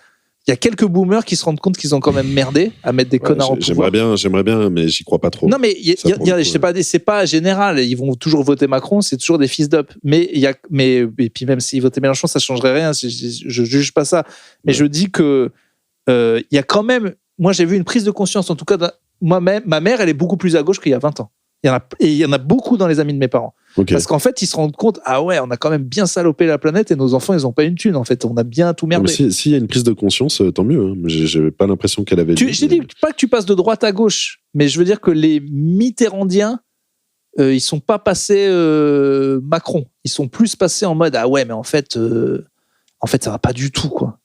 il y a quelques boomers qui se rendent compte qu'ils ont quand même merdé à mettre des connards au pouvoir. J'aimerais bien, mais j'y crois pas trop. Non, mais c'est pas général. Ils vont toujours voter Macron, c'est toujours des fils d'up. Et puis même s'ils votaient Mélenchon, ça changerait rien. Je juge pas ça. Mais je dis que il y a quand même moi, j'ai vu une prise de conscience, en tout cas, moi-même, ma mère, elle est beaucoup plus à gauche qu'il y a 20 ans. Il y en a beaucoup dans les amis de mes parents. Ok. Parce qu'en fait, ils se rendent compte, ah ouais, on a quand même bien salopé la planète et nos enfants, ils n'ont pas une thune, en fait. On a bien tout merdé. S'il y a une prise de conscience, tant mieux. Hein. J'ai pas l'impression qu'elle avait. Je dis pas que tu passes de droite à gauche, mais je veux dire que les mitterrandiens, ils sont pas passés Macron. Ils sont plus passés en mode, ah ouais, mais en fait, ça va pas du tout, quoi.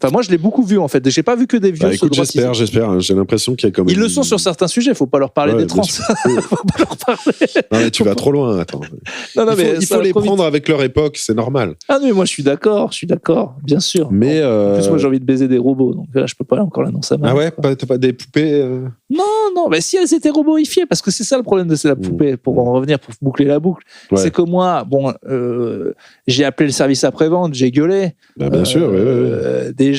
Enfin, moi, je l'ai beaucoup vu, en fait. J'ai pas vu que des vieux écoute, j'espère. J'ai l'impression qu'il y a quand même. Ils le sont sur certains sujets. Faut pas leur parler des trans. Faut pas leur parler. Non, mais tu vas trop loin. Attends. Il faut les prendre avec leur époque. C'est normal. Ah, mais moi, je suis d'accord, bien sûr. Mais en plus, moi, j'ai envie de baiser des robots. Donc là, je peux pas encore l'annoncer à ma mère. Ah ouais, quoi. t'as pas des poupées Non. Mais si elles étaient roboifiées, parce que c'est ça le problème de la poupée, pour en revenir, pour boucler la boucle. Ouais. C'est que moi, j'ai appelé le service après-vente, j'ai gueulé. Bah, bien sûr, ouais. Déjà.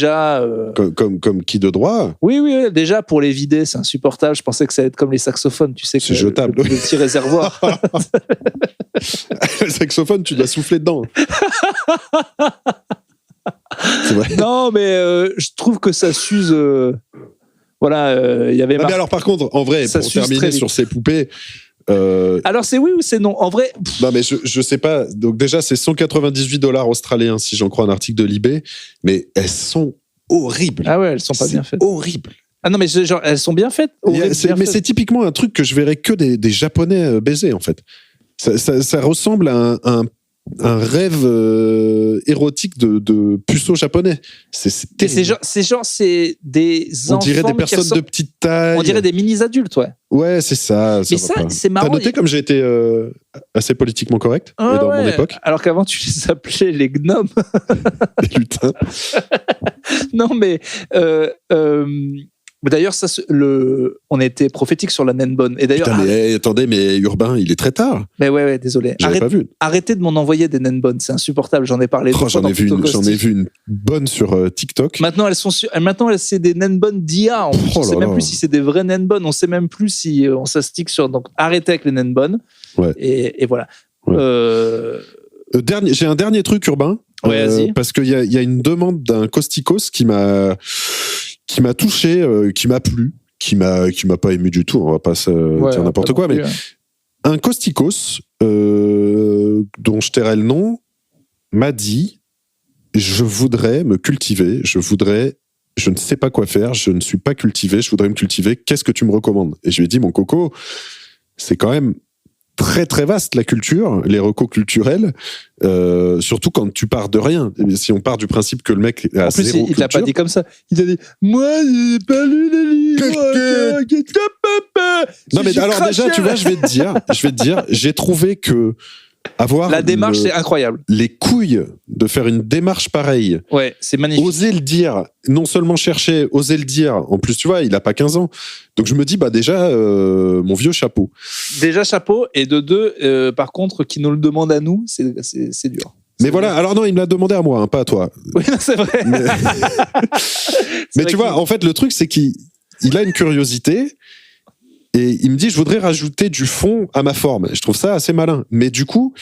Comme qui de droit. Oui, déjà pour les vider, c'est insupportable. Je pensais que ça allait être comme les saxophones, tu sais. C'est jetable. Le petit réservoir. Le saxophone, tu dois souffler dedans. C'est vrai. Non, mais je trouve que ça s'use. Voilà, il y avait. Mais alors, par contre, en vrai, pour terminer sur ces poupées. Alors, c'est oui ou c'est non? En vrai. Non, mais je sais pas. Donc, déjà, c'est $198 australiens, si j'en crois un article de Libé. Mais elles sont horribles. Ah ouais, elles sont pas bien faites. Horribles. Ah non, mais genre, elles sont bien faites. C'est typiquement un truc que je verrais que des Japonais baiser, en fait. Ça ressemble à un rêve érotique de puceau japonais. C'est des enfants. On dirait des personnes de petite taille. On dirait des mini-adultes, ouais. Ouais, c'est ça. Mais ça, c'est marrant. T'as noté comme j'ai été assez politiquement correct dans mon époque? Alors qu'avant, tu les appelais les gnomes. Les lutins. Non, mais... D'ailleurs, on était prophétique sur la naine bonne. Et d'ailleurs, attendez, mais Urbain, il est très tard. Mais ouais, désolé. J'avais pas vu. Arrêtez de m'en envoyer des naines bonnes, c'est insupportable. J'en ai parlé. J'en ai vu une bonne sur TikTok. Maintenant, c'est des naines bonnes d'IA. On sait même plus si c'est des vraies naines bonnes. On sait même plus si on s'astique sur. Donc, arrêtez avec les naines bonnes. Ouais. Et voilà. Ouais. J'ai un dernier truc, Urbain. Ouais, vas-y. Parce qu'il y a une demande d'un Costicos qui m'a touché, qui m'a plu, qui m'a pas ému du tout, on va pas dire n'importe quoi, mais un Costicos dont je tairai le nom m'a dit: je voudrais me cultiver, je ne sais pas quoi faire, je ne suis pas cultivé, je voudrais me cultiver, qu'est-ce que tu me recommandes? Et je lui ai dit: mon coco, c'est quand même très très vaste la culture, les recos culturels, surtout quand tu pars de rien. Si on part du principe que le mec a zéro culture... il l'a pas dit comme ça. Il a dit: moi j'ai pas lu les livres. Non mais alors déjà, tu vois, je vais te dire, j'ai trouvé que avoir la démarche, c'est incroyable. Les couilles de faire une démarche pareille. Ouais, c'est magnifique. Oser le dire, non seulement chercher, oser le dire. En plus, tu vois, il a pas 15 ans. Donc je me dis, déjà, mon vieux chapeau. Déjà chapeau, et de deux, par contre, qui nous le demande à nous, c'est dur. Mais voilà, dur. Alors non, il me l'a demandé à moi, pas à toi. Oui, c'est vrai. Mais tu vois, en fait, le truc, c'est qu'il a une curiosité. Et il me dit: je voudrais rajouter du fond à ma forme. Je trouve ça assez malin. Mais du coup,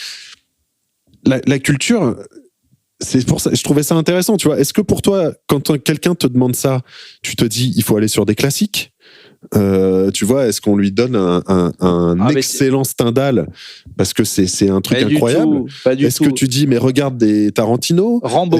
la culture, c'est pour ça, je trouvais ça intéressant, tu vois. Est-ce que pour toi, quand quelqu'un te demande ça, tu te dis: il faut aller sur des classiques? Tu vois, est-ce qu'on lui donne un excellent Stendhal parce que c'est un truc incroyable? Est-ce que tu dis: mais regarde des Tarantino? Rambo.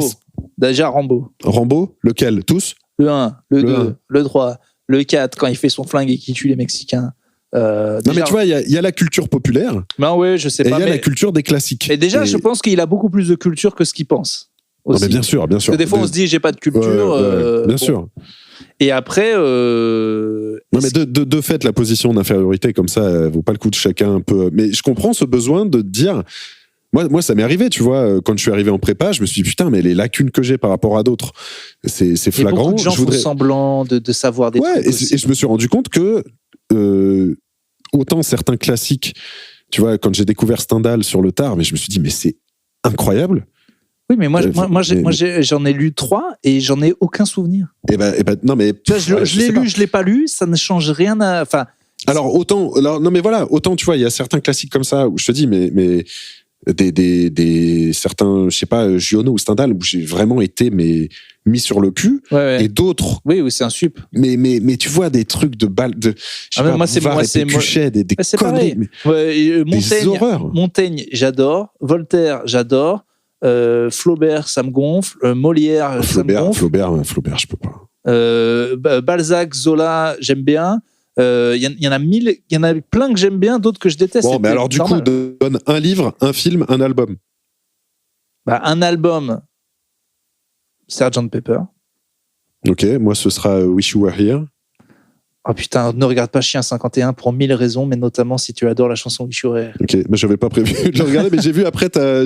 Déjà Rambo. Rambo? Lequel? Tous? Le 1, le 2, le 3. Le 4, quand il fait son flingue et qu'il tue les Mexicains. Non, mais tu vois, il y a la culture populaire. Ben ouais, je sais pas. Et il y a la culture des classiques. Et déjà, je pense qu'il a beaucoup plus de culture que ce qu'il pense. Non, mais bien sûr. Parce que des fois, on se dit: j'ai pas de culture. Bien sûr. Et après. Non, mais de fait, la position d'infériorité, comme ça, elle vaut pas le coup de chacun un peu. Mais je comprends ce besoin de dire. Moi, ça m'est arrivé, tu vois, quand je suis arrivé en prépa, je me suis dit: putain, mais les lacunes que j'ai par rapport à d'autres, c'est flagrant. Beaucoup de gens font semblant de savoir des trucs. Et je me suis rendu compte que autant certains classiques, tu vois, quand j'ai découvert Stendhal sur le tard, mais je me suis dit: mais c'est incroyable. Oui, mais moi, j'en ai lu 3 et j'en ai aucun souvenir. Et ben, non, mais tu vois, je l'ai lu, je l'ai pas lu, ça ne change rien à. Enfin. Alors non, mais voilà, autant tu vois, il y a certains classiques comme ça où je te dis, mais des certains, je sais pas, Giono ou Stendhal, où j'ai vraiment été mis sur le cul, et d'autres. Oui, c'est un sup. Mais tu vois des trucs de balles de. Moi, c'est Pécuchet, des conneries. Des horreurs. Montaigne, j'adore. Voltaire, j'adore. Flaubert, ça me gonfle. Molière, ça me gonfle. Flaubert, je peux pas. Balzac, Zola, j'aime bien. Y en a 1000, il y en a plein que j'aime bien, d'autres que je déteste. Bon, mais alors du coup, donne un livre, un film, un album. Un album, Sgt Pepper. Ok, moi ce sera Wish You Were Here. Oh putain, ne regarde pas Chien 51 pour 1000 raisons, mais notamment si tu adores la chanson Wish You Were Here. Ok, mais j'avais pas prévu de le regarder, mais j'ai vu après ta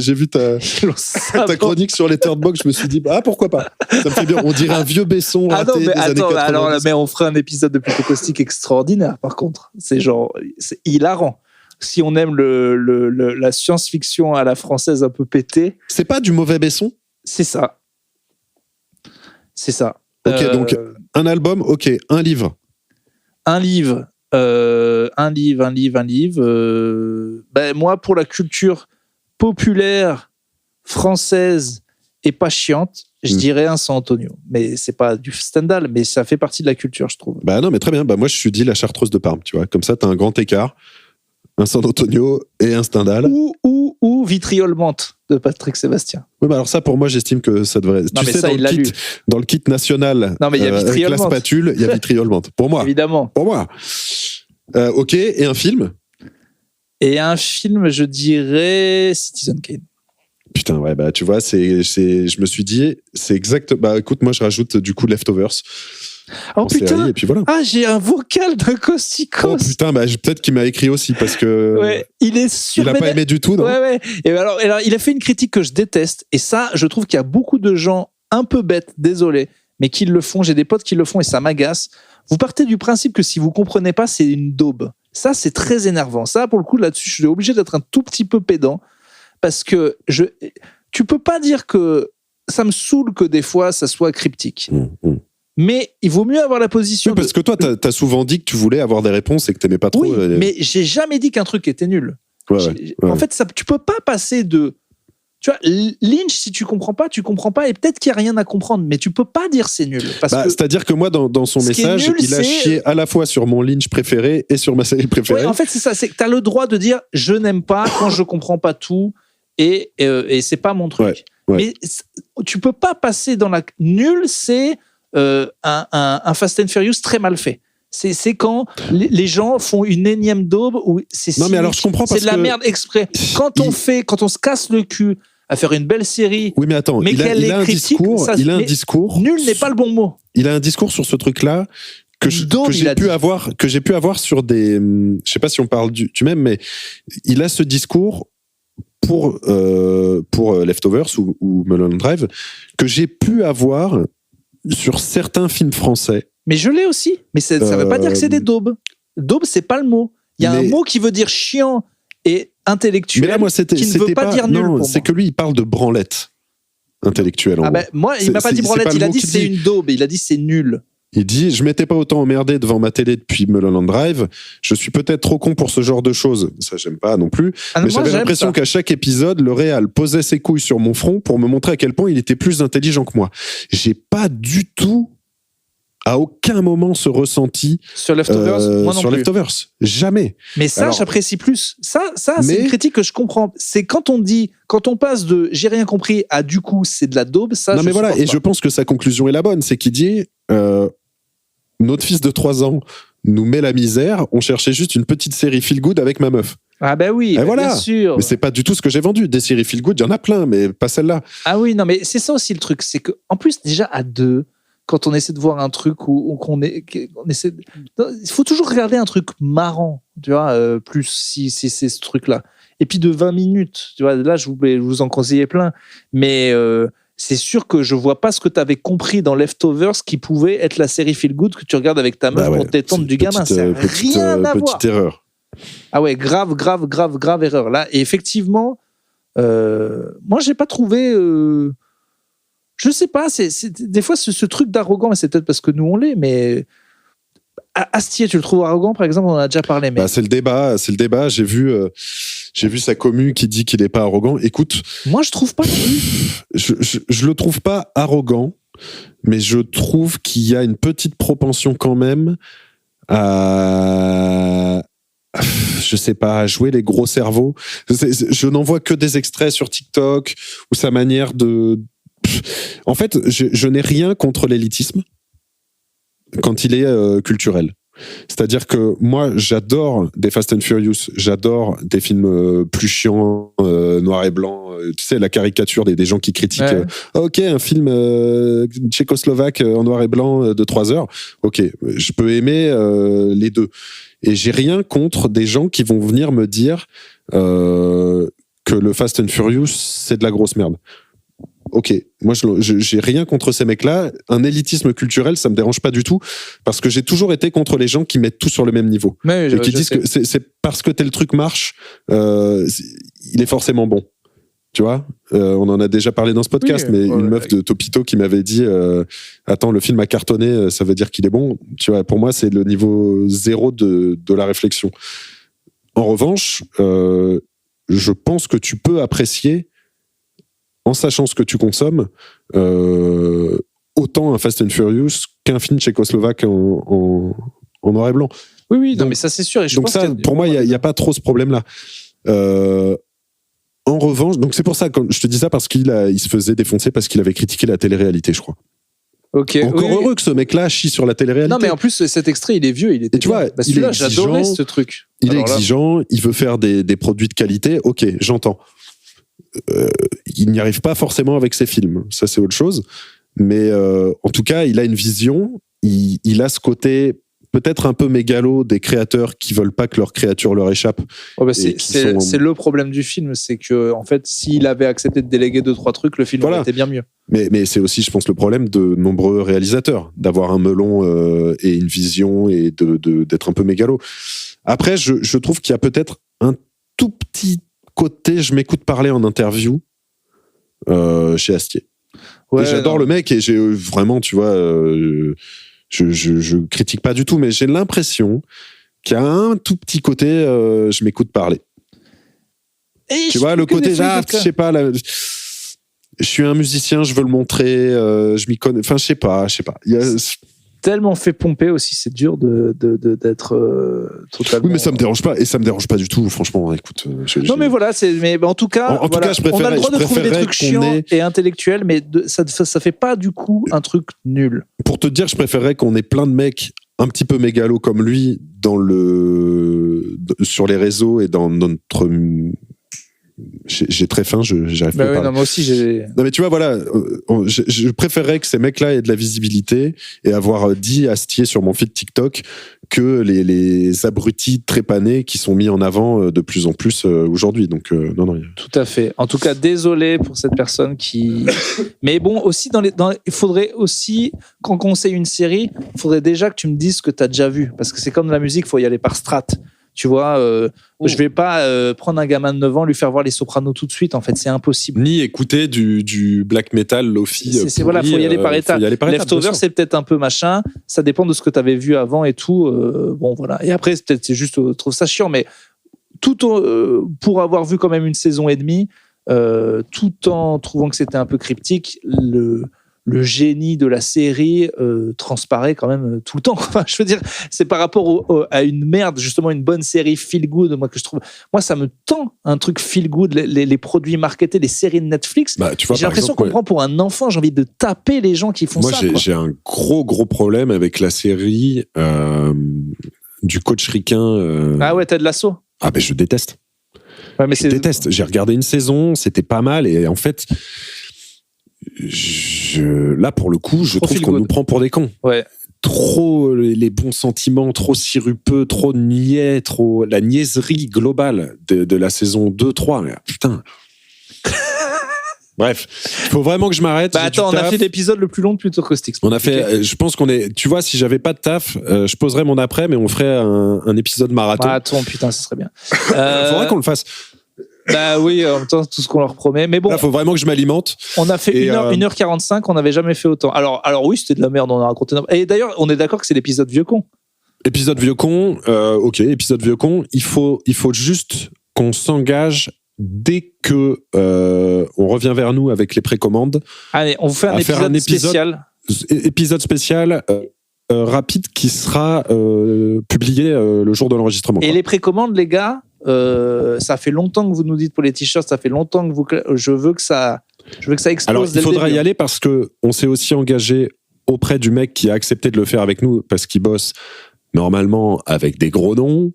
chronique sur Letterboxd, je me suis dit, pourquoi pas. Ça me fait bien, on dirait un vieux Besson raté des années 80. Alors, mais on ferait un épisode de Plutôt Caustique extraordinaire, par contre. C'est hilarant. Si on aime la science-fiction à la française un peu pétée. C'est pas du mauvais Besson ? C'est ça. Ok, donc un album, ok, un livre. Un livre. Moi, pour la culture populaire française et pas chiante, je dirais un San Antonio. Mais c'est pas du Stendhal, mais ça fait partie de la culture, je trouve. Non, mais très bien. Moi, je suis dit la Chartreuse de Parme, tu vois. Comme ça, t'as un grand écart. Un San Antonio et un Stendhal. Ou Vitriol Menthe de Patrick Sébastien. Oui, alors ça, pour moi, j'estime que ça devrait. Non, tu sais, dans le kit national, non, mais il y a avec la spatule, il y a Vitriol Menthe. Pour moi. Évidemment. Pour moi. Ok, et un film ? Et un film, je dirais Citizen Kane. Putain, ouais, tu vois, je me suis dit, c'est exact. Écoute, moi, je rajoute du coup Leftovers. Oh putain! Série, et puis voilà. J'ai un vocal de Costicos. Oh putain, peut-être qu'il m'a écrit aussi parce que. Ouais, il est sûr. Il a pas aimé du tout, non? Ouais. Et alors, il a fait une critique que je déteste. Et ça, je trouve qu'il y a beaucoup de gens un peu bêtes, désolé, mais qui le font. J'ai des potes qui le font et ça m'agace. Vous partez du principe que si vous comprenez pas, c'est une daube. Ça, c'est très énervant. Ça, pour le coup, là-dessus, je suis obligé d'être un tout petit peu pédant parce que tu peux pas dire que ça me saoule que des fois ça soit cryptique. Mais il vaut mieux avoir la position. Oui, parce que toi, t'as souvent dit que tu voulais avoir des réponses et que t'aimais pas trop. Oui, mais j'ai jamais dit qu'un truc était nul. Ouais. En fait, tu peux pas passer de. Tu vois, Lynch, si tu comprends pas, et peut-être qu'il y a rien à comprendre, mais tu peux pas dire c'est nul. C'est-à-dire que moi, dans son message, il a chié à la fois sur mon Lynch préféré et sur ma série préférée. Ouais, en fait, c'est ça. C'est que t'as le droit de dire je n'aime pas quand je comprends pas tout et c'est pas mon truc. Ouais. Mais tu peux pas passer dans la nul. C'est un Fast and Furious très mal fait. C'est quand les gens font une énième daube où c'est non, mais alors je comprends parce c'est de la merde exprès. Quand on se casse le cul à faire une belle série. Oui, mais attends, il a un discours. Nul n'est pas le bon mot. Il a un discours sur ce truc-là que j'ai pu avoir sur des. Je sais pas si on parle du même, mais il a ce discours pour Leftovers ou Mulholland Drive que j'ai pu avoir sur certains films français. Mais je l'ai aussi. Mais ça ne veut pas dire que c'est des daubes. Daube, c'est pas le mot. Il y a un mot qui veut dire chiant et intellectuel. Mais là, moi, qui ne veut pas dire nul. Non, c'est que lui, il parle de branlette intellectuelle. Moi, il m'a pas dit branlette. Il a dit c'est une daube. Il a dit c'est nul. Il dit, je m'étais pas autant emmerdé devant ma télé depuis Mulholland Drive. Je suis peut-être trop con pour ce genre de choses. Ça, j'aime pas non plus. Mais j'avais l'impression qu'à chaque épisode, le réal posait ses couilles sur mon front pour me montrer à quel point il était plus intelligent que moi. J'ai pas du tout, à aucun moment, ce ressenti sur Leftovers. Moi non sur plus. Leftovers. Jamais. Mais ça, j'apprécie plus. Ça, c'est une critique que je comprends. C'est quand on passe de j'ai rien compris à du coup c'est de la daube. Ça, non mais voilà. Et je pense que sa conclusion est la bonne. C'est qu'il dit. Notre fils de 3 ans nous met la misère, on cherchait juste une petite série feel good avec ma meuf. Ah ben oui, voilà. Bien sûr. Mais c'est pas du tout ce que j'ai vendu. Des séries feel good, il y en a plein, mais pas celle-là. Ah oui, non mais c'est ça aussi le truc, c'est que en plus déjà à 2, quand on essaie de voir un truc où on essaie, il faut toujours regarder un truc marrant, tu vois, plus si c'est ce truc-là. Et puis de 20 minutes, tu vois, là je vous en conseillais plein, mais c'est sûr que je vois pas ce que tu avais compris dans Leftovers qui pouvait être la série feel good que tu regardes avec ta meuf pour t'étendre du gamin. C'est rien à voir. Petite erreur. Ah ouais, grave erreur. Là, et effectivement, moi, j'ai pas trouvé. Je sais pas, des fois, ce truc d'arrogant, c'est peut-être parce que nous, on l'est, mais. Astier, tu le trouves arrogant, par exemple? On en a déjà parlé. Mais... c'est le débat. J'ai vu sa commu qui dit qu'il n'est pas arrogant. Écoute. Moi, je trouve pas. Je le trouve pas arrogant. mais je trouve qu'il y a une petite propension quand même à, je sais pas, à jouer les gros cerveaux. Je n'en vois que des extraits sur TikTok ou sa manière de... En fait, je n'ai rien contre l'élitisme quand il est culturel. C'est-à-dire que moi, j'adore des Fast and Furious, j'adore des films plus chiants, noir et blanc, tu sais, la caricature des gens qui critiquent ok, un film tchécoslovaque en noir et blanc de 3 heures, ok, je peux aimer les deux. Et j'ai rien contre des gens qui vont venir me dire que le Fast and Furious, c'est de la grosse merde. Ok, moi j'ai rien contre ces mecs-là. Un élitisme culturel, ça me dérange pas du tout, parce que j'ai toujours été contre les gens qui mettent tout sur le même niveau et qui disent que c'est parce que tel truc marche, il est forcément bon. Tu vois, on en a déjà parlé dans ce podcast, mais une meuf de Topito qui m'avait dit attends, le film a cartonné, ça veut dire qu'il est bon. Tu vois, pour moi, c'est le niveau 0 de la réflexion. En revanche, je pense que tu peux apprécier, en sachant ce que tu consommes, autant un Fast and Furious qu'un film tchécoslovaque en noir et blanc. Oui, donc, non, mais ça c'est sûr. Et donc ça, pour moi, il n'y a pas trop ce problème-là. En revanche, donc c'est pour ça que je te dis ça, parce qu'il se faisait défoncer parce qu'il avait critiqué la télé-réalité, je crois. Okay, encore heureux que ce mec-là chie sur la télé-réalité. Non, mais en plus, cet extrait, il est vieux. Il était, et tu vois, celui-là, j'adorais ce truc. Il est exigeant, il veut faire des produits de qualité. Ok, j'entends. Il n'y arrive pas forcément avec ses films. Ça, c'est autre chose. Mais en tout cas, il a une vision. Il a ce côté peut-être un peu mégalo des créateurs qui veulent pas que leur créature leur échappe. C'est le problème du film, c'est que en fait, s'il avait accepté de déléguer 2-3 trucs, le film aurait été bien mieux. Mais c'est aussi, je pense, le problème de nombreux réalisateurs, d'avoir un melon et une vision et d'être un peu mégalo. Après, je trouve qu'il y a peut-être un tout petit côté, je m'écoute parler en interview chez Astier. Ouais, et j'adore le mec et j'ai vraiment, tu vois, je critique pas du tout, mais j'ai l'impression qu'il y a un tout petit côté, je m'écoute parler. Et tu vois, le côté, je sais pas, je suis un musicien, je veux le montrer, je m'y connais, enfin, je sais pas. Il y a tellement fait pomper aussi, c'est dur d'être totalement... Oui, mais ça me dérange pas, et ça me dérange pas du tout, franchement, écoute. Non, mais voilà, mais en tout cas, en tout cas, on a le droit de trouver des trucs chiants et intellectuels, mais ça fait pas du coup un truc nul. Pour te dire, je préférerais qu'on ait plein de mecs un petit peu mégalos comme lui sur les réseaux et dans notre... J'ai très faim, j'arrive pas à parler. Non, moi aussi, Non, mais tu vois, voilà, je préférerais que ces mecs-là aient de la visibilité et avoir dit Astier sur mon feed TikTok que les abrutis trépanés qui sont mis en avant de plus en plus aujourd'hui. Donc, non. Tout à fait. En tout cas, désolé pour cette personne qui... Mais bon, aussi, il faudrait aussi, quand on conseille une série, il faudrait déjà que tu me dises ce que tu as déjà vu. Parce que c'est comme la musique, il faut y aller par strates. Tu vois, je vais pas prendre un gamin de 9 ans, lui faire voir les Sopranos tout de suite. En fait, c'est impossible. Ni écouter du black metal, lofi. Voilà, faut y aller par étapes. Leftover, c'est peut-être un peu machin. Ça dépend de ce que tu avais vu avant et tout. Bon, voilà. Et après, c'est juste, je trouve ça chiant, mais pour avoir vu quand même une saison et demie, tout en trouvant que c'était un peu cryptique, le génie de la série transparaît quand même tout le temps. Enfin, je veux dire, c'est par rapport à une merde, justement, une bonne série feel good, moi, que je trouve... Moi, ça me tend un truc feel good, les produits marketés, les séries de Netflix. Bah, tu vois, j'ai l'impression qu'on prend pour un enfant, j'ai envie de taper les gens qui font ça. Moi, j'ai un gros problème avec la série du coach ricain. Ah ouais, t'as de l'assaut. Ah ben, je déteste. Ouais, mais je déteste. J'ai regardé une saison, c'était pas mal, et en fait... là pour le coup je trouve qu'on nous prend pour des cons. Ouais. Trop les bons sentiments, trop sirupeux, trop niais, trop la niaiserie globale de la saison 2-3. Putain. Bref, il faut vraiment que je m'arrête. Bah attends, on a fait l'épisode le plus long de Plutôt Caustique. On a fait, je pense qu'on est, tu vois, si j'avais pas de taf, je poserais mon après, mais on ferait un épisode marathon. Ah, attends, putain, ça serait bien. Faudrait qu'on le fasse. Bah oui, en même temps, tout ce qu'on leur promet. Mais bon. Là, faut vraiment que je m'alimente. On a fait 1h45, on n'avait jamais fait autant. Alors oui, c'était de la merde, on a raconté. Et d'ailleurs, on est d'accord que c'est l'épisode vieux con. Épisode vieux con, ok, épisode vieux con. Il faut juste qu'on s'engage dès que on revient vers nous avec les précommandes. Allez, on vous fait un épisode spécial rapide qui sera publié le jour de l'enregistrement. Et les précommandes, les gars, ça fait longtemps que vous nous dites pour les t-shirts, ça fait longtemps que je veux que ça explose. Alors, il faudra y aller parce que on s'est aussi engagé auprès du mec qui a accepté de le faire avec nous parce qu'il bosse normalement avec des gros noms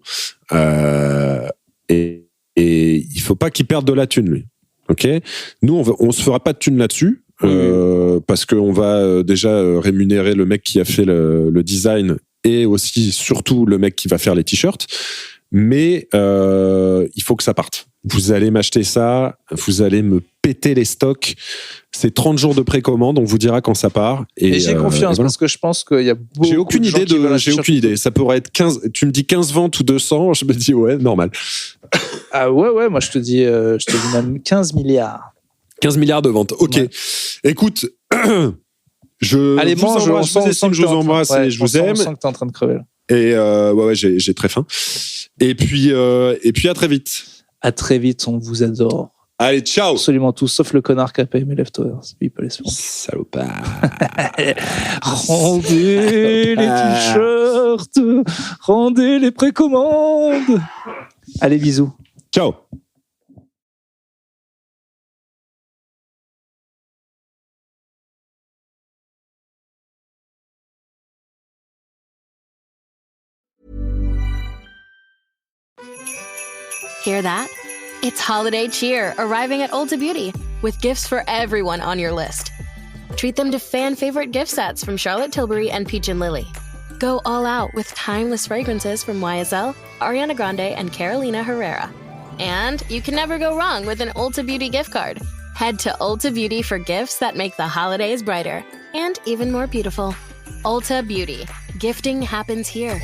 et il faut pas qu'il perde de la thune, lui. Ok, nous on se fera pas de thune là-dessus parce qu'on va déjà rémunérer le mec qui a fait le design et aussi surtout le mec qui va faire les t-shirts. Mais il faut que ça parte. Vous allez m'acheter ça, vous allez me péter les stocks. C'est 30 jours de précommande, on vous dira quand ça part. Et j'ai confiance parce que je pense qu'il y a beaucoup j'ai aucune de gens qui veulent un J'ai aucune idée. Ça pourrait être 15. Tu me dis 15 ventes ou 200, je me dis ouais, normal. Ah ouais, moi je te dis même 15 milliards. 15 milliards de ventes. Ok. Ouais. Écoute, allez, vous embrasse, je vous embrasse et je vous aime. On sent que t'es en train de crever. Et ouais, j'ai très faim. Et puis à très vite. À très vite, on vous adore. Allez, ciao. Absolument tous, sauf le connard qui a payé mes leftovers. Il peut les faire. Salopard. Rendez les t-shirts, rendez les précommandes. Allez, bisous. Ciao. Hear that? It's holiday cheer arriving at Ulta Beauty with gifts for everyone on your list. Treat them to fan-favorite gift sets from Charlotte Tilbury and Peach & Lily. Go all out with timeless fragrances from YSL, Ariana Grande, and Carolina Herrera. And you can never go wrong with an Ulta Beauty gift card. Head to Ulta Beauty for gifts that make the holidays brighter and even more beautiful. Ulta Beauty. Gifting happens here.